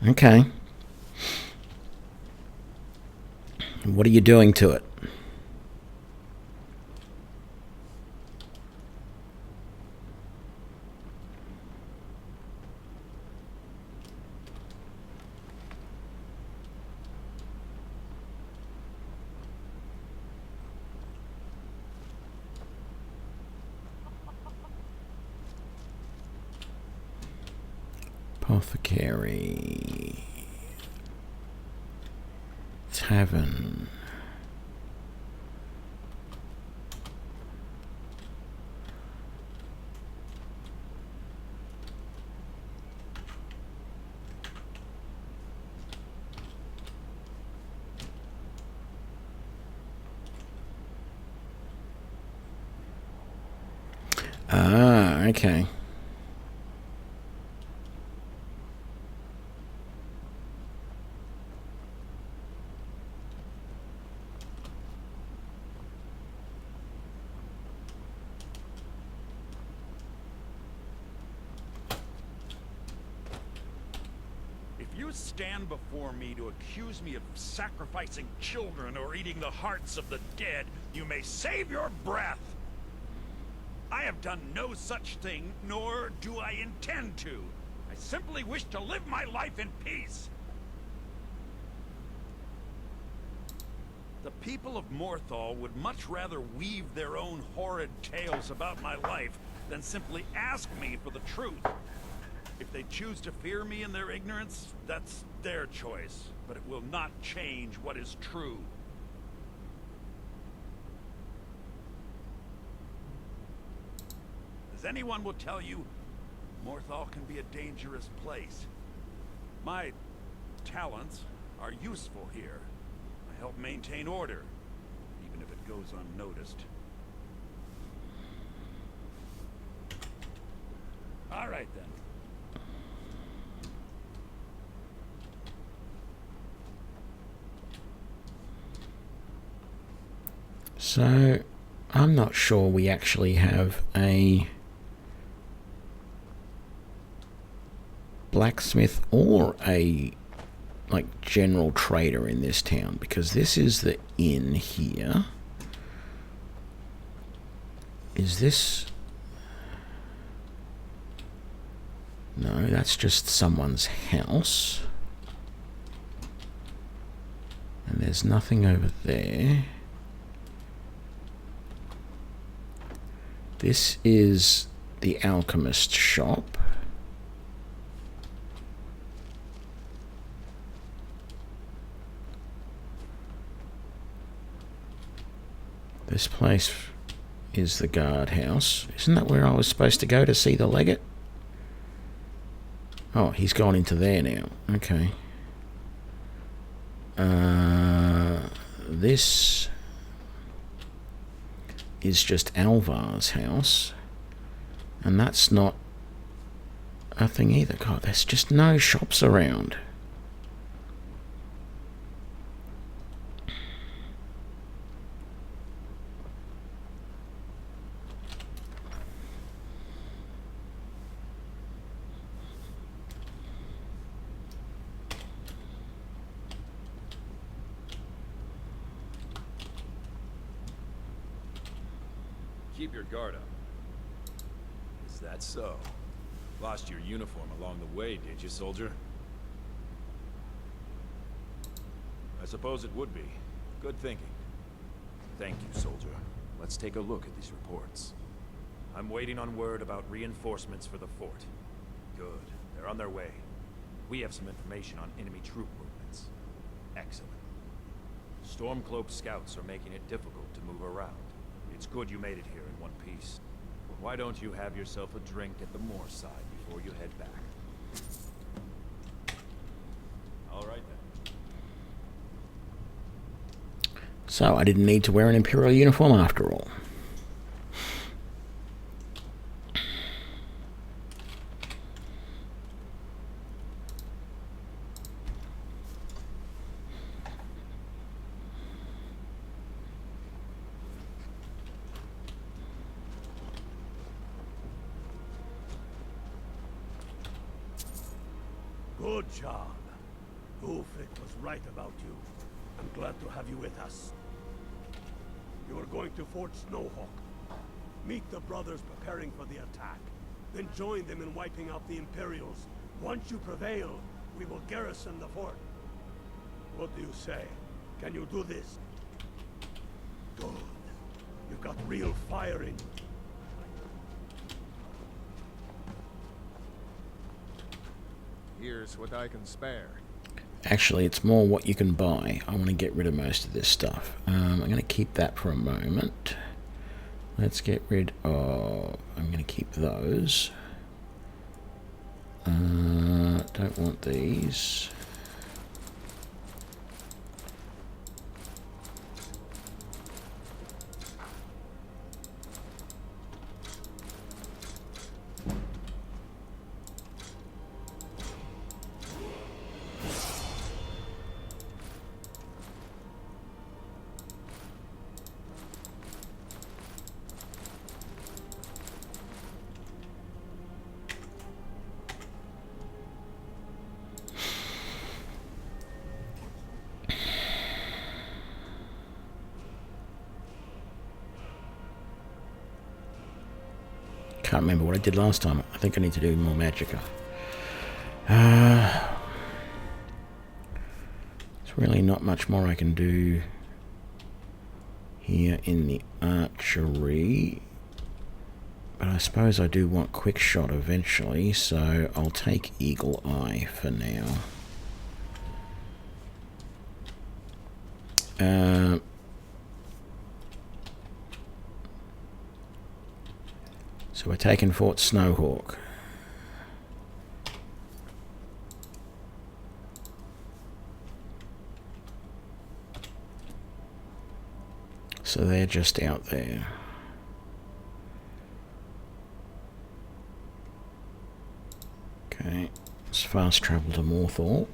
Okay. What are you doing to it? Apothecary. Tavern. Ah, okay. Stand before me to accuse me of sacrificing children or eating the hearts of the dead, you may save your breath. I have done no such thing, nor do I intend to. I simply wish to live my life in peace. The people of Morthal would much rather weave their own horrid tales about my life than simply ask me for the truth. If they choose to fear me in their ignorance, that's their choice, but it will not change what is true. As anyone will tell you, Morthal can be a dangerous place. My talents are useful here. I help maintain order, even if it goes unnoticed. All right, then. So, I'm not sure we actually have a blacksmith or a general trader in this town, because this is the inn here. Is this... No, that's just someone's house. And there's nothing over there. This is the alchemist shop. This place is the guardhouse. Isn't that where I was supposed to go to see the legate? Oh, he's gone into there now. Okay. This is just Alvar's house, and that's not a thing either. God, there's just no shops around. Keep your guard up. Is that so? Lost your uniform along the way, did you, soldier? I suppose it would be. Good thinking. Thank you, soldier. Let's take a look at these reports. I'm waiting on word about reinforcements for the fort. Good. They're on their way. We have some information on enemy troop movements. Excellent. Stormcloak scouts are making it difficult to move around. It's good you made it here in one piece. Why don't you have yourself a drink at the moor side before you head back? All right then. So I didn't need to wear an Imperial uniform after all. Good job. Ulfric was right about you. I'm glad to have you with us. You are going to Fort Snowhawk. Meet the brothers preparing for the attack. Then join them in wiping out the Imperials. Once you prevail, we will garrison the fort. What do you say? Can you do this? Good. You've got real fire in you. Here's what I can spare. Actually, it's more what you can buy. I want to get rid of most of this stuff. I'm going to keep that for a moment. Let's get rid of... I'm going to keep those. Don't want these. Can't remember what I did last time. I think I need to do more magicka. There's really not much more I can do here in the archery. But I suppose I do want quick shot eventually, so I'll take Eagle Eye for now. So we're taking Fort Snowhawk. So they're just out there. Okay, let's fast travel to Morthal.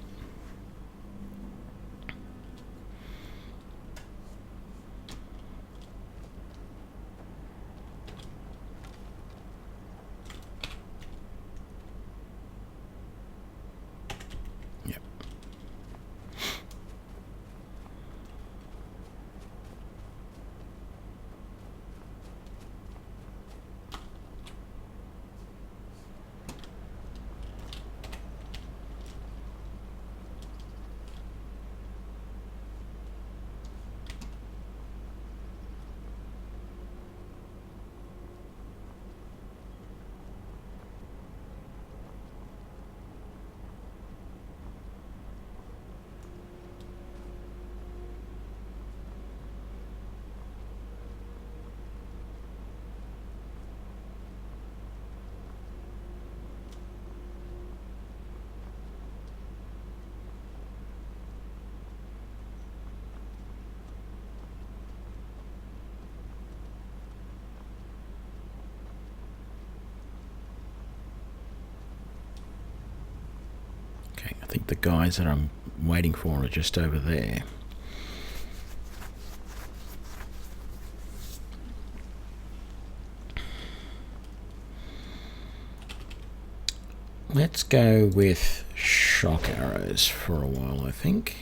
I think the guys that I'm waiting for are just over there. Let's go with shock arrows for a while, I think.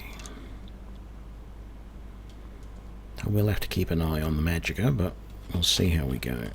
I will have to keep an eye on the magicka, but we'll see how we go.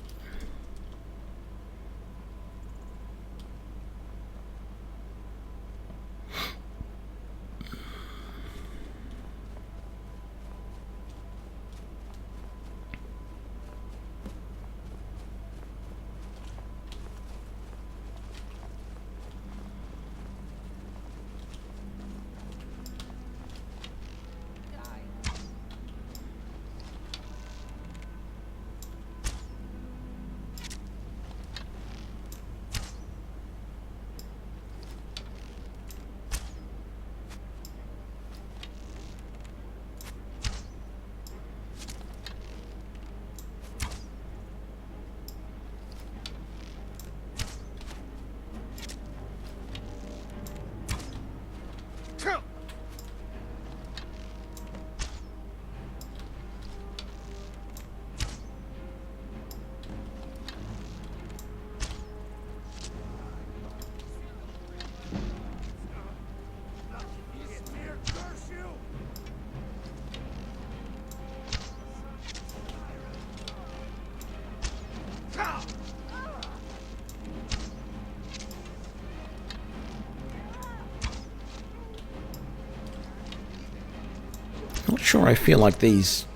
Not sure I feel like these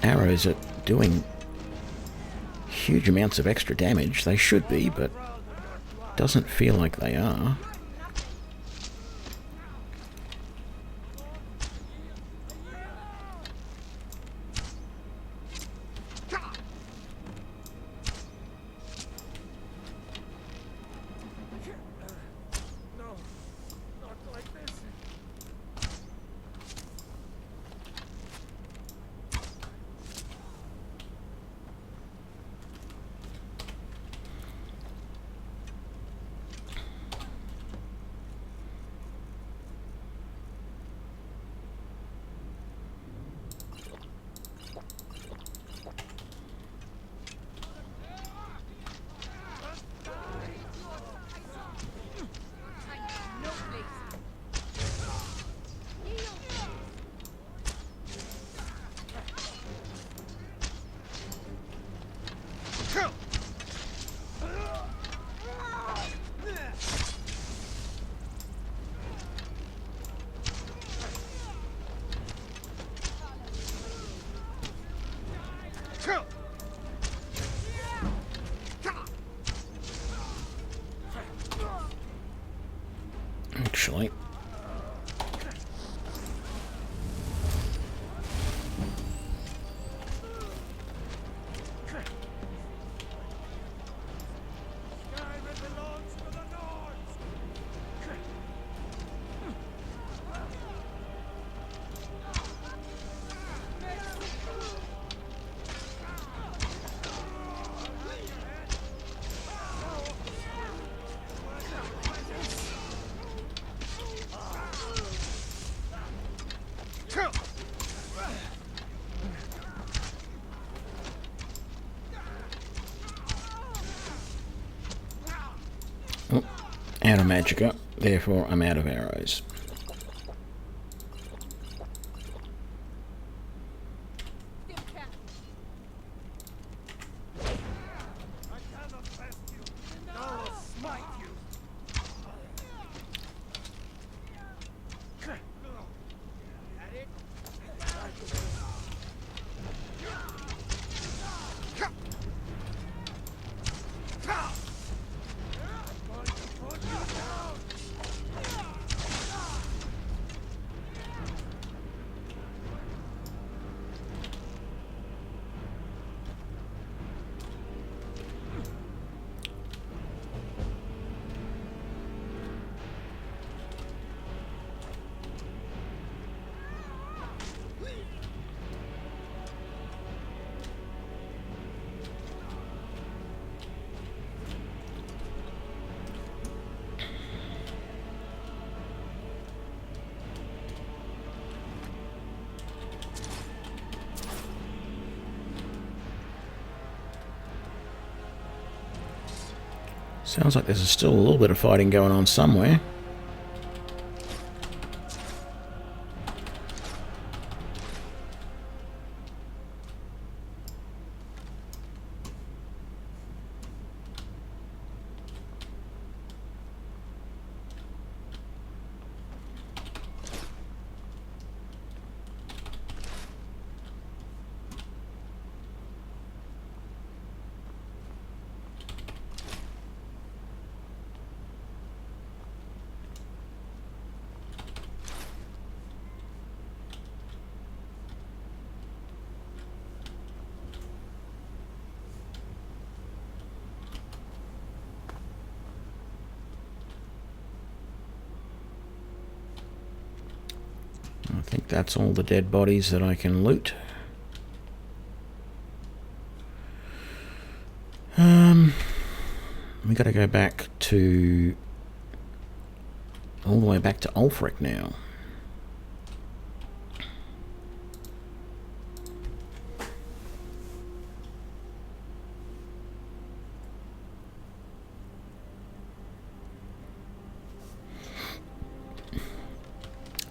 arrows are doing huge amounts of extra damage. They should be, but doesn't feel like they are. Actually, out of magicka, therefore I'm out of arrows. Sounds like there's still a little bit of fighting going on somewhere. I think that's all the dead bodies that I can loot. We got to go back to all the way back to Ulfric now.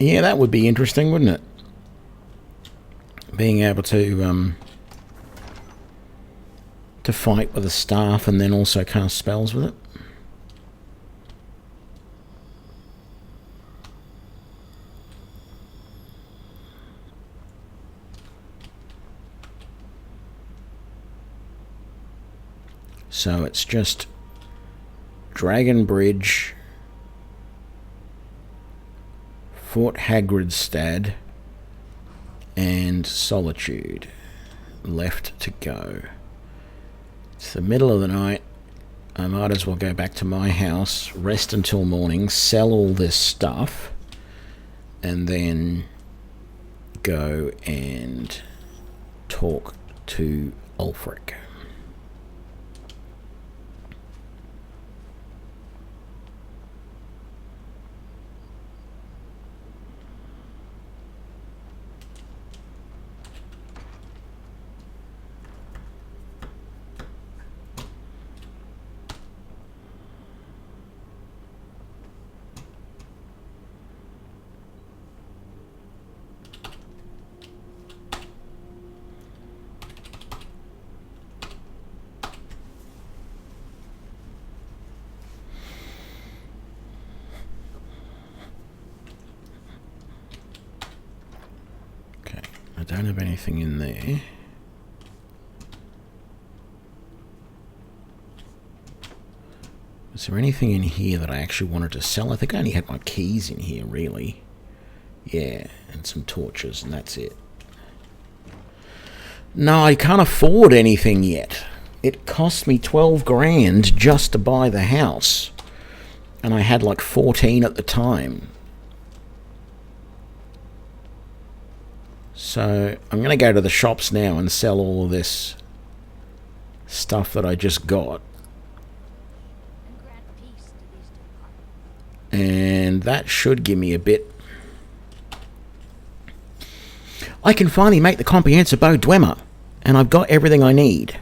Yeah, that would be interesting, wouldn't it? Being able to fight with a staff and then also cast spells with it. So it's just Dragon Bridge, Fort Hagridstad, and Solitude left to go. It's the middle of the night. I might as well go back to my house, rest until morning, sell all this stuff, and then go and talk to Ulfric. I don't have anything in there. Is there anything in here that I actually wanted to sell? I think I only had my keys in here, really. Yeah, and some torches, and that's it. No, I can't afford anything yet. It cost me 12 grand just to buy the house. And I had like 14 at the time. So I'm going to go to the shops now and sell all of this stuff that I just got. And that should give me a bit. I can finally make the comprehensive bow Dwemer, and I've got everything I need.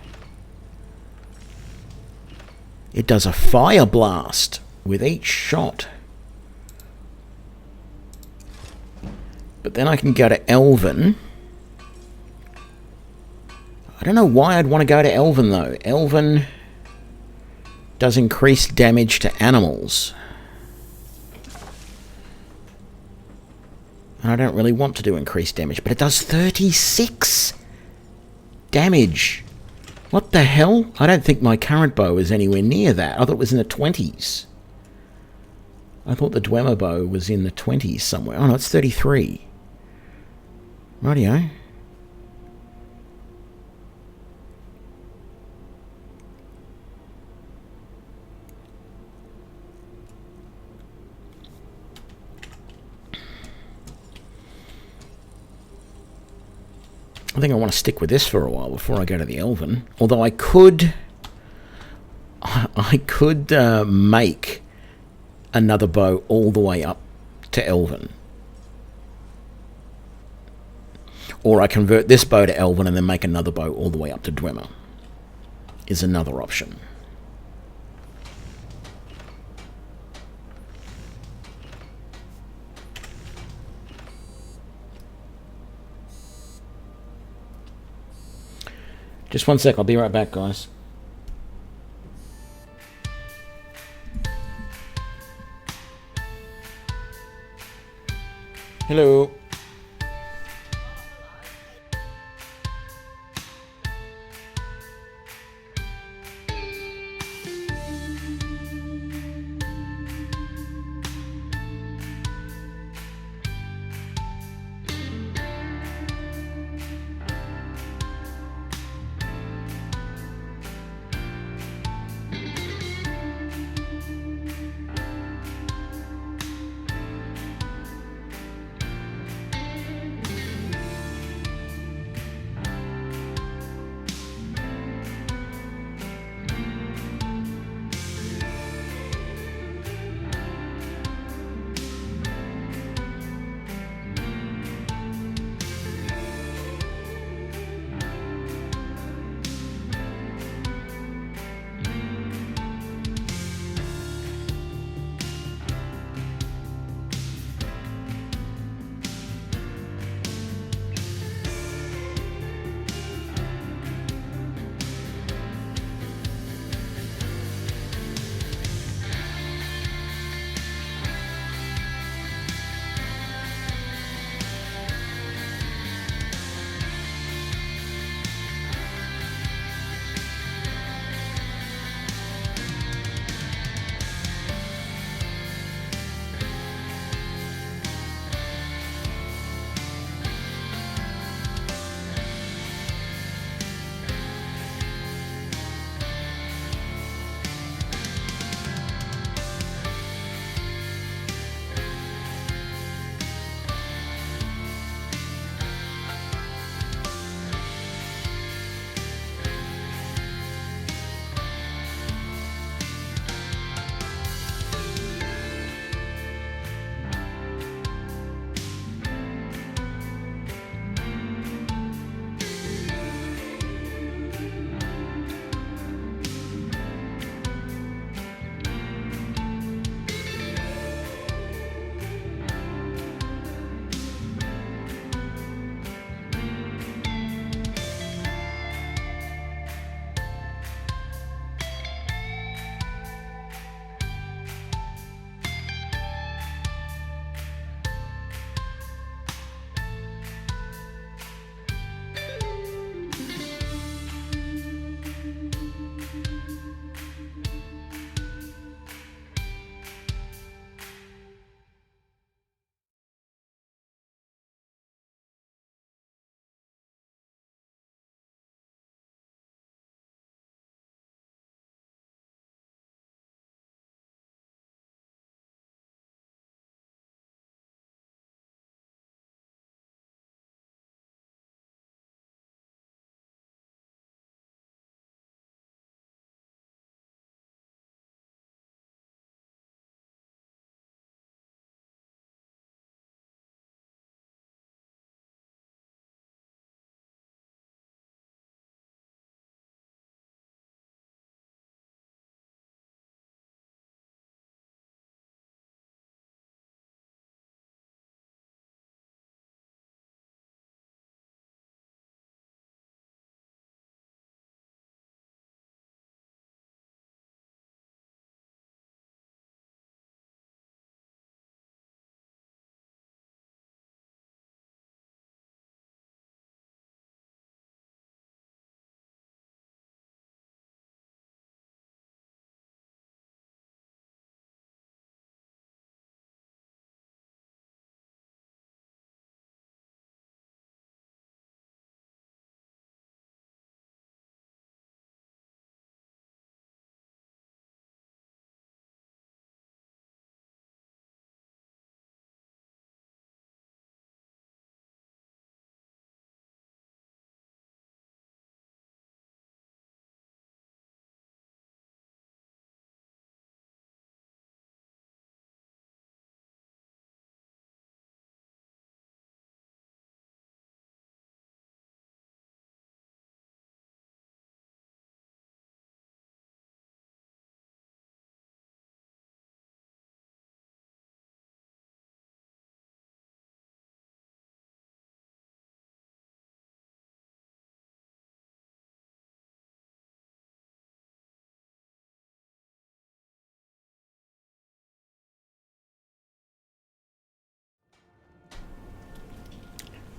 It does a fire blast with each shot. But then I can go to Elven. I don't know why I'd want to go to Elven, though. Elven does increased damage to animals. And I don't really want to do increased damage, but it does 36 damage. What the hell? I don't think my current bow is anywhere near that. I thought it was in the 20s. I thought the Dwemer bow was in the 20s somewhere. Oh no, it's 33. Rightio. I think I want to stick with this for a while before I go to the Elven. Although I could make another bow all the way up to Elven. Or I convert this bow to Elven and then make another bow all the way up to Dwemer. Is another option. Just one sec, I'll be right back, guys. Hello.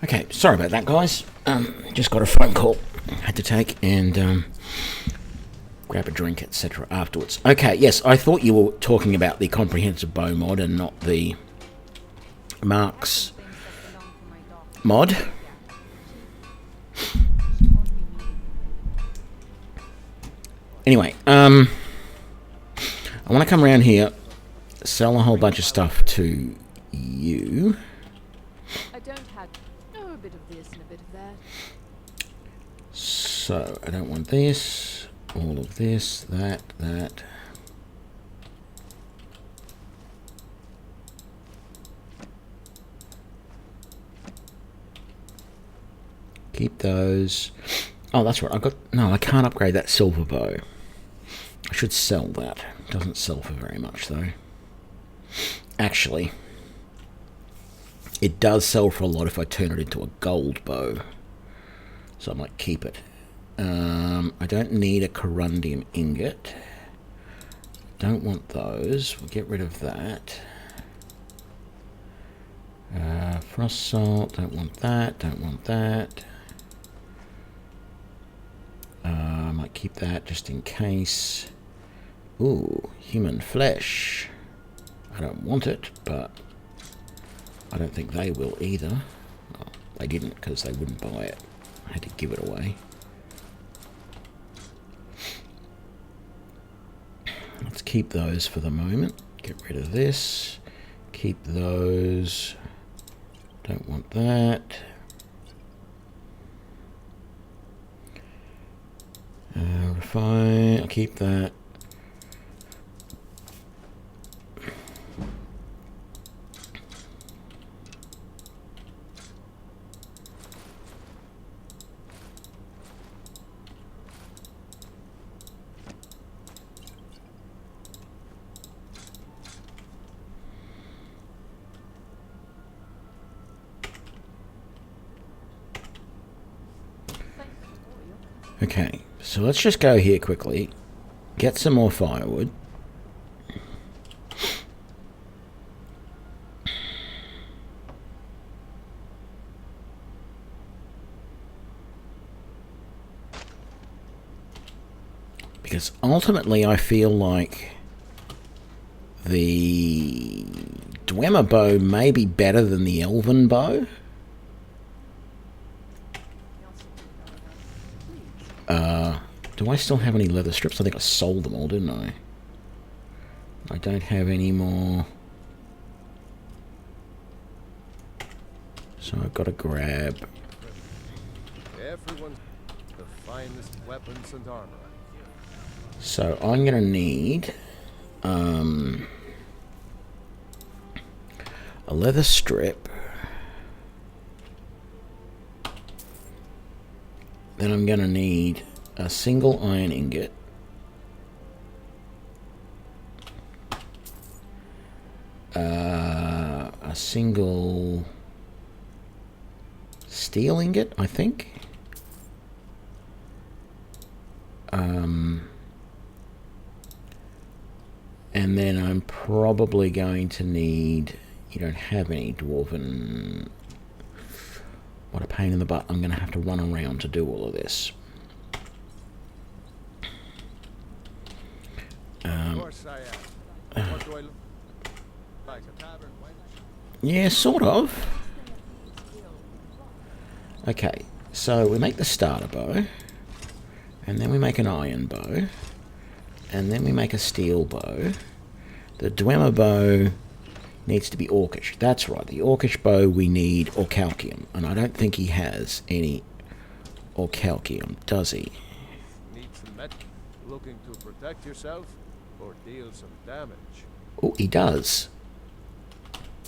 Okay, sorry about that, guys. Just got a phone call I had to take and grab a drink, etc. afterwards. Okay, yes, I thought you were talking about the comprehensive bow mod and not the MArc's mod. Anyway, I want to come around here, sell a whole bunch of stuff to you. I don't have a bit of this and a bit of that. So, I don't want this, all of this, that. Keep those. Oh, that's right. I can't upgrade that silver bow. I should sell that. Doesn't sell for very much, though. Actually, it does sell for a lot if I turn it into a gold bow. So I might keep it. I don't need a corundium ingot. Don't want those. We'll get rid of that. Frost salt. Don't want that. Don't want that. I might keep that just in case. Ooh, human flesh. I don't want it, but I don't think they will either. Well, they didn't because they wouldn't buy it. I had to give it away. Let's keep those for the moment. Get rid of this. Keep those. Don't want that. Refine. I'll keep that. Okay, so let's just go here quickly, get some more firewood. Because ultimately I feel like the Dwemer bow may be better than the Elven bow. Do I still have any leather strips? I think I sold them all, didn't I? I don't have any more. So I've got to grab. Everyone's the finest weapons and armor. So I'm going to need a leather strip. Then I'm going to need a single iron ingot. A single steel ingot, I think. And then I'm probably going to need... You don't have any dwarven... What a pain in the butt. I'm going to have to run around to do all of this. Of course I am. What do I look like? A tavern wench? Yeah, sort of. Okay, so we make the starter bow. And then we make an iron bow. And then we make a steel bow. The Dwemer bow needs to be orcish. That's right, the orcish bow we need orcalcium. And I don't think he has any orcalcium, does he? Need some metal. Looking to protect yourself or deal some damage? Oh, he does.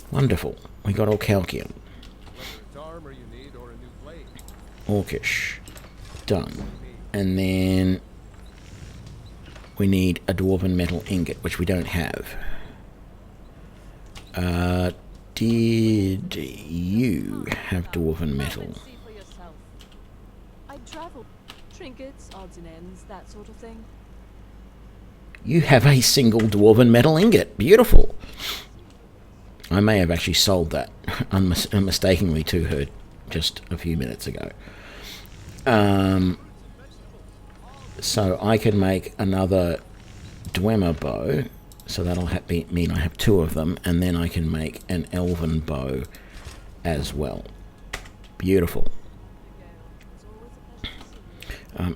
Wonderful. We got orcalcium. Whether it's armor you need or a new blade. Orcish. Done. And then we need a dwarven metal ingot, which we don't have. Did you have dwarven metal? See for yourself. I travel trinkets, odds and ends, that sort of thing. You have a single dwarven metal ingot. Beautiful. I may have actually sold that unmistakingly to her just a few minutes ago. So I can make another Dwemer bow, so that'll mean I have 2 of them, and then I can make an elven bow as well. Beautiful.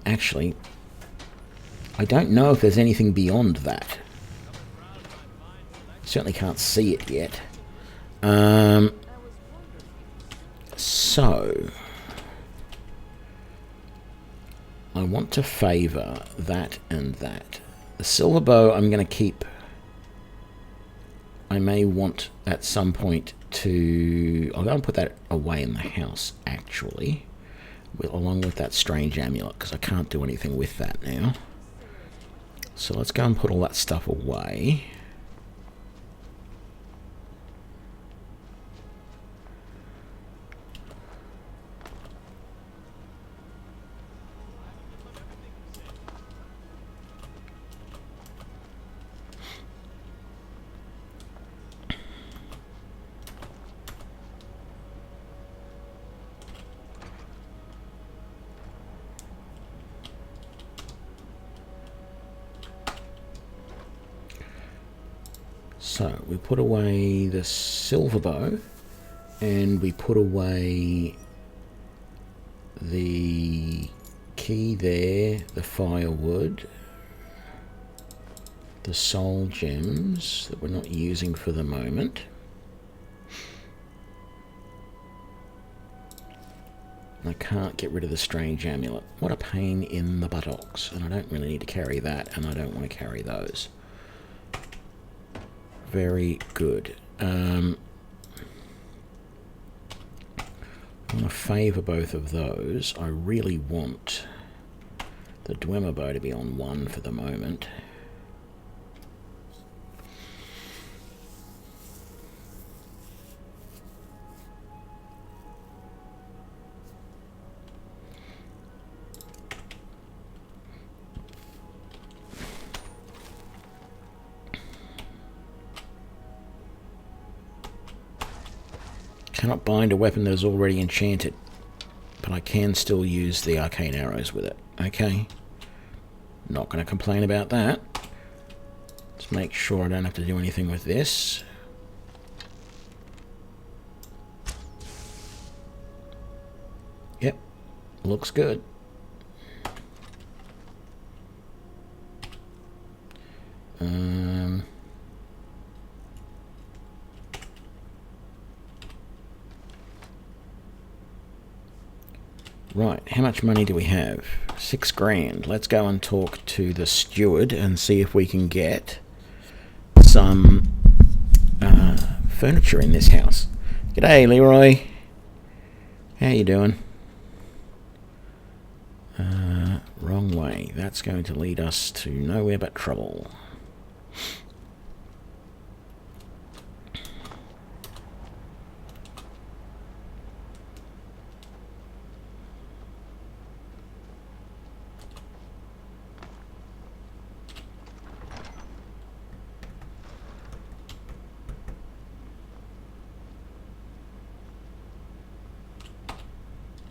Actually, I don't know if there's anything beyond that. Certainly can't see it yet. So I want to favour that and that. The silver bow I'm going to keep. I may want at some point to... I'll go and put that away in the house, actually, along with that strange amulet, because I can't do anything with that now. So let's go and put all that stuff away. So we put away the silver bow, and we put away the key there, the firewood, the soul gems that we're not using for the moment. I can't get rid of the strange amulet. What a pain in the buttocks. And I don't really need to carry that, and I don't want to carry those. Very good. I want to favour both of those. I really want the Dwemer bow to be on 1 for the moment. Cannot bind a weapon that is already enchanted, but I can still use the arcane arrows with it. Okay. Not going to complain about that. Let's make sure I don't have to do anything with this. Yep. Looks good. Right, how much money do we have? 6 grand. Let's go and talk to the steward and see if we can get some furniture in this house. G'day, Leroy. How you doing? Wrong way. That's going to lead us to nowhere but trouble.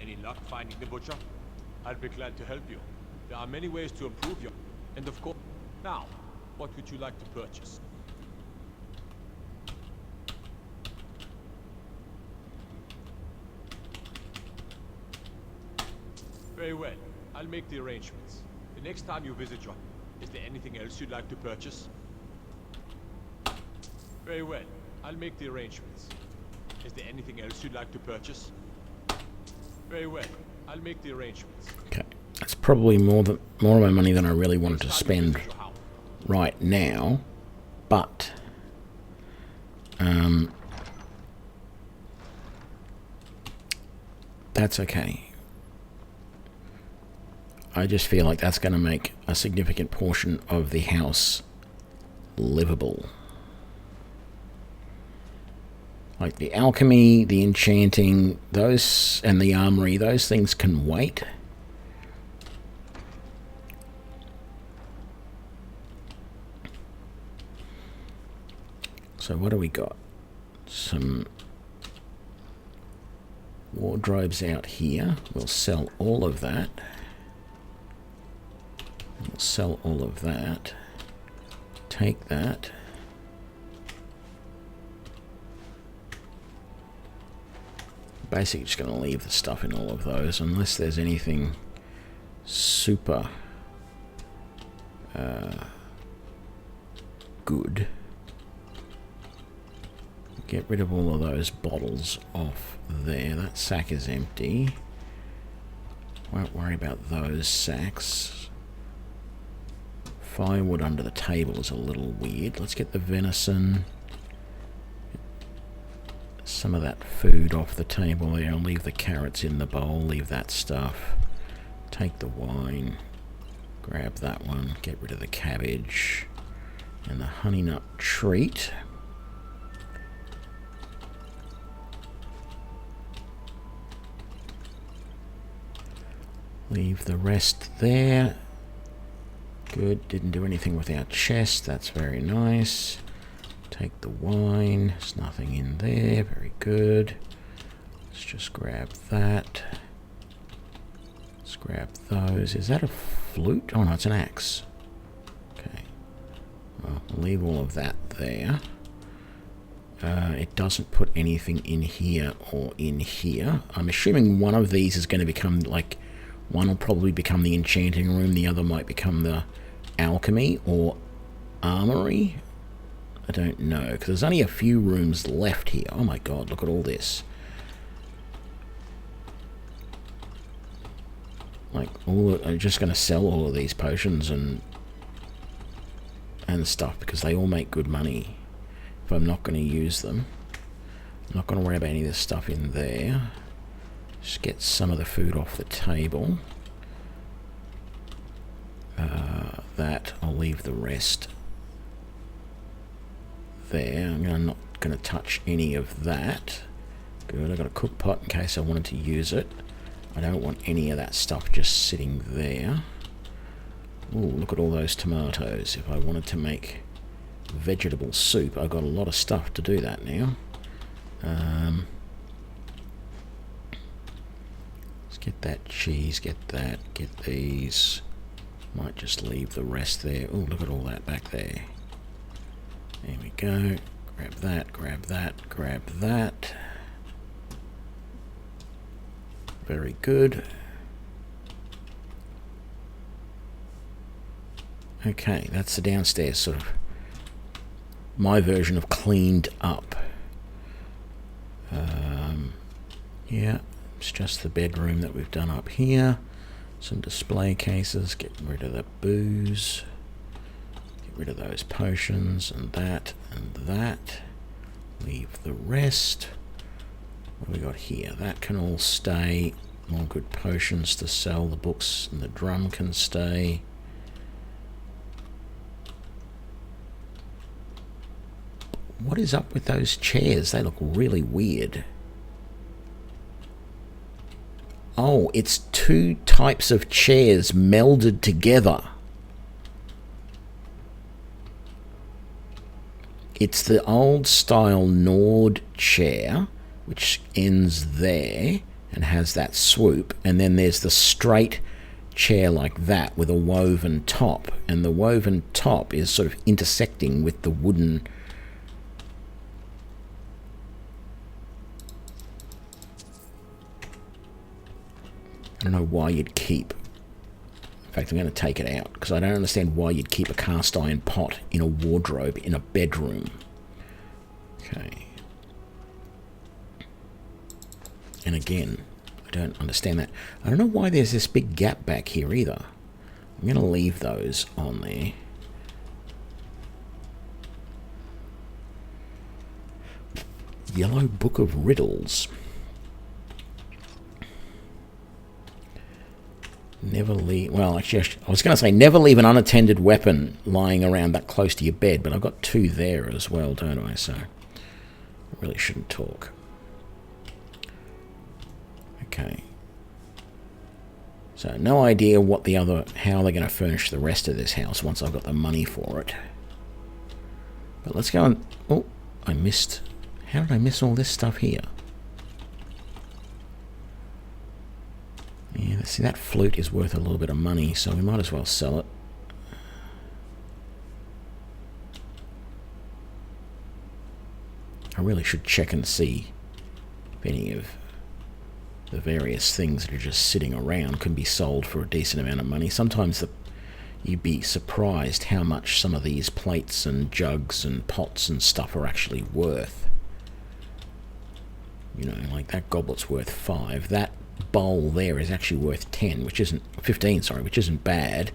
Any luck finding the butcher? I'll be glad to help you. There are many ways to improve your... And of course... Now, what would you like to purchase? Very well. I'll make the arrangements. The next time you visit your... Is there anything else you'd like to purchase? Very well. I'll make the arrangements. Is there anything else you'd like to purchase? Very well. I'll make the arrangements. Okay. That's probably more of my money than I really wanted to spend right now, but that's okay. I just feel like that's going to make a significant portion of the house livable. Like the alchemy, the enchanting, those, and the armory, those things can wait. So what do we got? Some Wardrobes out here. We'll sell all of that. We'll sell all of that. Take that. Basically just going to leave the stuff in all of those unless there's anything super good. Get rid of all of those bottles off there. That sack is empty. Won't worry about those sacks. Firewood under the table is a little weird. Let's get the venison. Some of that food off the table there. I'll leave the carrots in the bowl. Leave that stuff. Take the wine. Grab that one. Get rid of the cabbage. And the honey nut treat. Leave the rest there. Good. Didn't do anything with our chest. That's very nice. Take the wine. There's nothing in there. Very good. Let's just grab that. Let's grab those. Is that a flute? Oh no, it's an axe. Okay. Well, I'll leave all of that there. It doesn't put anything in here or in here. I'm assuming one of these is going to become like... One will probably become the enchanting room. The other might become the alchemy or armory. I don't know, because there's only a few rooms left here. Oh my god, look at all this. Like, I'm just going to sell all of these potions and stuff, because they all make good money if I'm not going to use them. I'm not going to worry about any of this stuff in there. Just get some of the food off the table. That, I'll leave the rest there. I'm not going to touch any of that. Good, I've got a cook pot in case I wanted to use it. I don't want any of that stuff just sitting there. Ooh, look at all those tomatoes. If I wanted to make vegetable soup, I've got a lot of stuff to do that now. Let's get that cheese, get that, get these. Might just leave the rest there. Oh, look at all that back there. There we go. Grab that, grab that, grab that. Very good. Okay, that's the downstairs, sort of my version of cleaned up. Yeah, it's just the bedroom that we've done up here. Some display cases, get rid of the booze. Get rid of those potions and that and that. Leave the rest. What have we got here? That can all stay. More good potions to sell. The books and the drum can stay. What is up with those chairs? They look really weird. Oh, it's two types of chairs melded together. It's the old style Nord chair, which ends there and has that swoop, and then there's the straight chair like that with a woven top, and the woven top is sort of intersecting with the wooden. I don't know why you'd keep... In fact, I'm going to take it out, because I don't understand why you'd keep a cast iron pot in a wardrobe in a bedroom. Okay. And again, I don't understand that. I don't know why there's this big gap back here either. I'm going to leave those on there. Yellow Book of Riddles. Never leave... Well, actually, I was going to say never leave an unattended weapon lying around that close to your bed, but I've got two there as well, don't I? So I really shouldn't talk. Okay. So no idea what the other... how they're going to furnish the rest of this house once I've got the money for it. But let's go and... Oh, I missed... How did I miss all this stuff here? See, that flute is worth a little bit of money, so we might as well sell it. I really should check and see if any of the various things that are just sitting around can be sold for a decent amount of money. Sometimes you'd be surprised how much some of these plates and jugs and pots and stuff are actually worth. You know, like that goblet's worth 5. That bowl there is actually worth 10, which isn't 15, sorry, which isn't bad.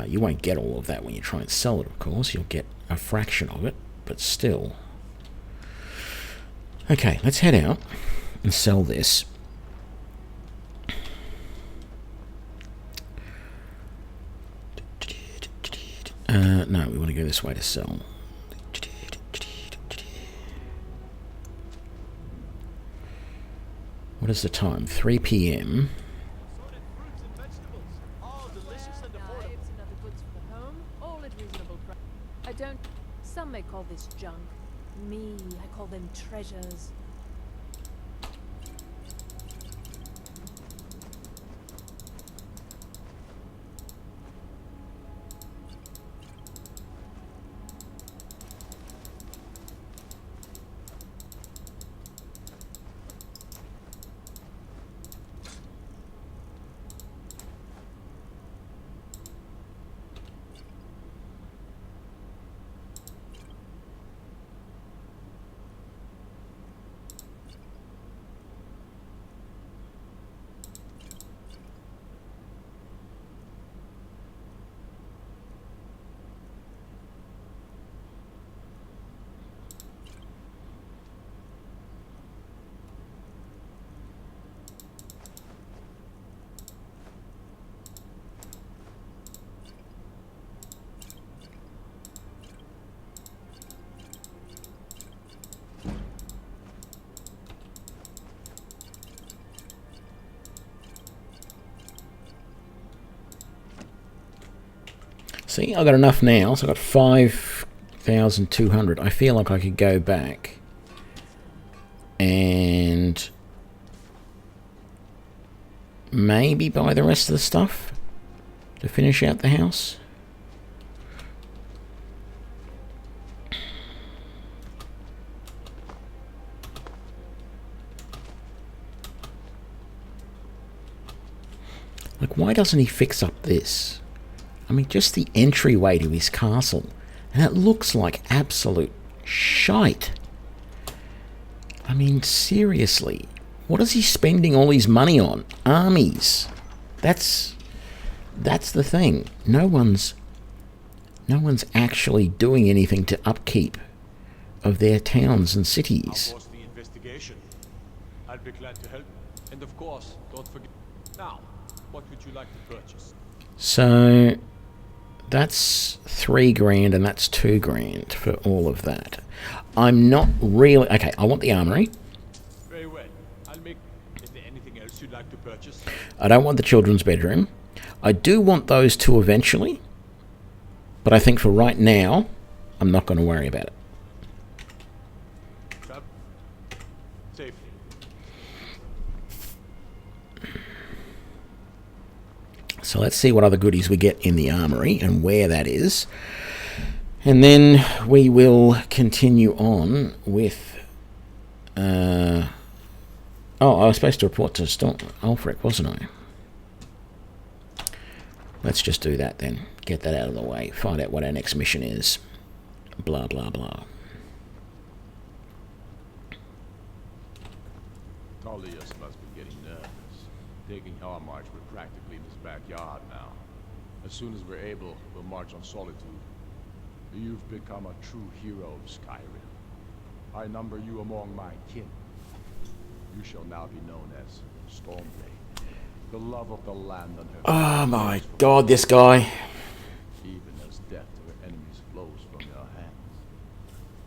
You won't get all of that when you try and sell it, of course. You'll get a fraction of it, but still. Okay, let's head out and sell this. No, we want to go this way to sell. What is the time? 3 p.m. I don't. Some may call this junk. Me, I call them treasures. See, I got enough now, so I got 5,200. I feel like I could go back and maybe buy the rest of the stuff to finish out the house. Like, why doesn't he fix up this? I mean, just the entryway to his castle. And it looks like absolute shite. I mean, seriously. What is he spending all his money on? Armies. That's the thing. No one's actually doing anything to upkeep of their towns and cities. How was the investigation? I'd be glad to help. And of course, don't forget. Now, what would you like to purchase? So that's 3 grand and that's 2 grand for all of that. I'm not really... Okay, I want the armory. Very well. I'll make... Is there anything else you'd like to purchase? I don't want the children's bedroom. I do want those 2 eventually. But I think for right now, I'm not going to worry about it. Safely. So let's see what other goodies we get in the armory and where that is. And then we will continue on with... oh, I was supposed to report to Ulfric, wasn't I? Let's just do that then. Get that out of the way. Find out what our next mission is. Blah, blah, blah. Tullius must be getting nervous. Taking our march, we're practically in his backyard now. As soon as we're able, we'll march on Solitude. You've become a true hero of Skyrim. I number you among my kin. You shall now be known as Stormcloak, the love of the land and her... Oh my god, this guy. Even as death to her enemies flows from your hands.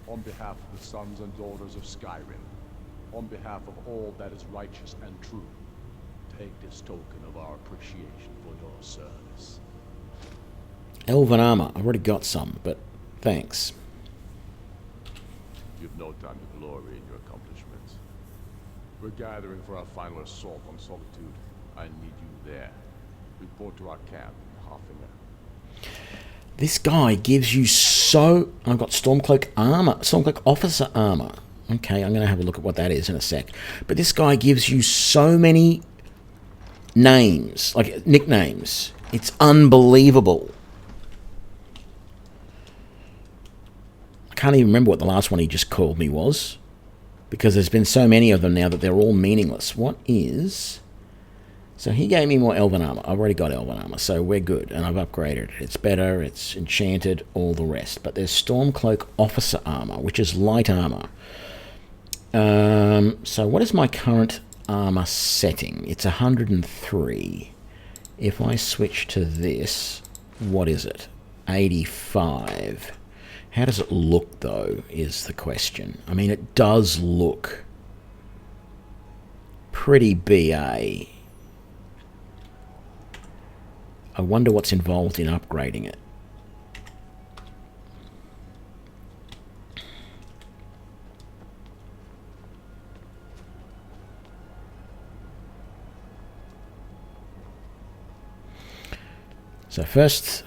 On behalf of the sons and daughters of Skyrim, on behalf of all that is righteous and true, take this token of our appreciation for your service. Elven armor. I've already got some, but thanks. You've no time to glory in your accomplishments. We're gathering for our final assault on Solitude. I need you there. Report to our camp in Hoffinger. This guy gives you so... I've got Stormcloak armor, Stormcloak officer armor. Okay, I'm going to have a look at what that is in a sec. But this guy gives you so many names, like nicknames. It's unbelievable. I can't even remember what the last one he just called me was, because there's been so many of them now that they're all meaningless. What is... So he gave me more Elven armor. I've already got Elven armor, so we're good. And I've upgraded it. It's better, it's enchanted, all the rest. But there's Stormcloak officer armor, which is light armor. So what is my current armor setting? It's 103. If I switch to this, what is it? 85. How does it look, though, is the question. I mean, it does look pretty BA. I wonder what's involved in upgrading it. So first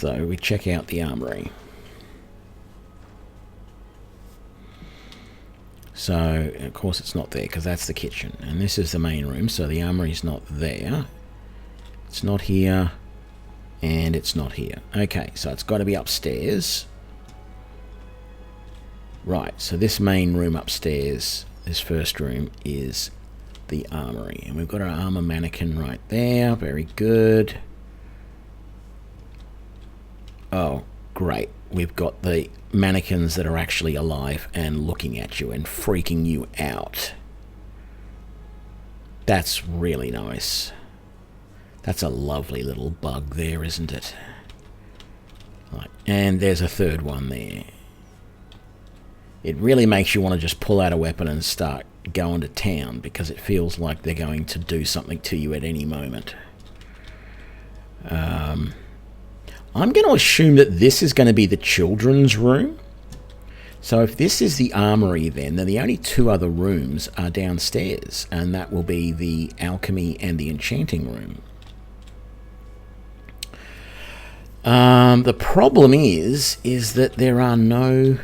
though, we check out the armory. So, of course it's not there, because that's the kitchen. And this is the main room, so the armory's not there. It's not here. And it's not here. Okay, so it's got to be upstairs. Right, so this main room upstairs, this first room, is the armory. And we've got our armor mannequin right there. Very good. Oh, great. We've got the mannequins that are actually alive and looking at you and freaking you out. That's really nice. That's a lovely little bug there, isn't it? Right. And there's a third one there. It really makes you want to just pull out a weapon and start going to town, because it feels like they're going to do something to you at any moment. I'm going to assume that this is going to be the children's room. So if this is the armory, then the only two other rooms are downstairs, and that will be the alchemy and the enchanting room. The problem is that there are no...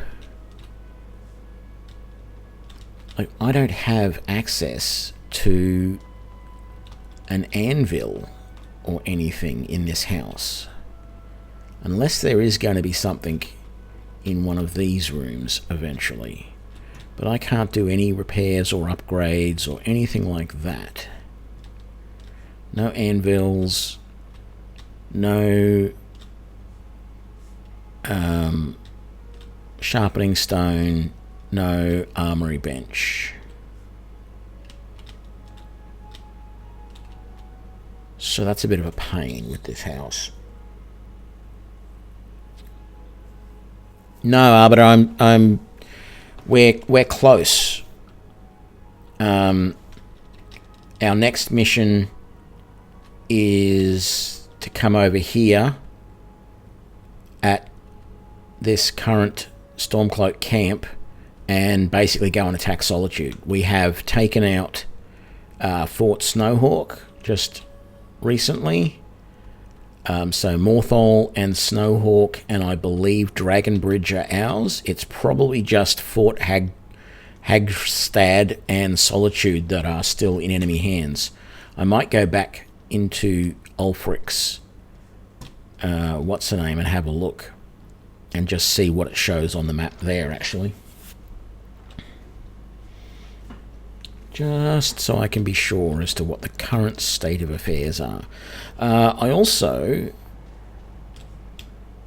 Like, I don't have access to an anvil or anything in this house. Unless there is going to be something in one of these rooms eventually. But I can't do any repairs or upgrades or anything like that. No anvils. No sharpening stone. No armory bench. So that's a bit of a pain with this house. No, Arbiter, we're close. Our next mission is to come over here at this current Stormcloak camp and basically go and attack Solitude. We have taken out Fort Snowhawk just recently. So Morthal and Snowhawk and I believe Dragon Bridge are ours. It's probably just Fort Hagstad and Solitude that are still in enemy hands. I might go back into Ulfric's what's the name and have a look and just see what it shows on the map there, actually. Just so I can be sure as to what the current state of affairs are. I also...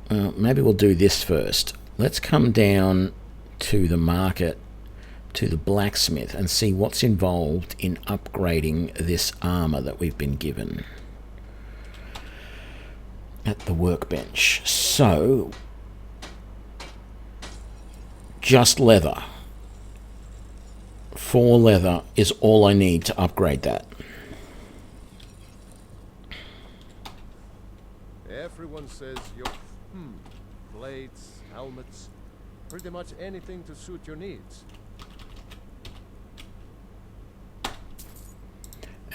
maybe we'll do this first. Let's come down to the market, to the blacksmith, and see what's involved in upgrading this armor that we've been given at the workbench. So, just leather. 4 leather is all I need to upgrade that. Everyone says you're... blades, helmets, pretty much anything to suit your needs.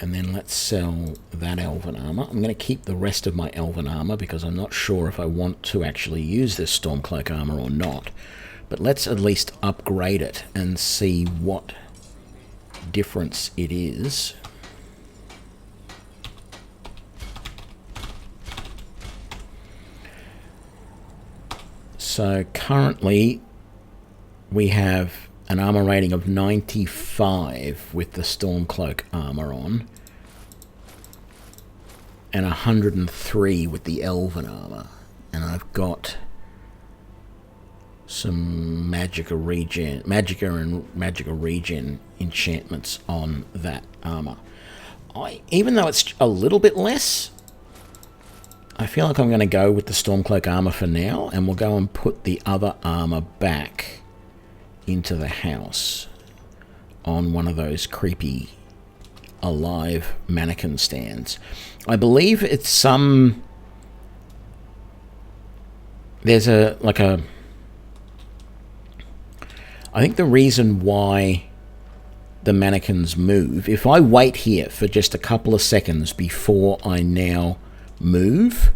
And then let's sell that elven armor. I'm going to keep the rest of my elven armor because I'm not sure if I want to actually use this Stormcloak armor or not. But let's at least upgrade it and see what difference it is. So currently we have an armor rating of 95 with the Stormcloak armor on, and 103 with the elven armor. And I've got some magicka regen enchantments on that armor. Even though it's a little bit less, I feel like I'm going to go with the Stormcloak armor for now, and we'll go and put the other armor back into the house on one of those creepy alive mannequin stands. I believe it's some... There's a... I think the reason why the mannequins move, if I wait here for just a couple of seconds before I now move,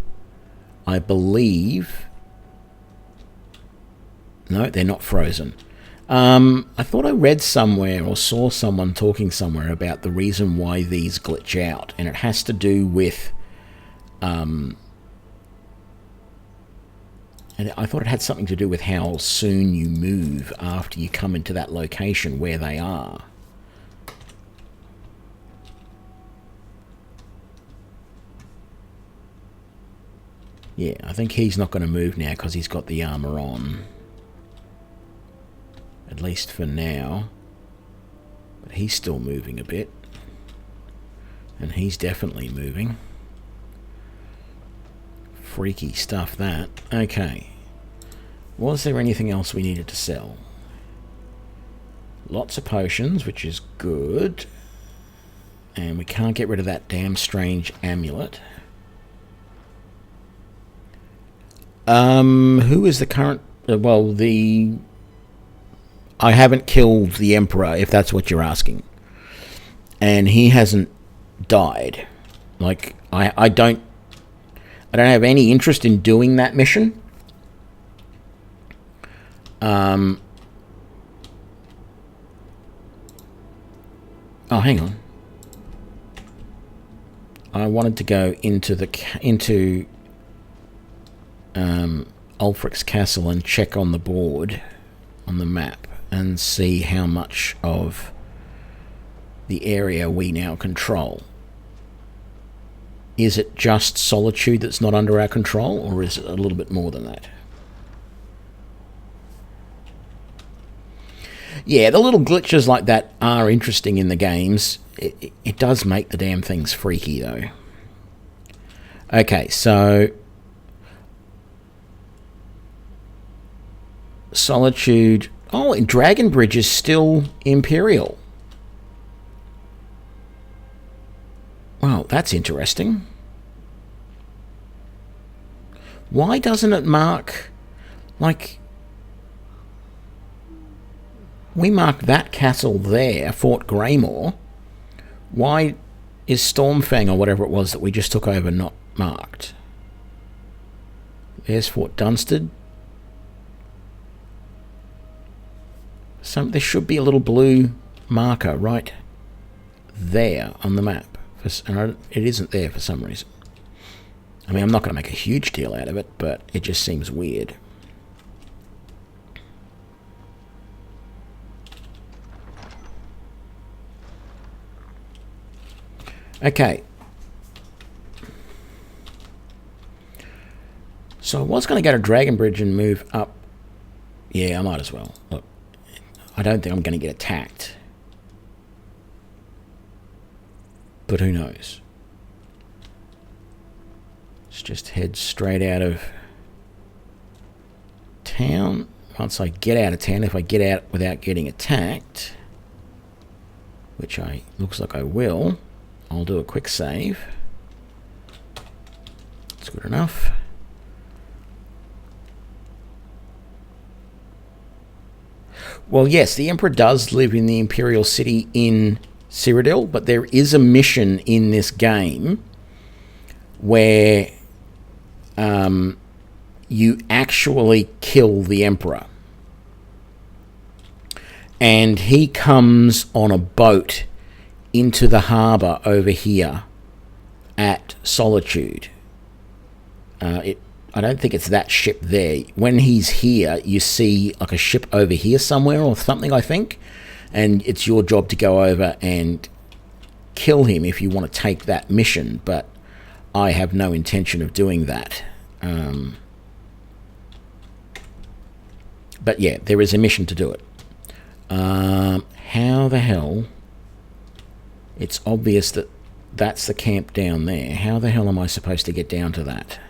I believe... No, they're not frozen. I thought I read somewhere or saw someone talking somewhere about the reason why these glitch out, and it has to do with... and I thought it had something to do with how soon you move after you come into that location where they are. Yeah, I think he's not going to move now because he's got the armor on. At least for now. But he's still moving a bit. And he's definitely moving. Freaky stuff, that. Okay. Was there anything else we needed to sell? Lots of potions, which is good. And we can't get rid of that damn strange amulet. Who is the current... well, the... I haven't killed the Emperor, if that's what you're asking. And he hasn't died. Like, I don't have any interest in doing that mission. Oh, hang on. I wanted to go into Ulfric's castle and check on the board, on the map, and see how much of the area we now control. Is it just Solitude that's not under our control, or is it a little bit more than that? Yeah, the little glitches like that are interesting in the games. It does make the damn things freaky, though. Okay, so... Solitude... Oh, and Dragonbridge is still Imperial. Wow, that's interesting. Why doesn't it mark... Like... We marked that castle there, Fort Greymore. Why is Stormfang, or whatever it was that we just took over, not marked? There's Fort Dunstan. There should be a little blue marker right there on the map. And it isn't there for some reason. I mean, I'm not going to make a huge deal out of it, but it just seems weird. Okay. So I was going to go to Dragonbridge and move up. Yeah, I might as well. Look, I don't think I'm going to get attacked. But who knows? Let's just head straight out of town. Once I get out of town, if I get out without getting attacked, which looks like I will, I'll do a quick save. That's good enough. Well, yes, the Emperor does live in the Imperial City in Cyrodiil, but there is a mission in this game where you actually kill the Emperor. And he comes on a boat into the harbour over here at Solitude. I don't think it's that ship there. When he's here, you see like a ship over here somewhere or something, I think. And it's your job to go over and kill him if you want to take that mission. But I have no intention of doing that. But yeah, there is a mission to do it. How the hell... It's obvious that that's the camp down there. How the hell am I supposed to get down to that?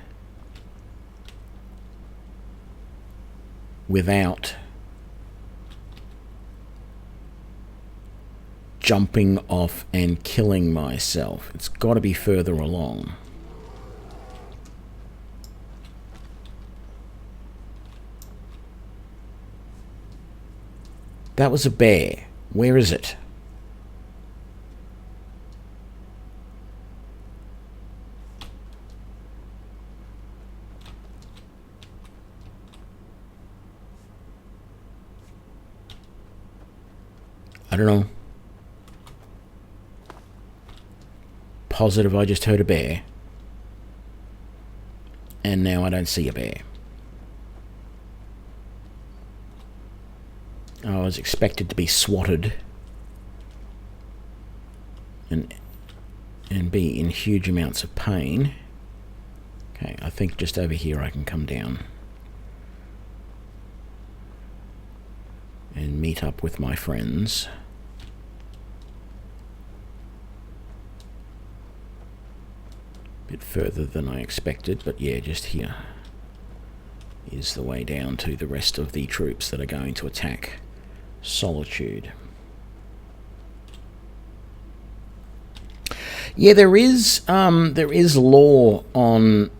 Without jumping off and killing myself. It's got to be further along. That was a bear. Where is it? I don't know. Positive I just heard a bear. And now I don't see a bear. I was expected to be swatted and be in huge amounts of pain. Okay, I think just over here I can come down and meet up with my friends. Bit further than I expected, but yeah, just here is the way down to the rest of the troops that are going to attack Solitude. Yeah, there is lore on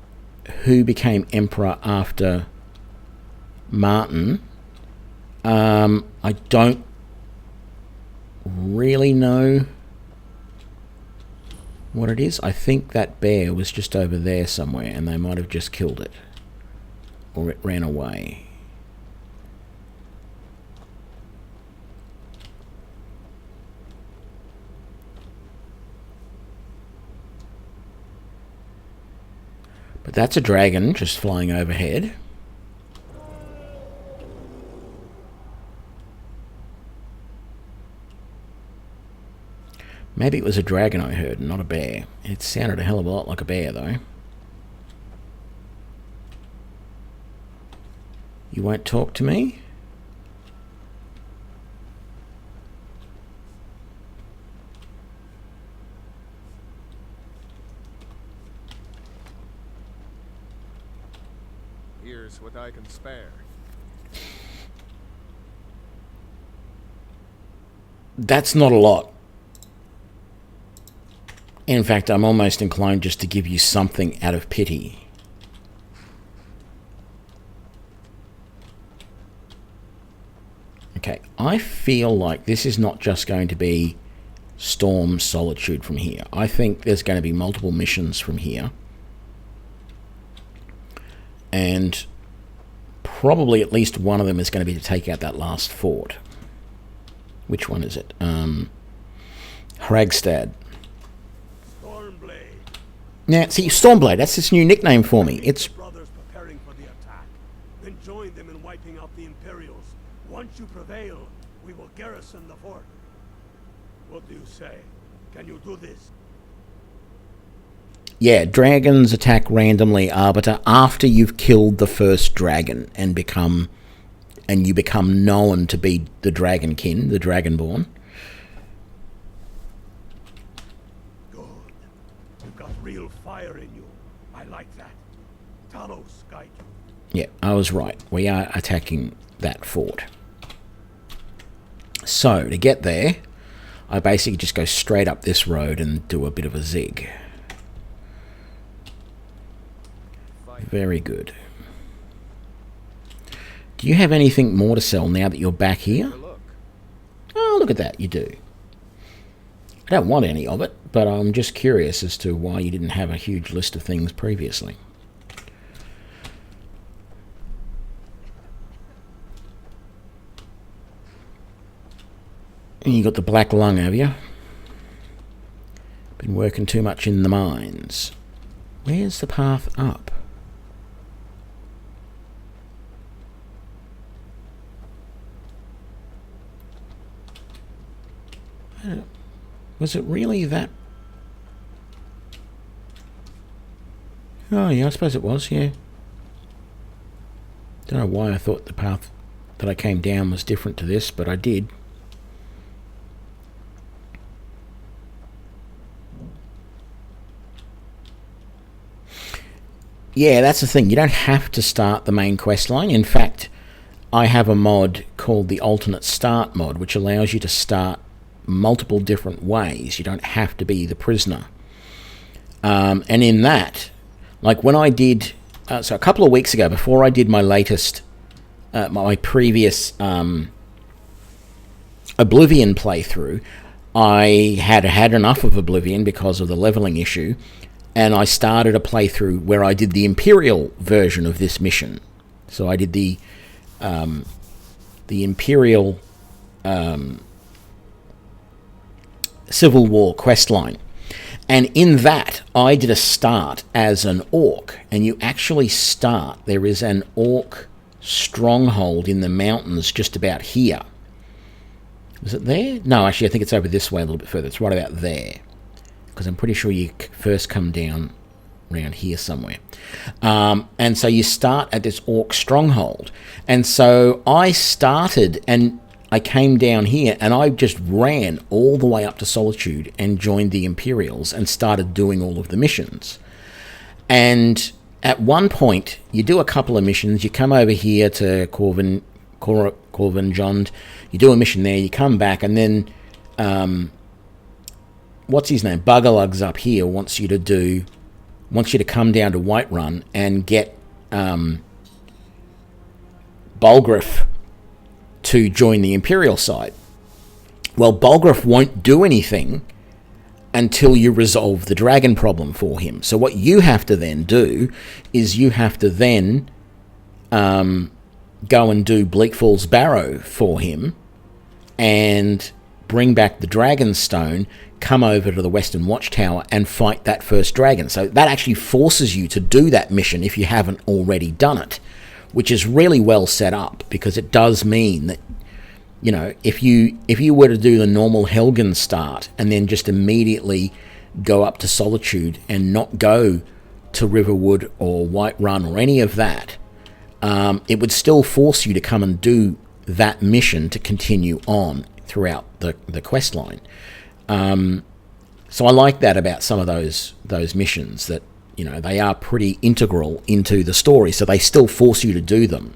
who became emperor after Martin. I don't really know what it is. I think that bear was just over there somewhere and they might have just killed it. Or it ran away. But that's a dragon just flying overhead. Maybe it was a dragon I heard, not a bear. It sounded a hell of a lot like a bear, though. You won't talk to me? Here's what I can spare. That's not a lot. In fact, I'm almost inclined just to give you something out of pity. Okay, I feel like this is not just going to be Storm Solitude from here. I think there's going to be multiple missions from here. And probably at least one of them is going to be to take out that last fort. Which one is it? Hragstad. Now, see, Stormblade, that's this new nickname for me. It's brothers preparing for the attack. Then join them in wiping out the Imperials. Once you prevail, we will garrison the fort. What do you say? Can you do this? Yeah, dragons attack randomly, Arbiter, after you've killed the first dragon and you become known to be the Dragonkin, the Dragonborn. Real fire in you. I like that. Talos, guide you. Yeah, I was right. We are attacking that fort. So, to get there, I basically just go straight up this road and do a bit of a zig. Very good. Do you have anything more to sell now that you're back here? Oh, look at that, you do. I don't want any of it, but I'm just curious as to why you didn't have a huge list of things previously. And you got the black lung, have you? Been working too much in the mines. Where's the path up? Was it really that? Oh yeah, I suppose it was, yeah. Don't know why I thought the path that I came down was different to this, but I did. Yeah, that's the thing. You don't have to start the main quest line. In fact, I have a mod called the alternate start mod, which allows you to start multiple different ways. You don't have to be the prisoner. And in that, like when I did, so a couple of weeks ago, before I did my latest, my previous Oblivion playthrough, I had enough of Oblivion because of the leveling issue, and I started a playthrough where I did the Imperial version of this mission. So I did the Imperial Civil War questline. And in that, I did a start as an orc. And you actually start, there is an orc stronghold in the mountains just about here. Is it there? No, actually, I think it's over this way a little bit further. It's right about there. Because I'm pretty sure you first come down around here somewhere. And so you start at this orc stronghold. And so I started and I came down here and I just ran all the way up to Solitude and joined the Imperials and started doing all of the missions. And at one point, you do a couple of missions. You come over here to Corvinjond. You do a mission there. You come back and then... what's his name? Buggerlug's up here wants you to come down to Whiterun and get Bulgriff to join the Imperial side. Well, Bulgriff won't do anything until you resolve the dragon problem for him. So what you have to then do is you have to then go and do Bleak Falls Barrow for him and bring back the Dragon Stone, come over to the Western Watchtower and fight that first dragon. So that actually forces you to do that mission if you haven't already done it, which is really well set up, because it does mean that, you know, if you were to do the normal Helgen start and then just immediately go up to Solitude and not go to Riverwood or Whiterun or any of that, it would still force you to come and do that mission to continue on throughout the quest line. So I like that about some of those missions, that, you know, they are pretty integral into the story, so they still force you to do them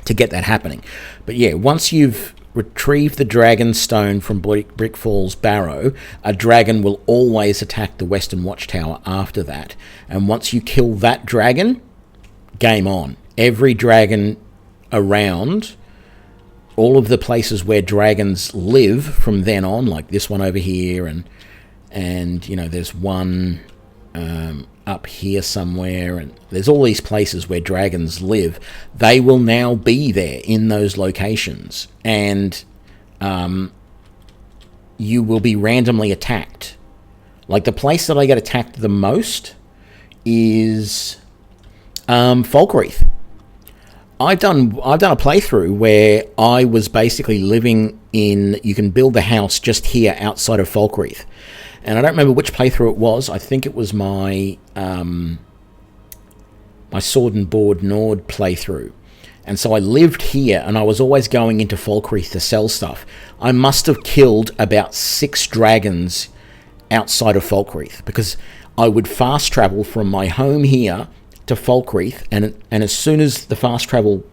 to get that happening. But yeah, once you've retrieved the Dragon Stone from Brick Falls Barrow, a dragon will always attack the Western Watchtower after that. And once you kill that dragon, game on. Every dragon around, all of the places where dragons live from then on, like this one over here, and you know, there's one up here somewhere, and there's all these places where dragons live. They will now be there in those locations, and you will be randomly attacked. Like the place that I get attacked the most is Falkreath. I've done a playthrough where I was basically living in, you can build the house just here outside of Falkreath. And I don't remember which playthrough it was. I think it was my my Sword and Board Nord playthrough. And so I lived here, and I was always going into Falkreath to sell stuff. I must have killed about 6 dragons outside of Falkreath, because I would fast travel from my home here to Falkreath, and as soon as the fast travel,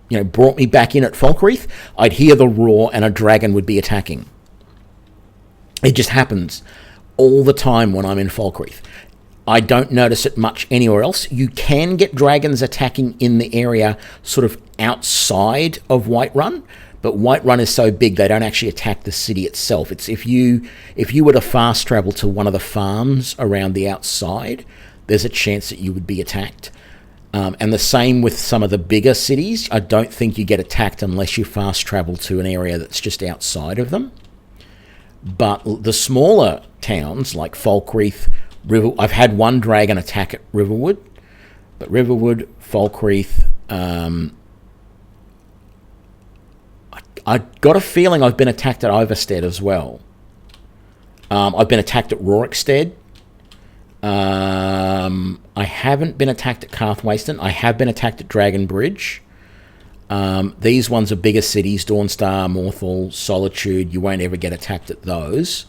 you know, brought me back in at Falkreath, I'd hear the roar and a dragon would be attacking. It just happens all the time when I'm in Falkreath. I don't notice it much anywhere else. You can get dragons attacking in the area sort of outside of Whiterun, But Whiterun is so big they don't actually attack the city itself. It's if you were to fast travel to one of the farms around the outside, there's a chance that you would be attacked. And the same with some of the bigger cities. I don't think you get attacked unless you fast travel to an area that's just outside of them. But the smaller towns like Falkreath, I've had one dragon attack at Riverwood, but Riverwood, Falkreath, I got a feeling I've been attacked at Overstead as well. I've been attacked at Rorikstead. I haven't been attacked at Carthwayston. I have been attacked at Dragon Bridge. These ones are bigger cities, Dawnstar, Morthal, Solitude. You won't ever get attacked at those.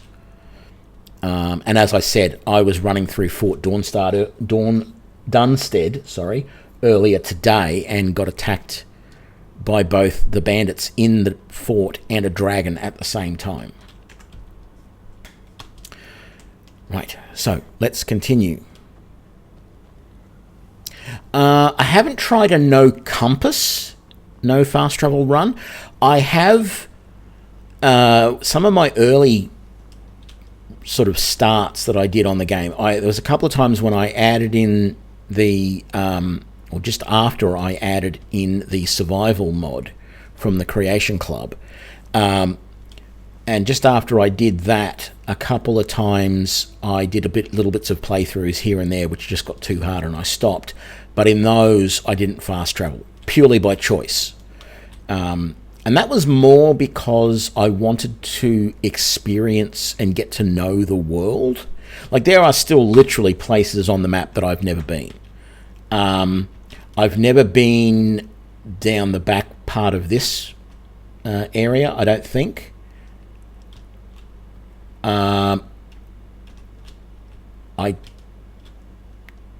And as I said, I was running through Fort Dunstead earlier today and got attacked by both the bandits in the fort and a dragon at the same time. Right, so let's continue. I haven't tried a no compass, no fast travel run. I have some of my early sort of starts that I did on the game. There was a couple of times when I added in the, or just after I added in the survival mod from the Creation Club. And just after I did that, a couple of times I did little bits of playthroughs here and there, which just got too hard and I stopped. But in those, I didn't fast travel, purely by choice. And that was more because I wanted to experience and get to know the world. Like, there are still literally places on the map that I've never been. I've never been down the back part of this area, I don't think. I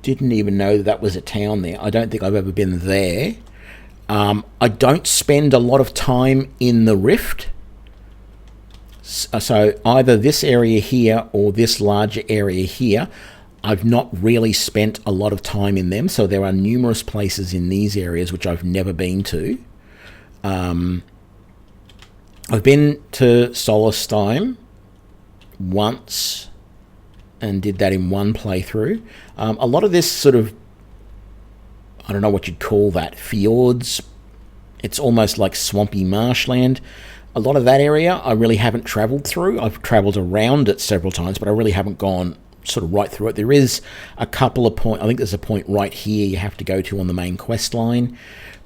didn't even know that was a town there. I don't think I've ever been there. I don't spend a lot of time in the Rift. So either this area here or this larger area here, I've not really spent a lot of time in them. So there are numerous places in these areas which I've never been to. I've been to Solstheim once and did that in one playthrough. A lot of this sort of, I don't know what you'd call that, fjords. It's almost like swampy marshland. A lot of that area I really haven't travelled through. I've travelled around it several times, but I really haven't gone sort of right through it. There is a couple of points. I think there's a point right here you have to go to on the main quest line,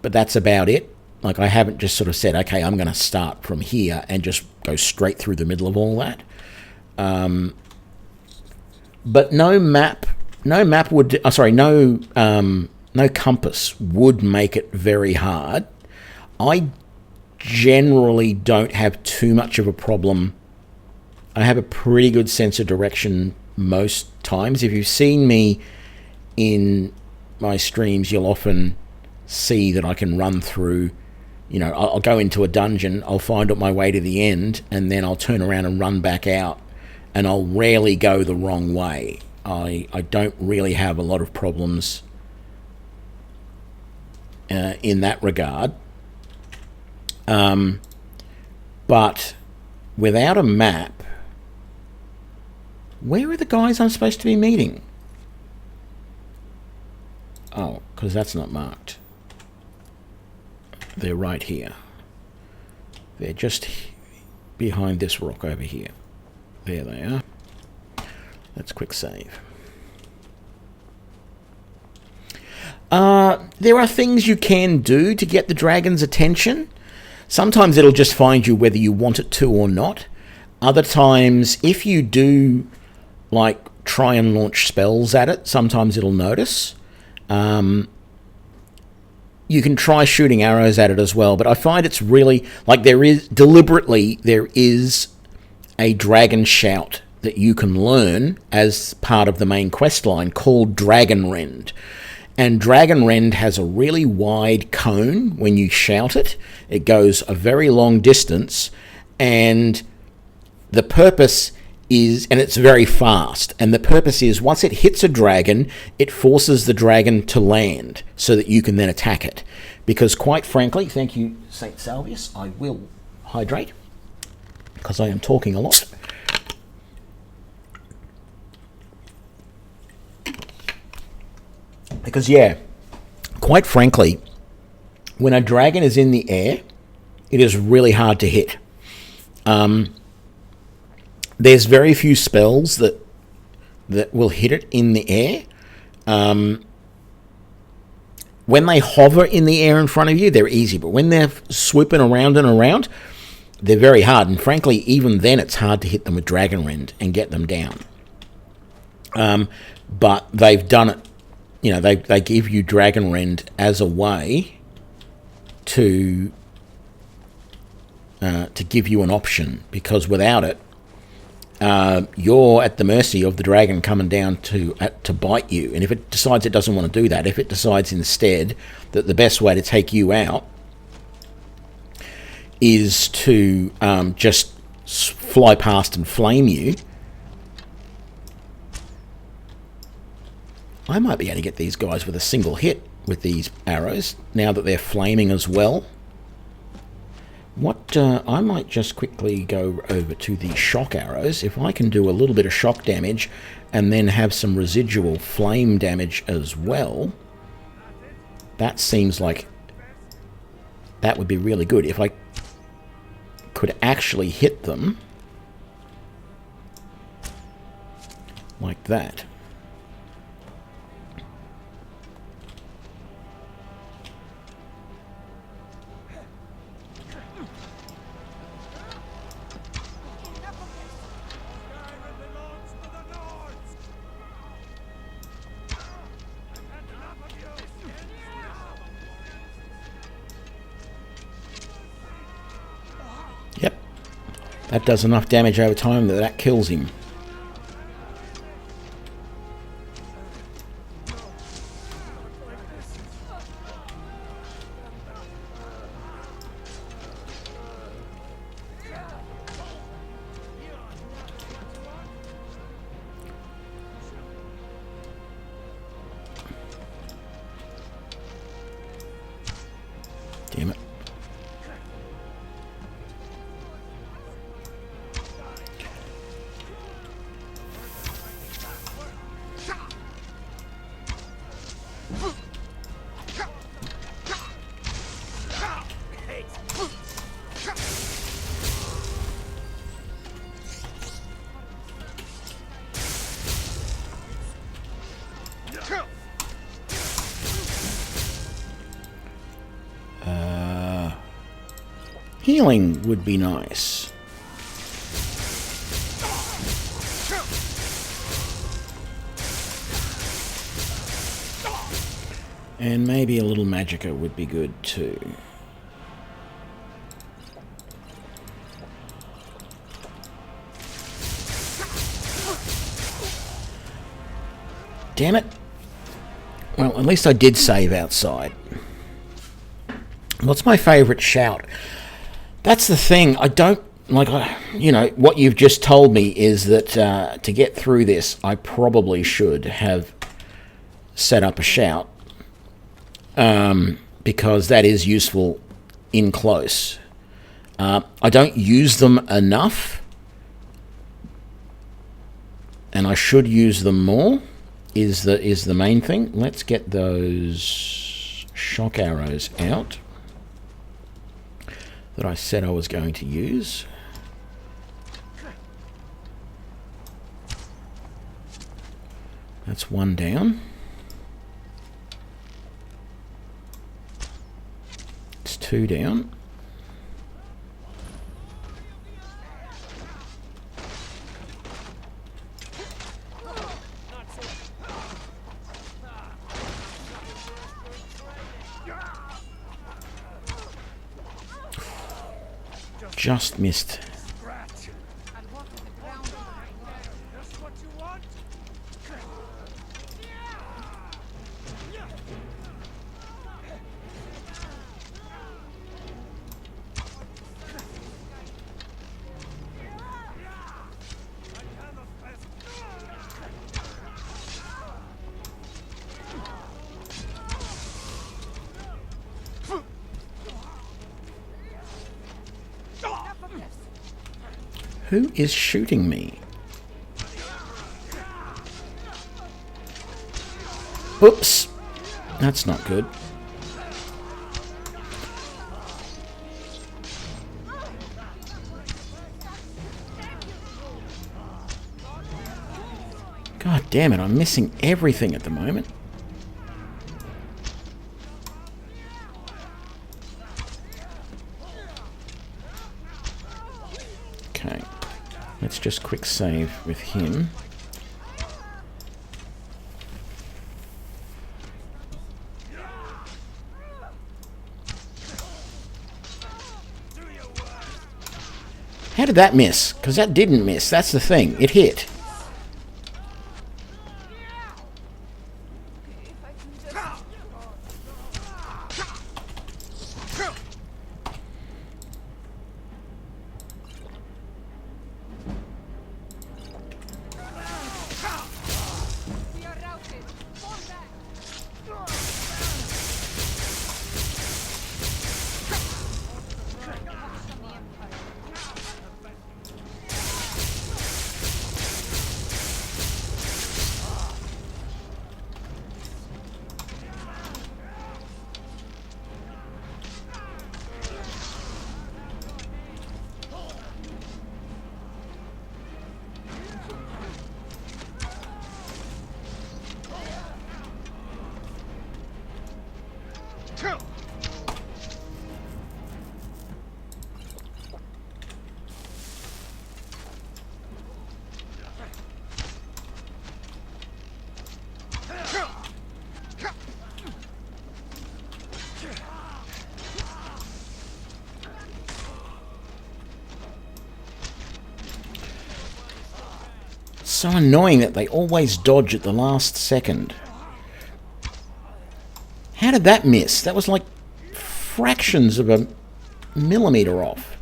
but that's about it. Like, I haven't just sort of said, okay, I'm going to start from here and just go straight through the middle of all that. But no compass would make it very hard. I generally don't have too much of a problem. I have a pretty good sense of direction most times. If you've seen me in my streams, you'll often see that I can run through, you know, I'll go into a dungeon, I'll find out my way to the end, and then I'll turn around and run back out, and I'll rarely go the wrong way. I don't really have a lot of problems in that regard. But without a map, where are the guys I'm supposed to be meeting? Oh, because that's not marked. They're right here. They're just behind this rock over here. There they are. Let's quick save. There are things you can do to get the dragon's attention. Sometimes it'll just find you whether you want it to or not. Other times, if you do, like, try and launch spells at it, sometimes it'll notice. You can try shooting arrows at it as well, but I find it's really, like, there is a dragon shout that you can learn as part of the main quest line called Dragon Rend. And Dragon Rend has a really wide cone when you shout it. It goes a very long distance, and the purpose is, and it's very fast, and the purpose is once it hits a dragon, it forces the dragon to land so that you can then attack it. Because quite frankly, thank you, St. Salvius, I will hydrate because I am talking a lot. Because, yeah, quite frankly, when a dragon is in the air, it is really hard to hit. There's very few spells that will hit it in the air. When they hover in the air in front of you, they're easy. But when they're swooping around and around, they're very hard. And frankly, even then, it's hard to hit them with Dragon Rend and get them down. But they've done it. You know, they give you Dragon Rend as a way to give you an option, because without it, you're at the mercy of the dragon coming down to bite you. And if it decides it doesn't want to do that, if it decides instead that the best way to take you out is to just fly past and flame you, I might be able to get these guys with a single hit with these arrows now that they're flaming as well. What I might just quickly go over to the shock arrows. If I can do a little bit of shock damage and then have some residual flame damage as well, that seems like that would be really good. If I could actually hit them like that. Yep, that does enough damage over time that kills him. Damn it. Healing would be nice. And maybe a little magicka would be good too. Damn it. Well, at least I did save outside. What's my favourite shout? That's the thing. I don't like. You know what you've just told me is that to get through this, I probably should have set up a shout, because that is useful in close. I don't use them enough, and I should use them more. Is the main thing. Let's get those shock arrows out that I said I was going to use. That's one down. It's two down. Just missed. Who is shooting me? Oops. That's not good. God damn it, I'm missing everything at the moment. Okay. Let's just quick save with him. How did that miss? Because that didn't miss. That's the thing. It hit. So annoying that they always dodge at the last second. How did that miss? That was like fractions of a millimeter off.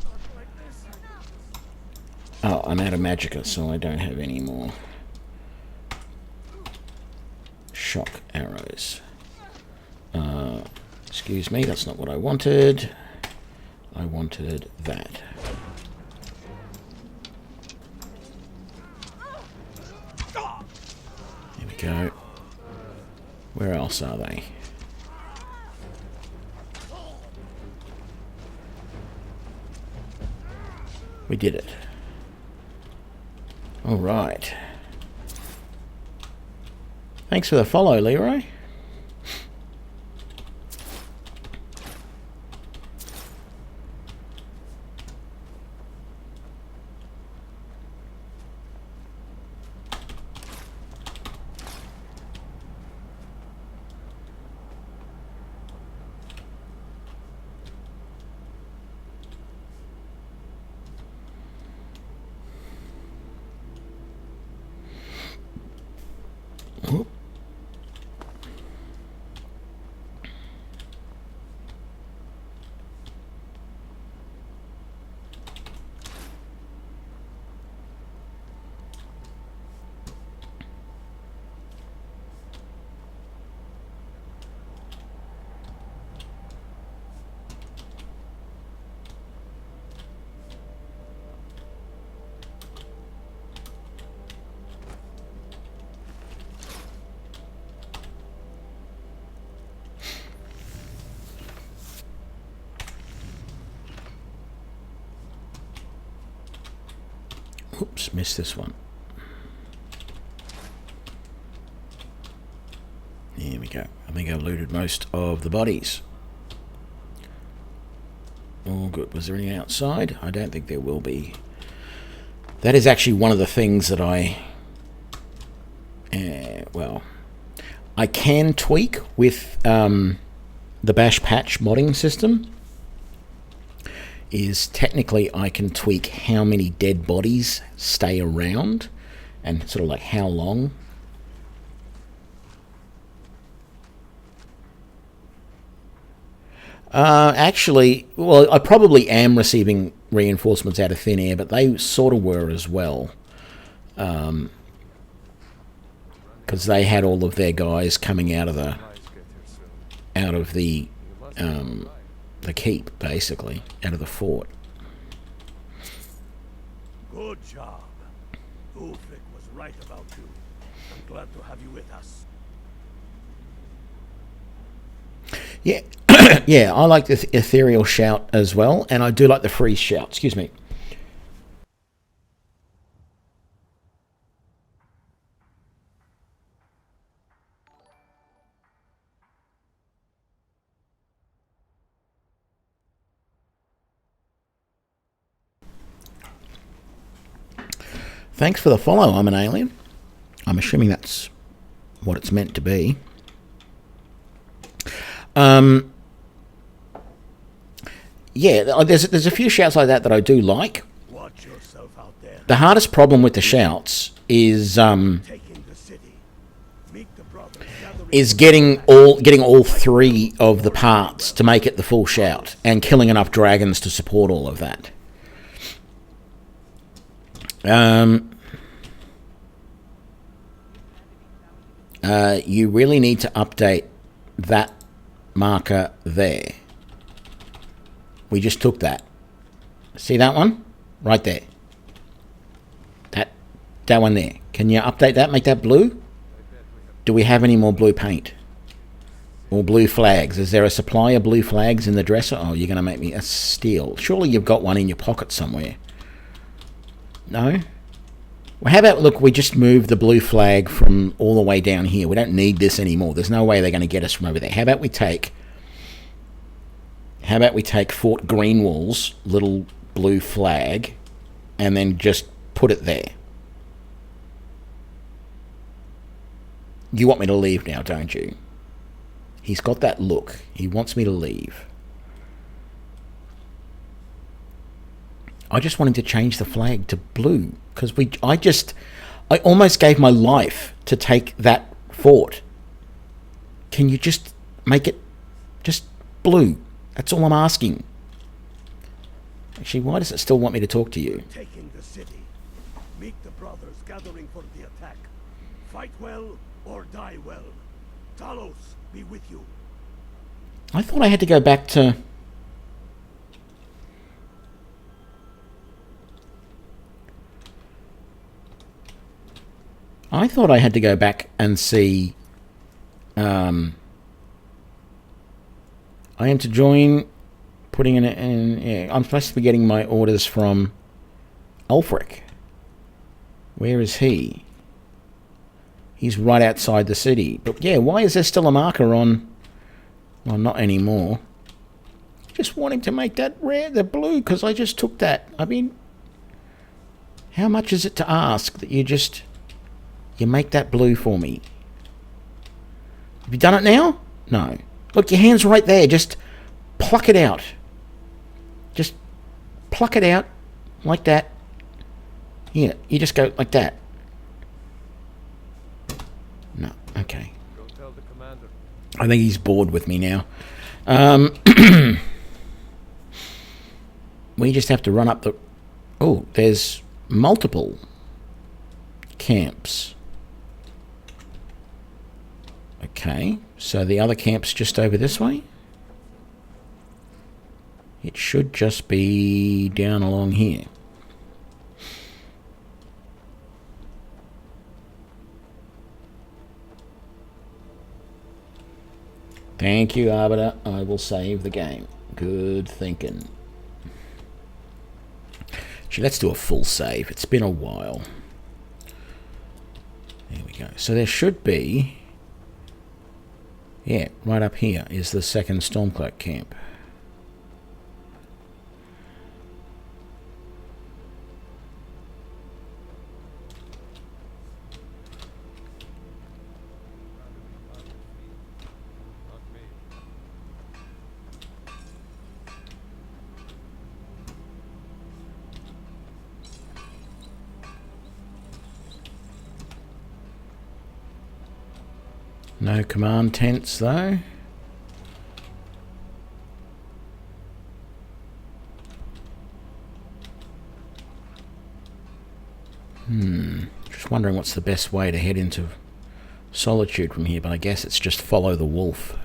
Oh, I'm out of magicka, so I don't have any more shock arrows. Excuse me, that's not what I wanted. I wanted that. There we go. Where else are they? We did it. All right. Thanks for the follow, Leroy. Oops, missed this one. There we go. I think I've looted most of the bodies. All good. Was there any outside? I don't think there will be. That is actually one of the things that well, I can tweak with the bash patch modding system. Is technically I can tweak how many dead bodies stay around and sort of like how long. Actually, well, I probably am receiving reinforcements out of thin air, but they sort of were as well. Because they had all of their guys coming out of the keep, basically, out of the fort. Good job. Ulfric was right about you. I'm glad to have you with us. Yeah, yeah, I like the ethereal shout as well, and I do like the freeze shout. Excuse me. Thanks for the follow, I'm an alien. I'm assuming that's what it's meant to be. Yeah, there's a few shouts like that I do like. Watch yourself out there. The hardest problem with the shouts is getting all three of the parts to make it the full shout, and killing enough dragons to support all of that. You really need to update that marker there. We just took that. See that one? Right there. That one there. Can you update that? Make that blue? Do we have any more blue paint? Or blue flags? Is there a supply of blue flags in the dresser? Oh, you're going to make me a steal. Surely you've got one in your pocket somewhere. No? Well, how about, look, we just move the blue flag from all the way down here. We don't need this anymore. There's no way they're going to get us from over there. How about we take Fort Greenwall's little blue flag and then just put it there? You want me to leave now, don't you? He's got that look. He wants me to leave. I just want him to change the flag to blue, because I almost gave my life to take that fort. Can you just make it just blue? That's all I'm asking. Actually, why does it still want me to talk to you? Taking the city. Meet the brothers gathering for the attack. Fight well or die well. Talos be with you. I thought I had to go back to... I thought I had to go back and see... I am to join... Putting in... Yeah, I'm supposed to be getting my orders from... Ulfric. Where is he? He's right outside the city. But yeah, why is there still a marker on... Well, not anymore. Just want him to make that red, the blue, because I just took that. I mean... How much is it to ask that you just... You make that blue for me? Have you done it now? No. Look, your hand's right there. Just pluck it out. Just pluck it out like that. Yeah, you just go like that. No, okay. Go tell the commander. I think he's bored with me now. We just have to run up the... Oh, there's multiple camps. Okay, so the other camp's just over this way. It should just be down along here. Thank you, Arbiter. I will save the game. Good thinking. Actually, let's do a full save. It's been a while. There we go. So there should be... Yeah, right up here is the second Stormcloak camp. No command tents, though. Just wondering what's the best way to head into Solitude from here, but I guess it's just follow the wolf.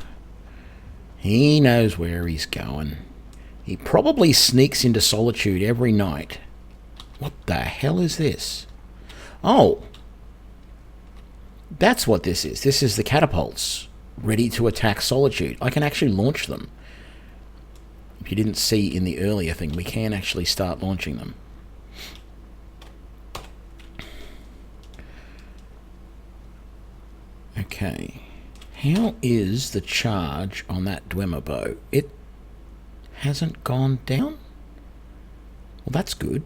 He knows where he's going. He probably sneaks into Solitude every night What the hell is this? Oh! That's what this is. This is the catapults. Ready to attack Solitude. I can actually launch them. If you didn't see in the earlier thing, we can actually start launching them. Okay. How is the charge on that Dwemer bow? It hasn't gone down? Well, that's good.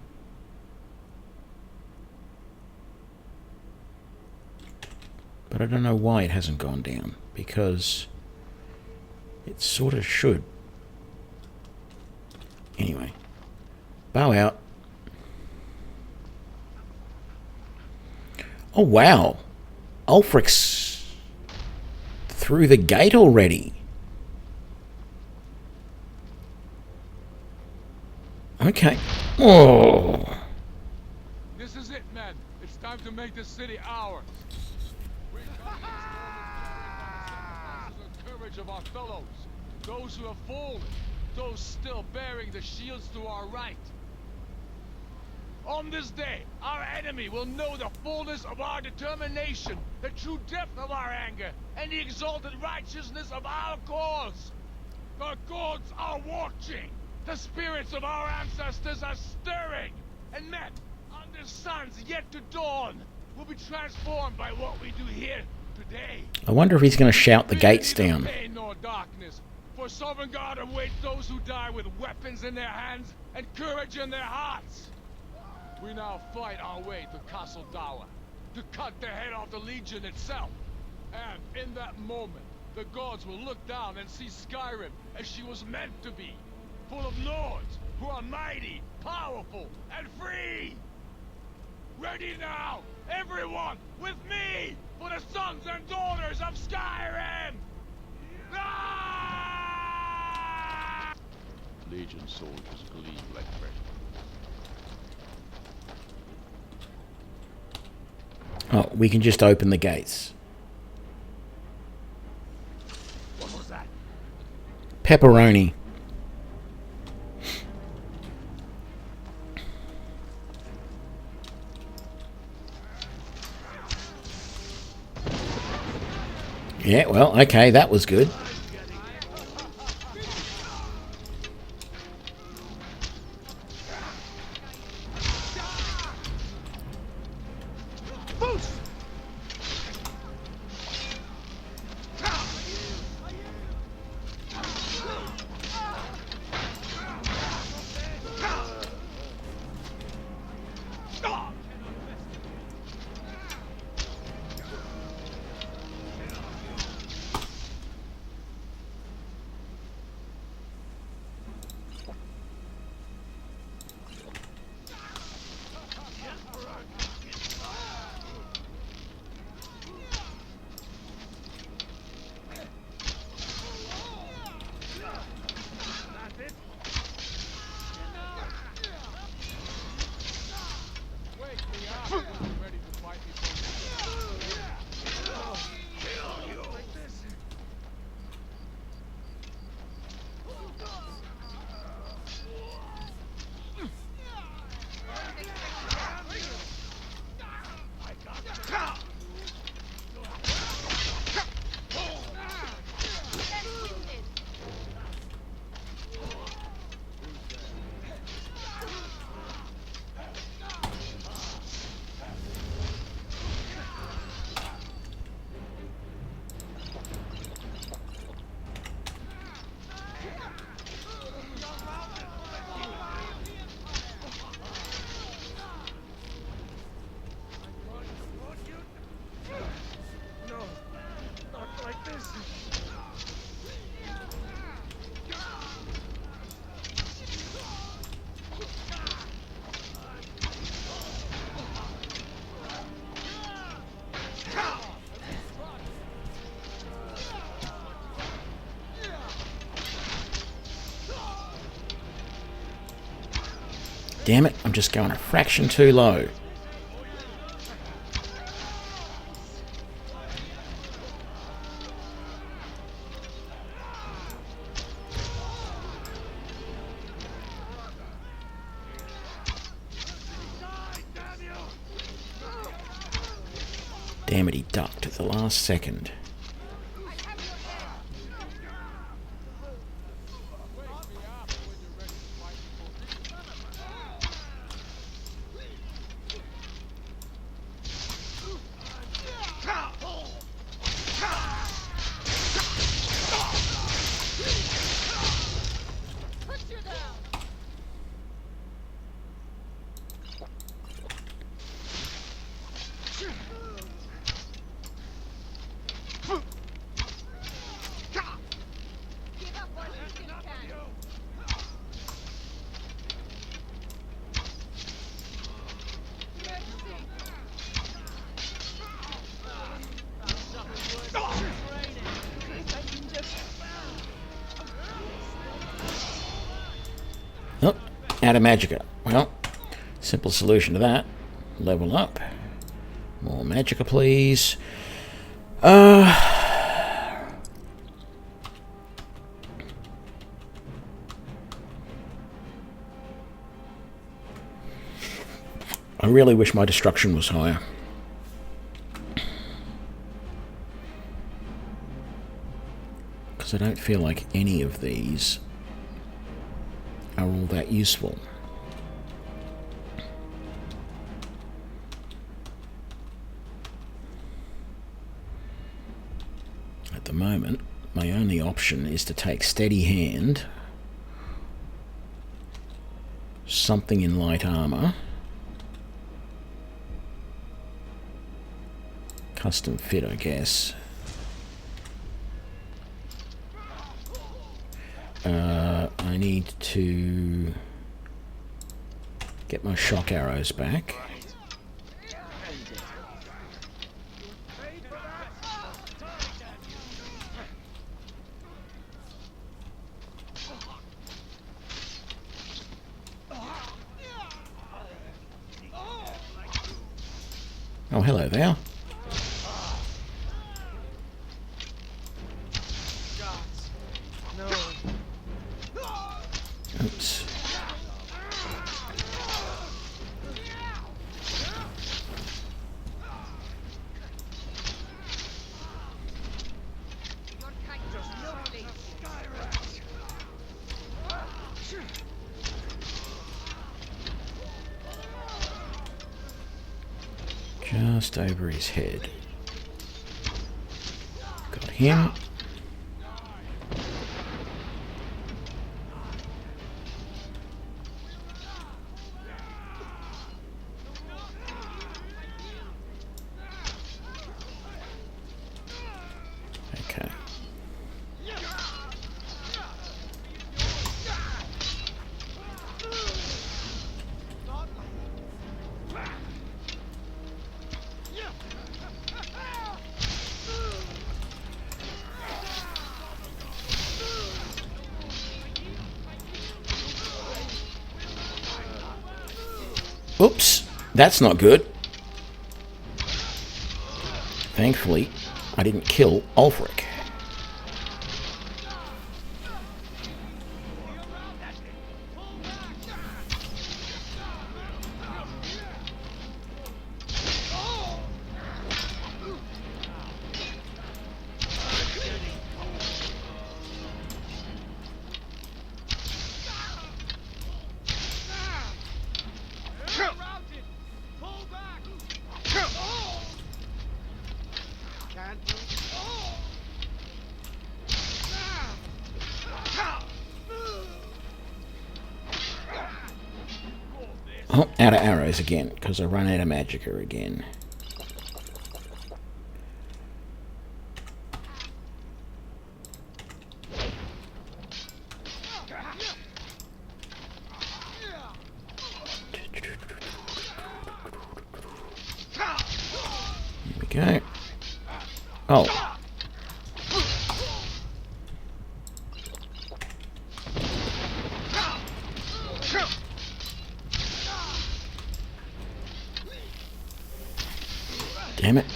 But I don't know why it hasn't gone down, because it sort of should. Anyway, bow out. Oh wow, Ulfric's through the gate already. Okay. Oh. This is it, man. It's time to make this city ours. We come the courage of our fellows, those who have fallen, those still bearing the shields to our right. On this day, our enemy will know the fullness of our determination, the true depth of our anger, and the exalted righteousness of our cause. The gods are watching. The spirits of our ancestors are stirring. And men, under suns yet to dawn, will be transformed by what we do here today. I wonder if he's going to shout the gates down. Pain nor darkness, for Sovereign God awaits those who die with weapons in their hands and courage in their hearts. We now fight our way to Castle Dower, to cut the head off the Legion itself. And in that moment, the gods will look down and see Skyrim as she was meant to be, full of lords who are mighty, powerful, and free. Ready now, everyone, with me, for the sons and daughters of Skyrim! Ah! Legion soldiers gleam like red. Oh, we can just open the gates. What was that? Pepperoni. Yeah, well, okay, that was good. Damn it, I'm just going a fraction too low. Damn it, he ducked at the last second. Oh, out of magicka. Well, simple solution to that. Level up. More magicka, please. I really wish my destruction was higher. Because I don't feel like any of these are all that useful. At the moment, my only option is to take Steady Hand, something in light armor, custom fit, I guess. I need to get my shock arrows back. Oh, hello there. Oops. Just over his head. Got him. Okay. Oops, that's not good. Thankfully, I didn't kill Ulfric. Oh, out of arrows again, because I run out of magicka again. Here we go. Oh. Damn it.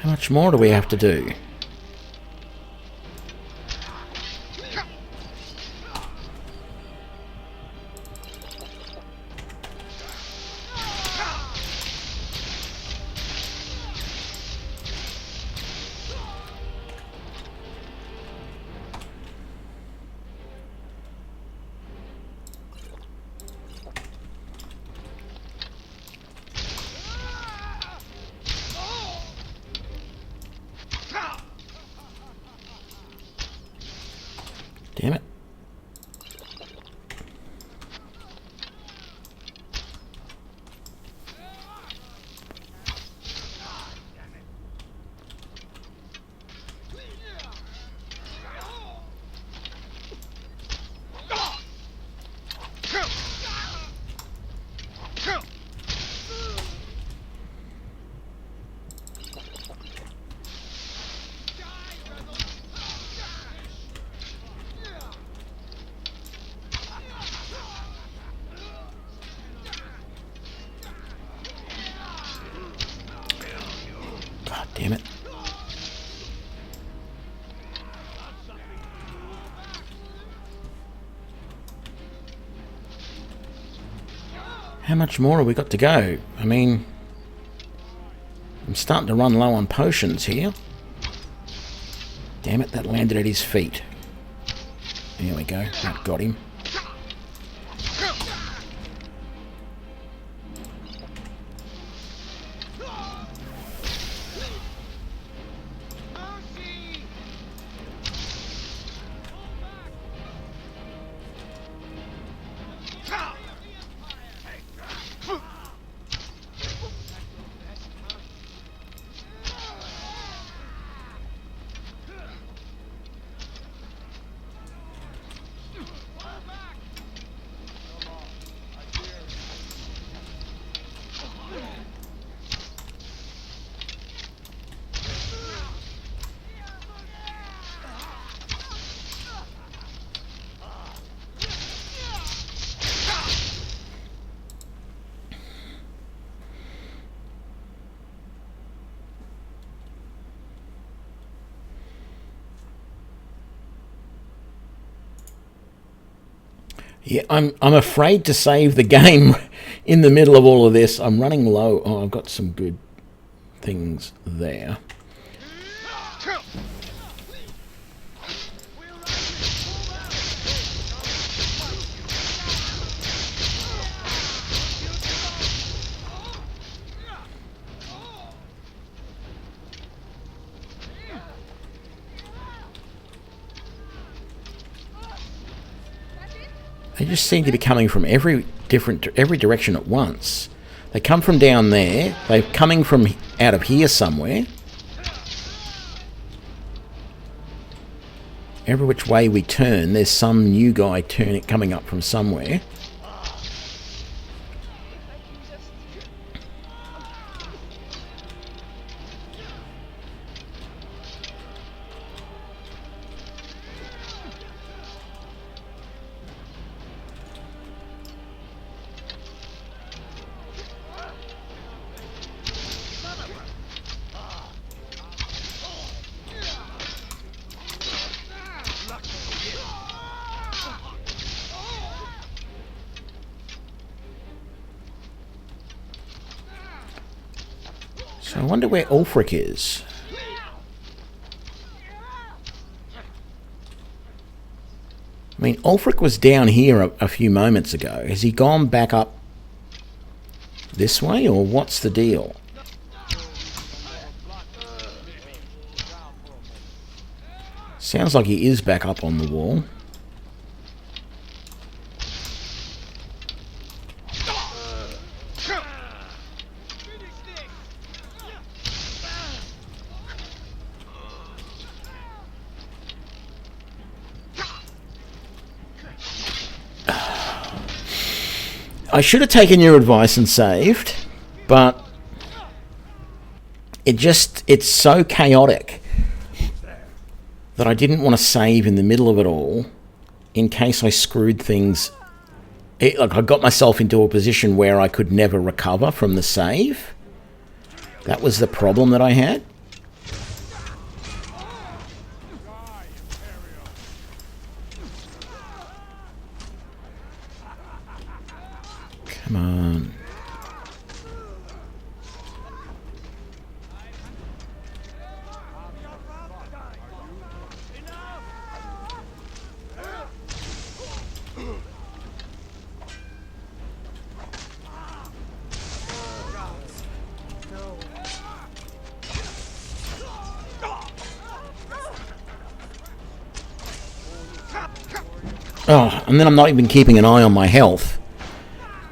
How much more do we have to do? Damn it. Damn it. How much more have we got to go? I mean, I'm starting to run low on potions here. Damn it, that landed at his feet. There we go, that got him. Yeah, I'm afraid to save the game in the middle of all of this. I'm running low. Oh, I've got some good things there. They just seem to be coming from every direction at once. They come from down there. They're coming from out of here somewhere. Every which way we turn, there's some new guy coming up from somewhere. So I wonder where Ulfric is. I mean, Ulfric was down here a few moments ago. Has he gone back up this way, or what's the deal? Sounds like he is back up on the wall. I should have taken your advice and saved, but it's so chaotic that I didn't want to save in the middle of it all in case I screwed things. Like, I got myself into a position where I could never recover from the save. That was the problem that I had. Come on. Oh, and then I'm not even keeping an eye on my health.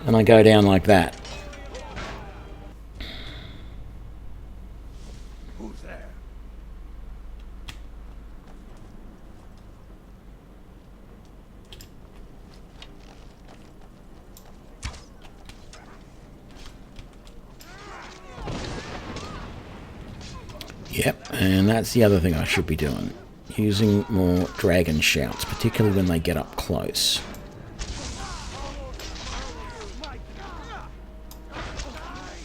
And I go down like that. Who's there? Yep, and that's the other thing I should be doing. Using more dragon shouts, particularly when they get up close.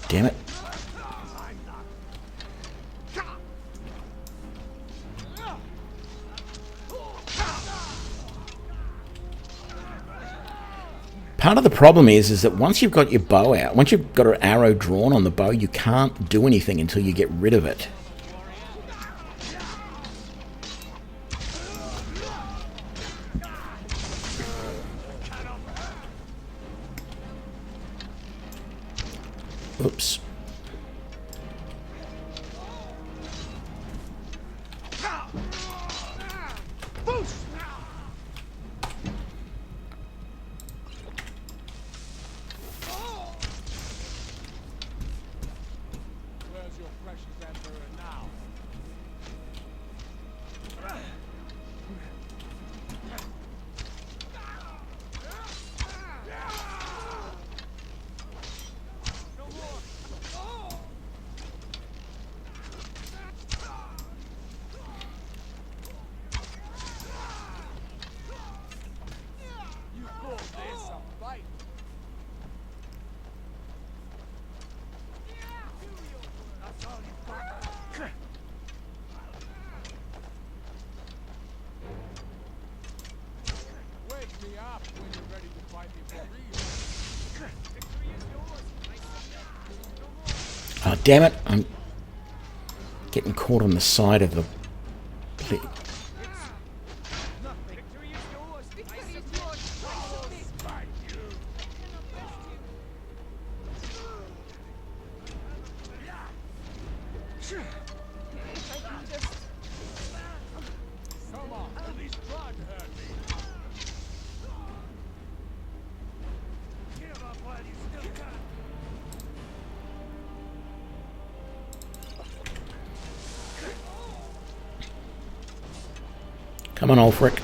Damn it. Part of the problem is that once you've got your bow out, once you've got an arrow drawn on the bow, you can't do anything until you get rid of it. Oops. Oh, damn it. I'm getting caught on the side of the... Come on, Ulfric.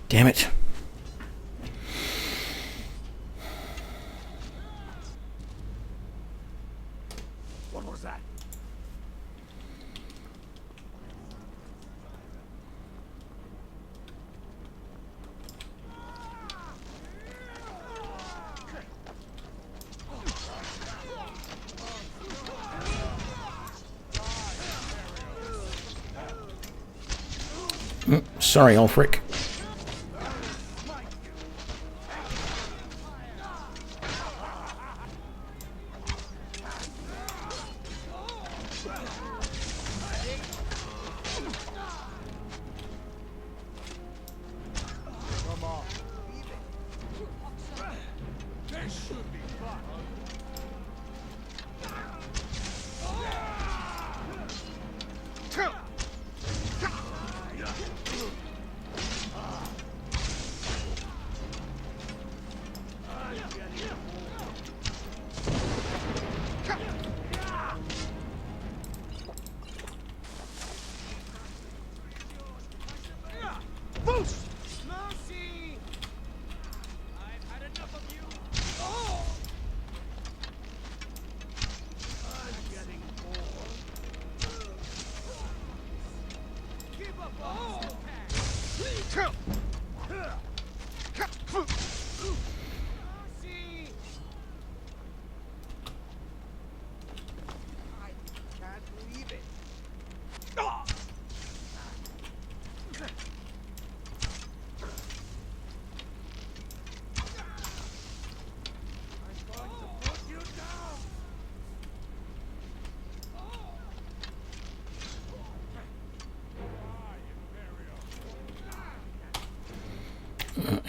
Damn it. What was that? Sorry, Ulfric.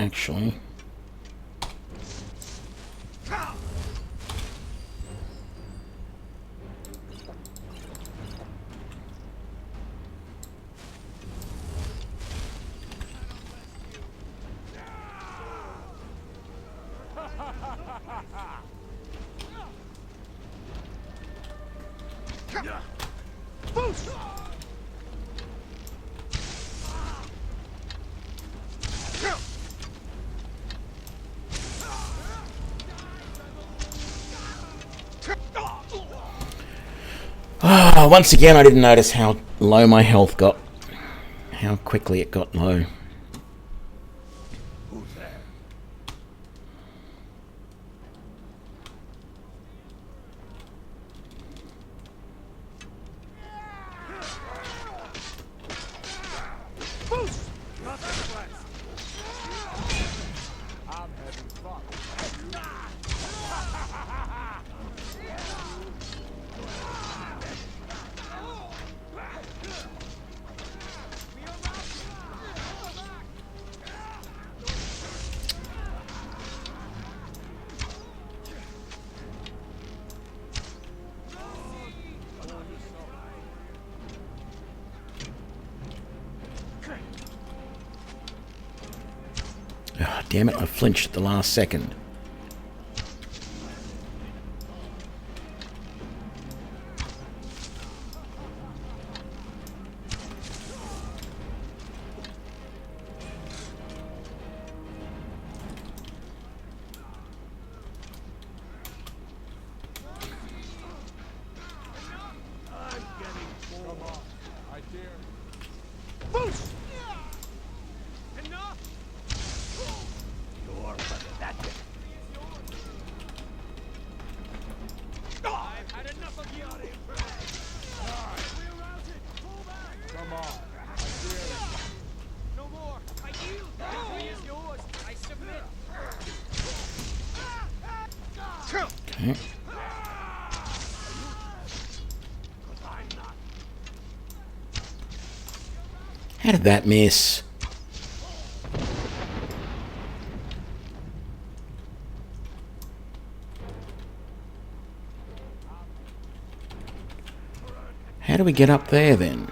actually. Once again, I didn't notice how low my health got. How quickly it got low. Who's there? Boost! Not this place. I'm having fun. Oh, damn it, I flinched at the last second. Okay. How did that miss? How do we get up there then?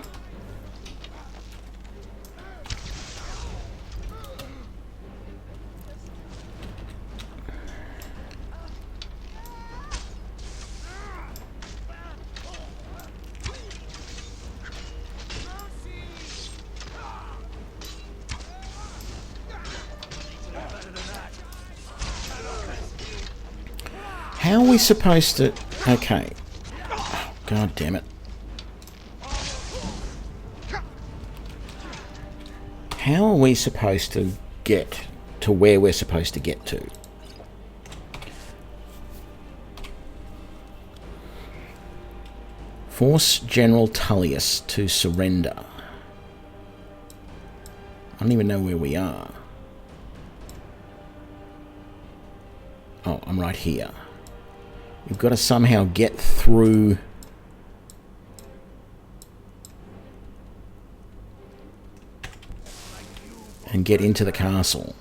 How are we supposed to... Okay. Oh, God damn it. How are we supposed to get to where we're supposed to get to? Force General Tullius to surrender. I don't even know where we are. Oh, I'm right here. We've got to somehow get through... and get into the castle.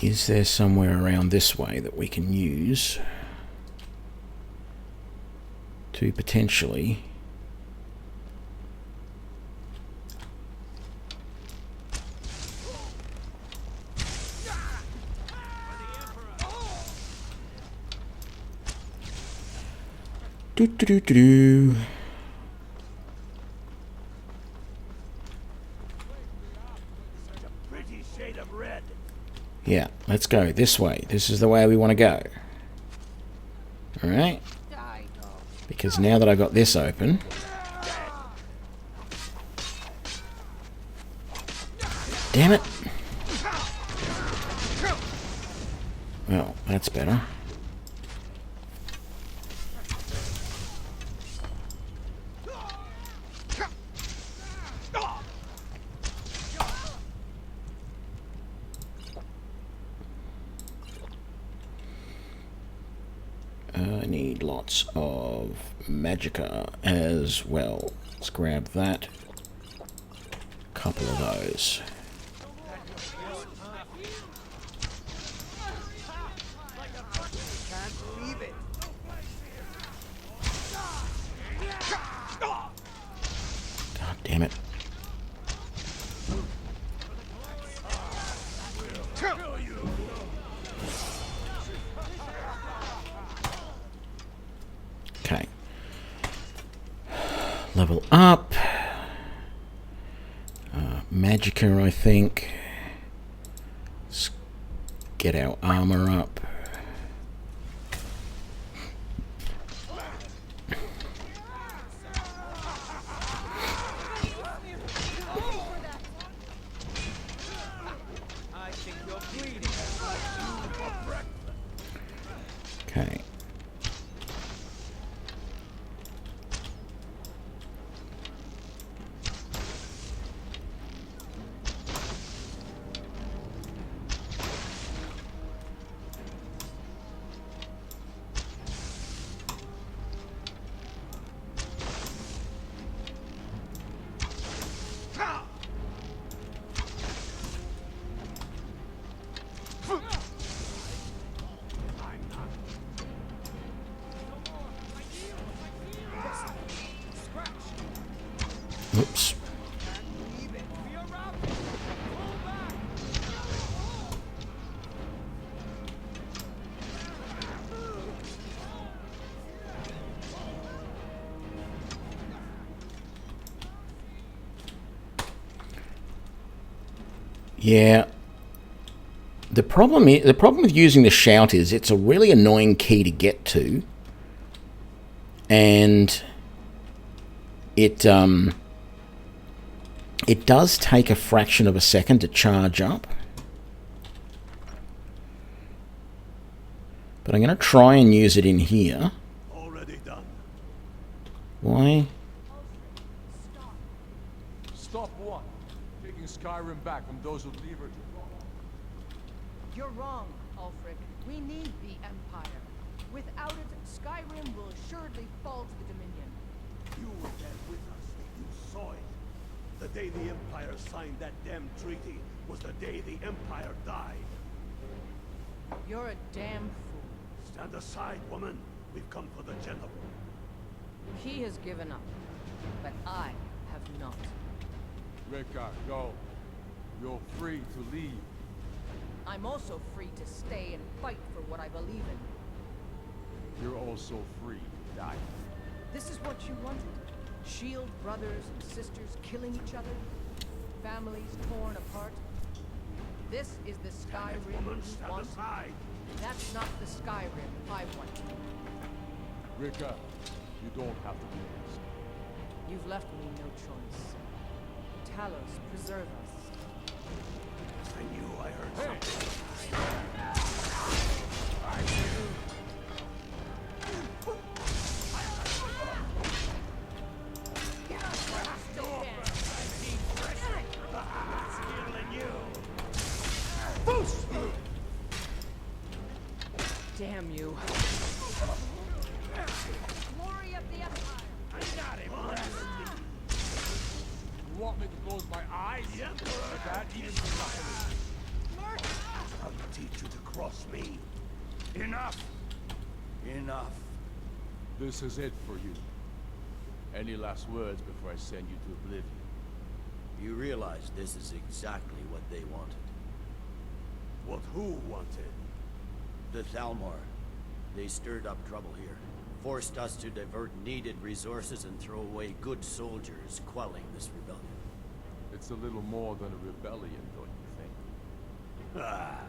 Is there somewhere around this way that we can use to potentially Do do do do do. Pretty shade of red. Yeah, let's go this way. This is the way we want to go. Alright. Because now that I got this open... Damn it! Well, that's better. I need lots of magicka as well. Let's grab that. Couple of those. God damn it. Okay. Level up. Magicka, I think. Let's get our armor up. Okay. Oops. Yeah. The problem with using the shout is it's a really annoying key to get to, and it does take a fraction of a second to charge up. But I'm going to try and use it in here. Already done. Why? Stop what? Taking Skyrim back from those who leave her to rot. You're wrong, Ulfric. We need the Empire. Without it, Skyrim will assuredly fall to the Dominion. You were there with us. You saw it. The day the Empire signed that damn treaty was the day the Empire died. You're a damn fool. Stand aside, woman. We've come for the General. He has given up, but I have not. Rika, go. You're free to leave. I'm also free to stay and fight for what I believe in. You're also free to die. This is what you wanted? Shield brothers and sisters killing each other? Families torn apart? This is the Skyrim you want? That's not the Skyrim I want. Rika, you don't have to do this. You've left me no choice. Talos, preserve us. I knew I heard something. Damn you. Glory of the Empire. I got him. You want me to close my eyes? Yeah. But that even nothing. I'll teach you to cross me. Enough. Enough. This is it for you. Any last words before I send you to oblivion? You realize this is exactly what they wanted. What who wanted? The Thalmor. They stirred up trouble here. Forced us to divert needed resources and throw away good soldiers, quelling this rebellion. It's a little more than a rebellion, don't you think? Ah.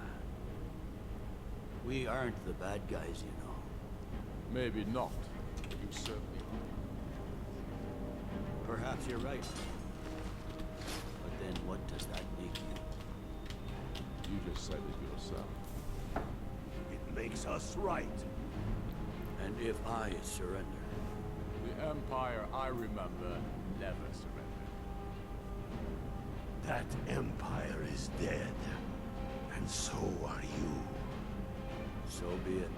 We aren't the bad guys, you know. Maybe not. You certainly are. Perhaps you're right. But then what does that make you? You just said it yourself. It makes us right. And if I surrender? The Empire I remember never surrendered. That empire is dead. And so are you. So be it.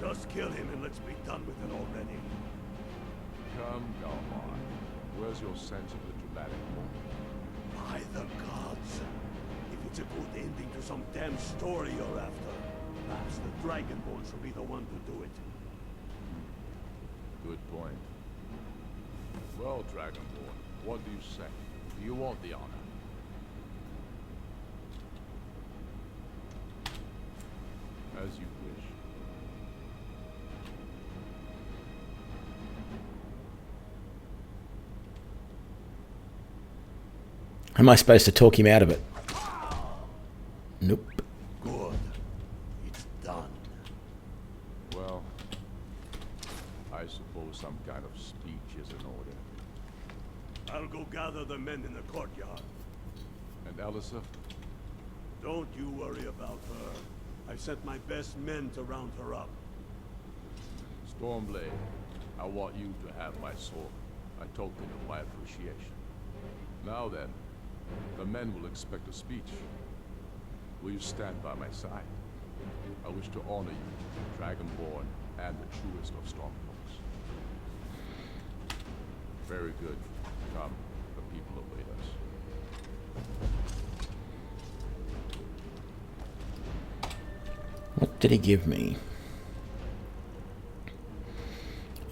Just kill him and let's be done with it already. Come, Galmar. Where's your sense of the dramatic moment? By the gods. If it's a good ending to some damn story you're after, perhaps the Dragonborn should be the one to do it. Good point. Well, Dragonborn, what do you say? Do you want the honor? As you wish. Am I supposed to talk him out of it? Nope. Good. It's done. Well, I suppose some kind of speech is in order. I'll go gather the men in the courtyard. And Elissa? Don't you worry about her. I've sent my best men to round her up. Stormblade, I want you to have my sword, a token of my appreciation. Now then, the men will expect a speech. Will you stand by my side? I wish to honor you, Dragonborn, and the truest of Stormcloaks. Very good. Come, the people await us. What did he give me?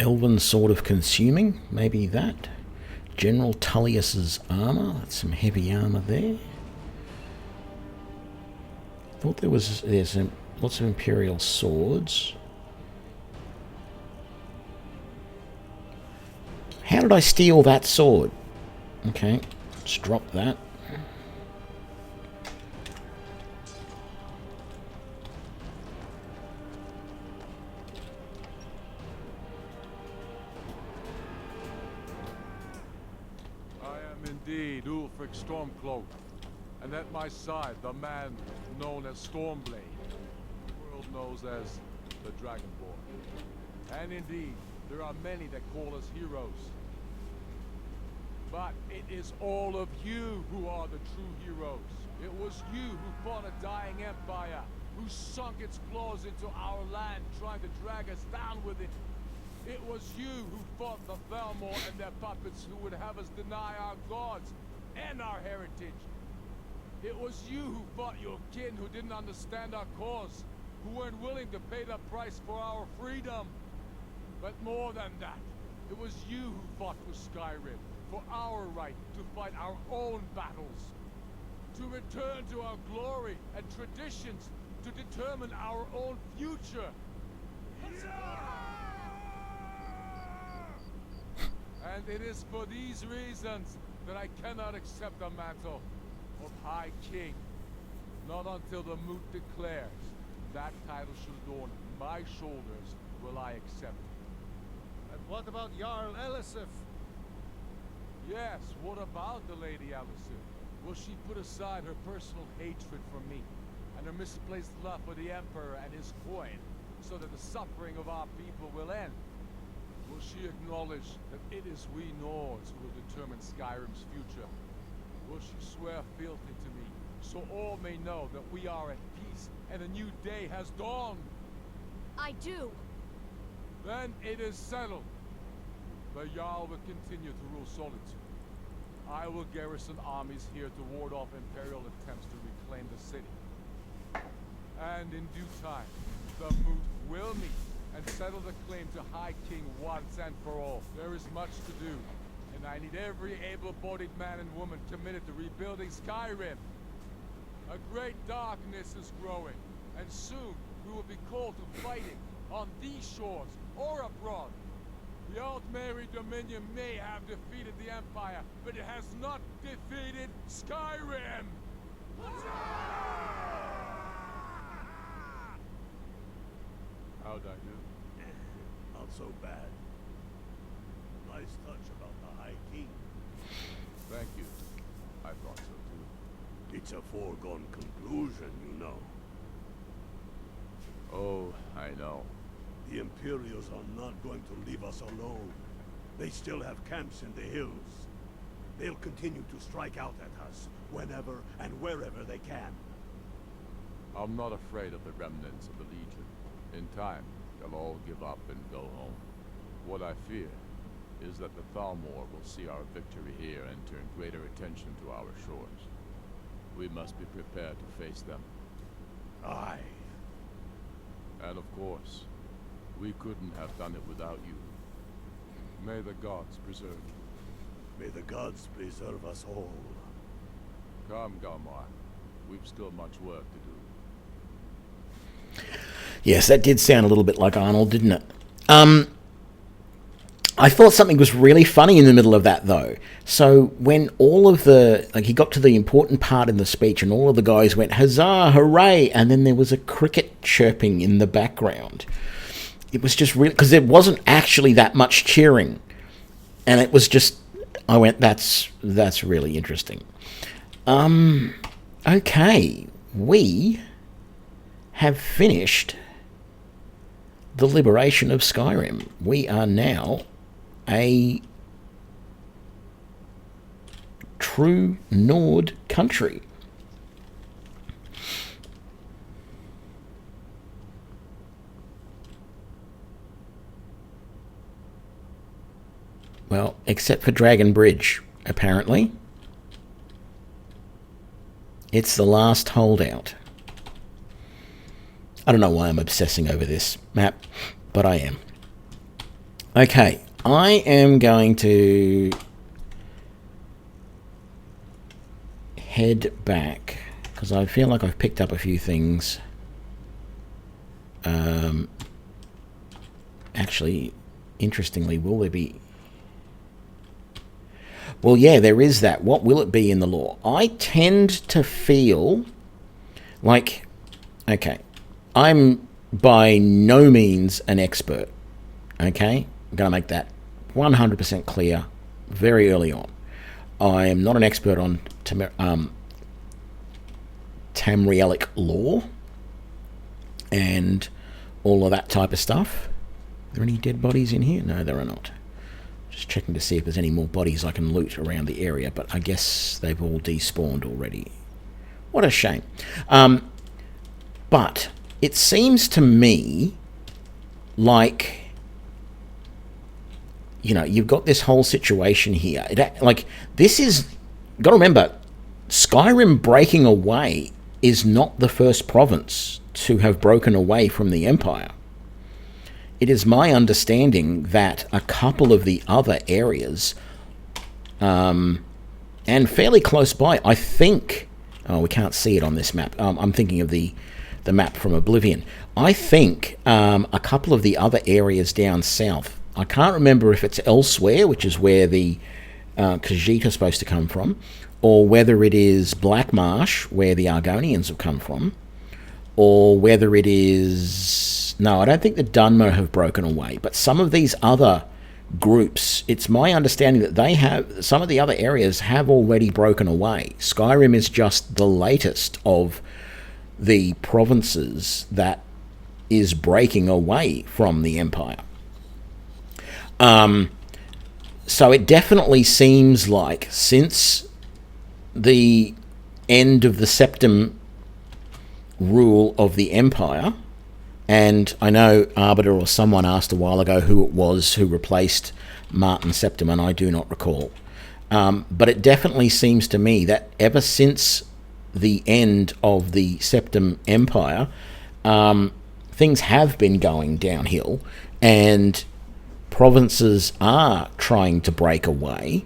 Elven Sword of Consuming? Maybe that? General Tullius's armor? That's some heavy armor there. Thought there's lots of Imperial swords. How did I steal that sword? Okay, let's drop that. Indeed, Ulfric Stormcloak, and at my side, the man known as Stormblade, the world knows as the Dragonborn. And indeed, there are many that call us heroes. But it is all of you who are the true heroes. It was you who fought a dying empire, who sunk its claws into our land, trying to drag us down with it. It was you who fought the Thalmor and their puppets who would have us deny our gods and our heritage. It was you who fought your kin who didn't understand our cause, who weren't willing to pay the price for our freedom. But more than that, it was you who fought for Skyrim, for our right to fight our own battles, to return to our glory and traditions, to determine our own future. And it is for these reasons that I cannot accept the mantle of High King. Not until the moot declares that title should adorn my shoulders will I accept it. And what about Jarl Elisif? Yes, what about the Lady Elisif? Will she put aside her personal hatred for me and her misplaced love for the Emperor and his coin so that the suffering of our people will end? Will she acknowledge that it is we Nords who will determine Skyrim's future? Will she swear fealty to me, so all may know that we are at peace and a new day has dawned? I do. Then it is settled. The Jarl will continue to rule Solitude. I will garrison armies here to ward off Imperial attempts to reclaim the city. And in due time, the moot will meet and settle the claim to High King once and for all. There is much to do, and I need every able-bodied man and woman committed to rebuilding Skyrim. A great darkness is growing, and soon we will be called to fighting on these shores or abroad. The Altmeri Dominion may have defeated the Empire, but it has not defeated Skyrim! How'd I do? Not so bad. Nice touch about the High King. Thank you. I thought so too. It's a foregone conclusion, you know. Oh, I know. The Imperials are not going to leave us alone. They still have camps in the hills. They'll continue to strike out at us whenever and wherever they can. I'm not afraid of the remnants of the Legion. In time, they'll all give up and go home. What I fear is that the Thalmor will see our victory here and turn greater attention to our shores. We must be prepared to face them. Aye. And of course, we couldn't have done it without you. May the gods preserve you. May the gods preserve us all. Come, Galmar. We've still much work to do. Yes, that did sound a little bit like Arnold, didn't it? I thought something was really funny in the middle of that, though. So when all of the... Like, he got to the important part in the speech and all of the guys went, huzzah, hooray, and then there was a cricket chirping in the background. It was just really... Because there wasn't actually that much cheering. And it was just... I went, that's really interesting. Okay. We have finished the liberation of Skyrim. We are now a true Nord country. Well, except for Dragon Bridge, apparently. It's the last holdout. I don't know why I'm obsessing over this map, but I am. Okay, I am going to head back because I feel like I've picked up a few things. Actually, interestingly, will there be... Well, yeah, there is that. What will it be in the lore? I tend to feel like... Okay, I'm by no means an expert. Okay? I'm going to make that 100% clear very early on. I am not an expert on Tamrielic lore and all of that type of stuff. Are there any dead bodies in here? No, there are not. Just checking to see if there's any more bodies I can loot around the area, but I guess they've all despawned already. What a shame. But it seems to me like, you know, you've got this whole situation here. Like, this is... Got to remember, Skyrim breaking away is not the first province to have broken away from the Empire. It is my understanding that a couple of the other areas, and fairly close by, I think... Oh, we can't see it on this map. I'm thinking of the map from Oblivion. I think a couple of the other areas down south, I can't remember if it's elsewhere, which is where the Khajiit are supposed to come from, or whether it is Black Marsh, where the Argonians have come from, or whether it is... No, I don't think the Dunmer have broken away, but some of these other groups, it's my understanding that they have... Some of the other areas have already broken away. Skyrim is just the latest of the provinces that is breaking away from the Empire. So it definitely seems like since the end of the Septim rule of the Empire, and I know Arbiter or someone asked a while ago who it was who replaced Martin Septim, and I do not recall. But it definitely seems to me that ever since the end of the Septim Empire, things have been going downhill, and provinces are trying to break away.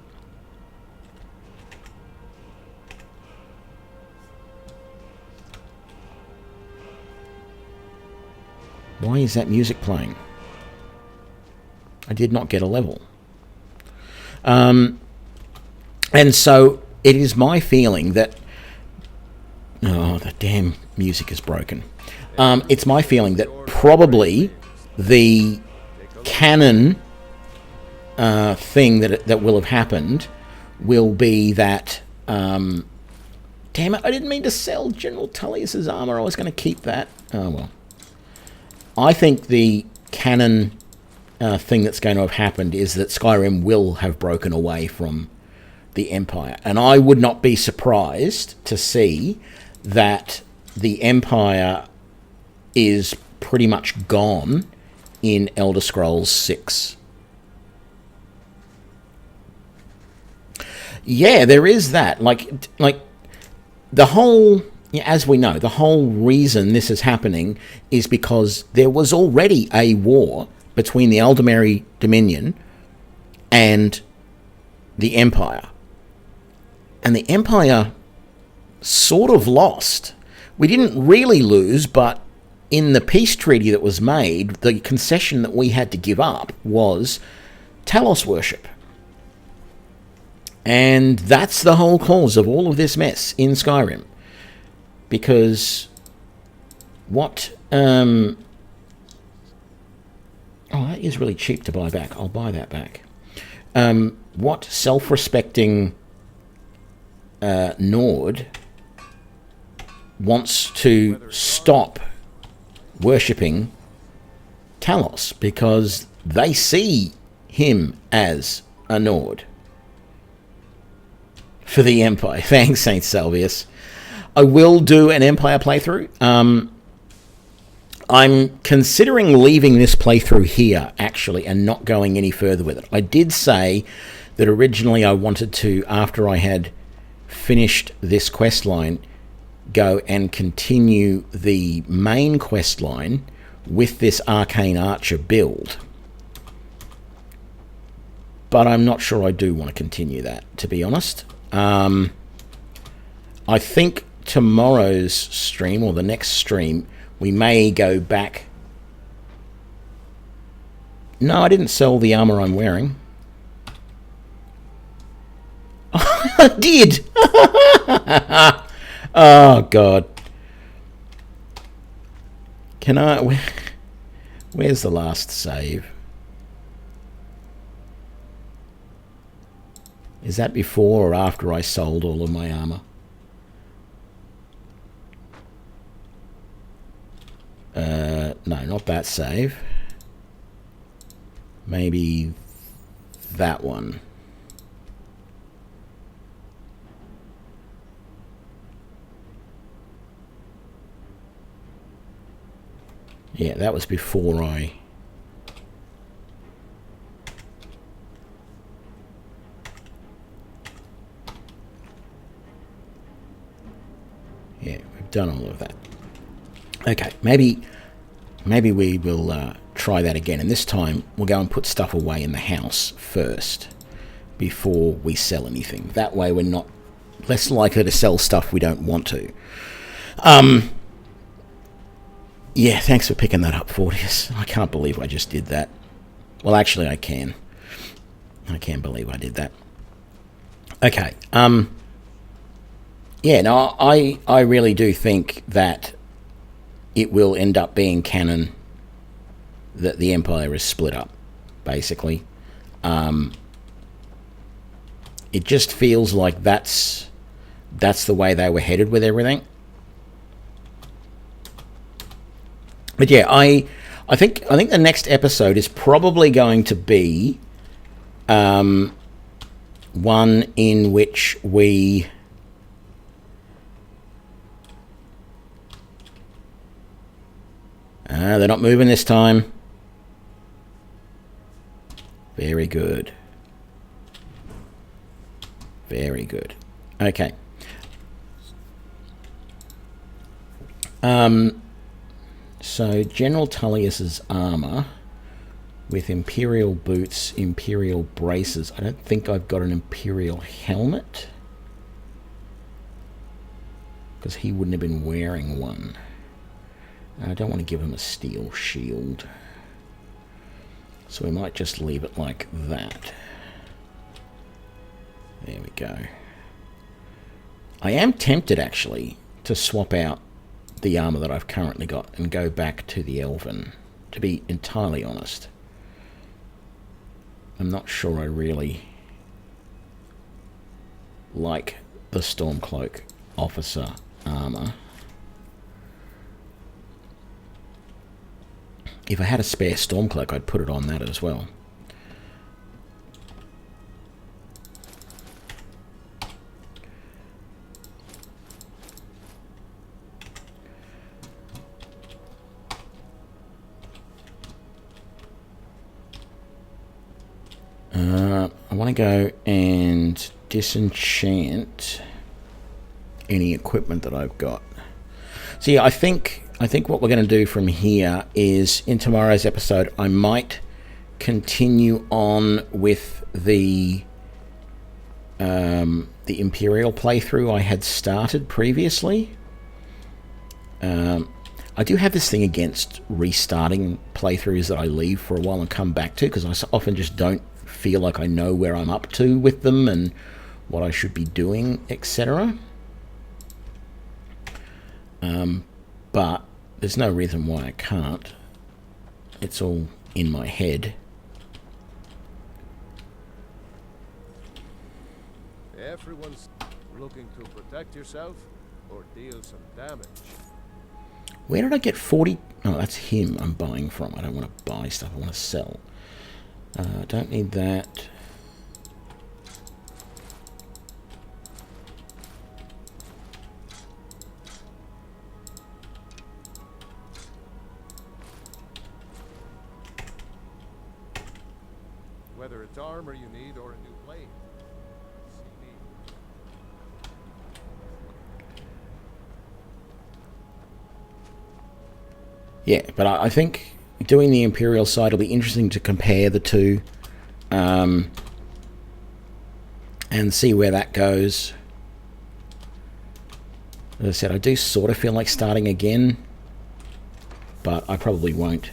Why is that music playing? I did not get a level. And so it is my feeling that... Oh, the damn music is broken. It's my feeling that probably the canon thing that will have happened will be that... damn it, I didn't mean to sell General Tullius's armor. I was going to keep that. Oh, well. I think the canon thing that's going to have happened is that Skyrim will have broken away from the Empire. And I would not be surprised to see that the Empire is pretty much gone in Elder Scrolls 6. Yeah, there is that. Like the whole, as we know, the whole reason this is happening is because there was already a war between the Eldermere Dominion and the Empire. And the Empire sort of lost. We didn't really lose, but in the peace treaty that was made, the concession that we had to give up was Talos worship. And that's the whole cause of all of this mess in Skyrim. Because what... oh, that is really cheap to buy back. I'll buy that back. What self-respecting Nord wants to stop worshipping Talos because they see him as a Nord for the Empire. Thanks, Saint Salvius. I will do an Empire playthrough. I'm considering leaving this playthrough here, actually, and not going any further with it. I did say that originally I wanted to, after I had finished this quest line, go and continue the main quest line with this Arcane Archer build. But I'm not sure I do want to continue that, to be honest. I think tomorrow's stream, or the next stream, we may go back. No, I didn't sell the armor I'm wearing. I did! Oh, God. Can I... Where's the last save? Is that before or after I sold all of my armor? No, not that save. Maybe that one. Yeah, that was before I... Yeah, we've done all of that. Okay, maybe we will try that again, and this time we'll go and put stuff away in the house first before we sell anything. That way we're not less likely to sell stuff we don't want to. Yeah, thanks for picking that up, Fortius. I can't believe I just did that. Well, actually, I can. I can't believe I did that. Okay. Yeah, no, I really do think that it will end up being canon that the Empire is split up, basically. It just feels like that's the way they were headed with everything. But yeah, I think the next episode is probably going to be one in which we they're not moving this time. Very good. Very good. Okay. So General Tullius's armor with Imperial boots, Imperial braces. I don't think I've got an Imperial helmet because he wouldn't have been wearing one. I don't want to give him a steel shield. So we might just leave it like that. There we go. I am tempted, actually, to swap out the armor that I've currently got and go back to the Elven, to be entirely honest. I'm not sure I really like the Stormcloak officer armor. If I had a spare Stormcloak, I'd put it on that as well. I want to go and disenchant any equipment that I've got. So yeah, I think what we're going to do from here is, in tomorrow's episode, I might continue on with the Imperial playthrough I had started previously. I do have this thing against restarting playthroughs that I leave for a while and come back to, because I often just don't feel like I know where I'm up to with them and what I should be doing, etc. But there's no reason why I can't. It's all in my head. Everyone's looking to protect yourself or deal some damage. Where did I get 40? Oh, that's him I'm buying from. I don't want to buy stuff, I want to sell. Don't need that. Whether it's armor you need or a new blade. See me. Yeah, but I think doing the Imperial side will be interesting to compare the two and see where that goes. As I said, I do sort of feel like starting again, but I probably won't.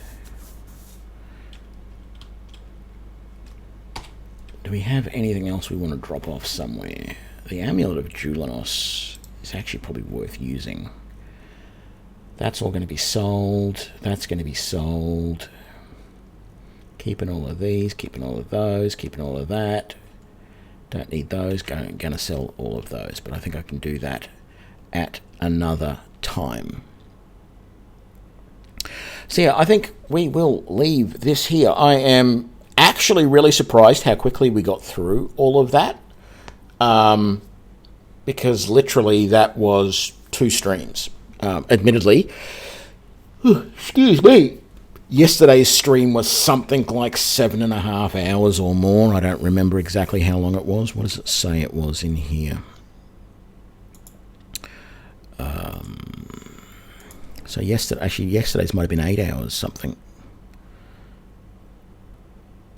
Do we have anything else we want to drop off somewhere? The Amulet of Julinos is actually probably worth using. That's all going to be sold. That's going to be sold. Keeping all of these, keeping all of those, keeping all of that. Don't need those. Going to sell all of those, but I think I can do that at another time. So yeah, I think we will leave this here. I am actually really surprised how quickly we got through all of that. Because literally that was 2 streams. Admittedly, excuse me, yesterday's stream was something like 7.5 hours or more. I don't remember exactly how long it was. What does it say it was in here? So yesterday's might have been 8 hours something.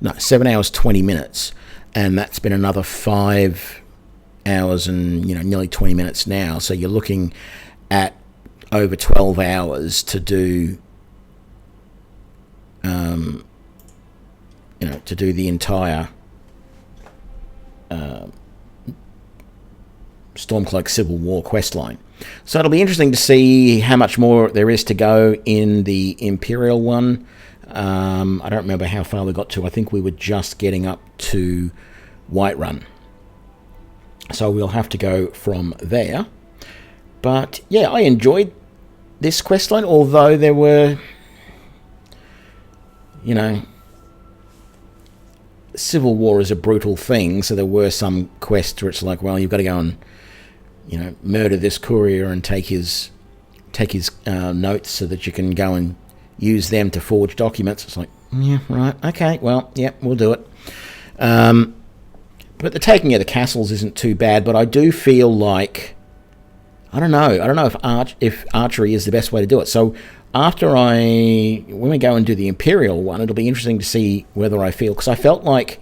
No, 7 hours 20 minutes, and that's been another 5 hours and nearly 20 minutes now. So you're looking at over 12 hours to do to do the entire Stormcloak Civil War questline. So it'll be interesting to see how much more there is to go in the Imperial one. I don't remember how far we got to. I think we were just getting up to Whiterun. So we'll have to go from there. But yeah, I enjoyed this questline, although there were, Civil War is a brutal thing, so there were some quests where it's like, well, you've got to go and, murder this courier and take his notes so that you can go and use them to forge documents. It's like, yeah, right, okay, well, yeah, we'll do it. But the taking of the castles isn't too bad, but I do feel like, I don't know if archery is the best way to do it. So when we go and do the Imperial one, it'll be interesting to see whether I feel, because I felt like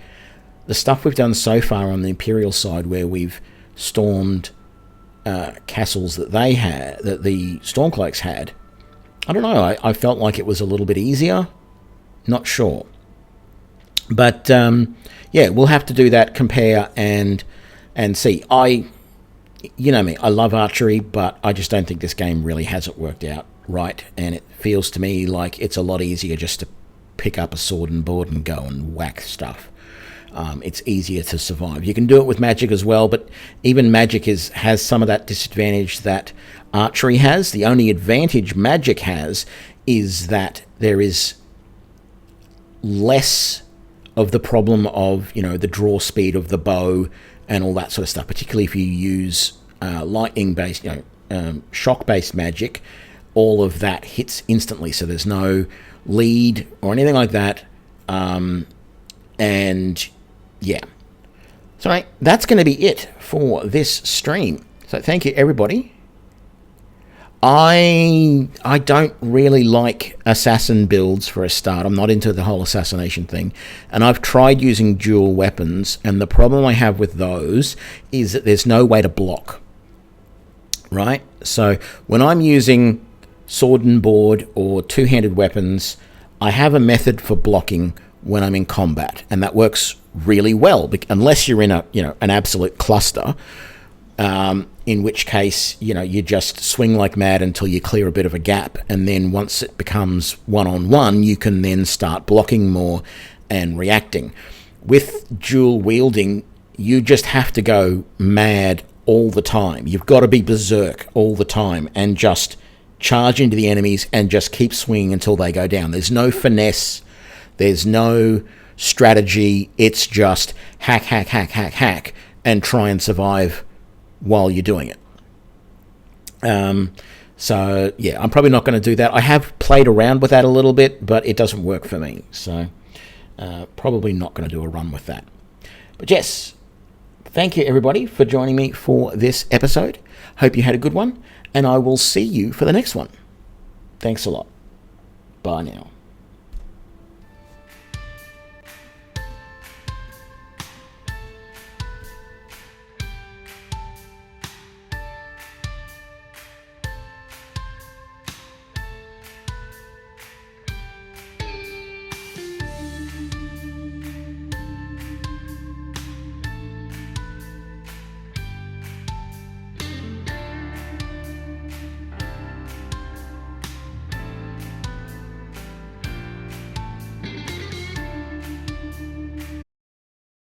the stuff we've done so far on the Imperial side, where we've stormed castles that they had, that the Stormcloaks had, I don't know, I felt like it was a little bit easier. Not sure. But yeah, we'll have to do that, compare and see. You know me, I love archery, but I just don't think this game really has it worked out right, and it feels to me like it's a lot easier just to pick up a sword and board and go and whack stuff. It's easier to survive. You can do it with magic as well, but even magic has some of that disadvantage that archery has. The only advantage magic has is that there is less of the problem of, you know, the draw speed of the bow and all that sort of stuff, particularly if you use lightning-based, you know, shock-based magic. All of that hits instantly, so there's no lead or anything like that. And yeah, so right, that's going to be it for this stream. So thank you, everybody. I don't really like assassin builds for a start. I'm not into the whole assassination thing. And I've tried using dual weapons, and the problem I have with those is that there's no way to block. Right? So when I'm using sword and board or two-handed weapons, I have a method for blocking when I'm in combat, and that works really well, unless you're in a, you know, an absolute cluster. In which case, you know, you just swing like mad until you clear a bit of a gap, and then once it becomes one-on-one, you can then start blocking more and reacting. With dual wielding, you just have to go mad all the time. You've got to be berserk all the time and just charge into the enemies and just keep swinging until they go down. There's no finesse, there's no strategy, it's just hack, hack, hack, hack, hack, and try and survive while you're doing it. So yeah, I'm probably not going to do that. I have played around with that a little bit, but it doesn't work for me, so probably not going to do a run with that. But yes, thank you everybody for joining me for this episode. Hope you had a good one, and I will see you for the next one. Thanks a lot. Bye now.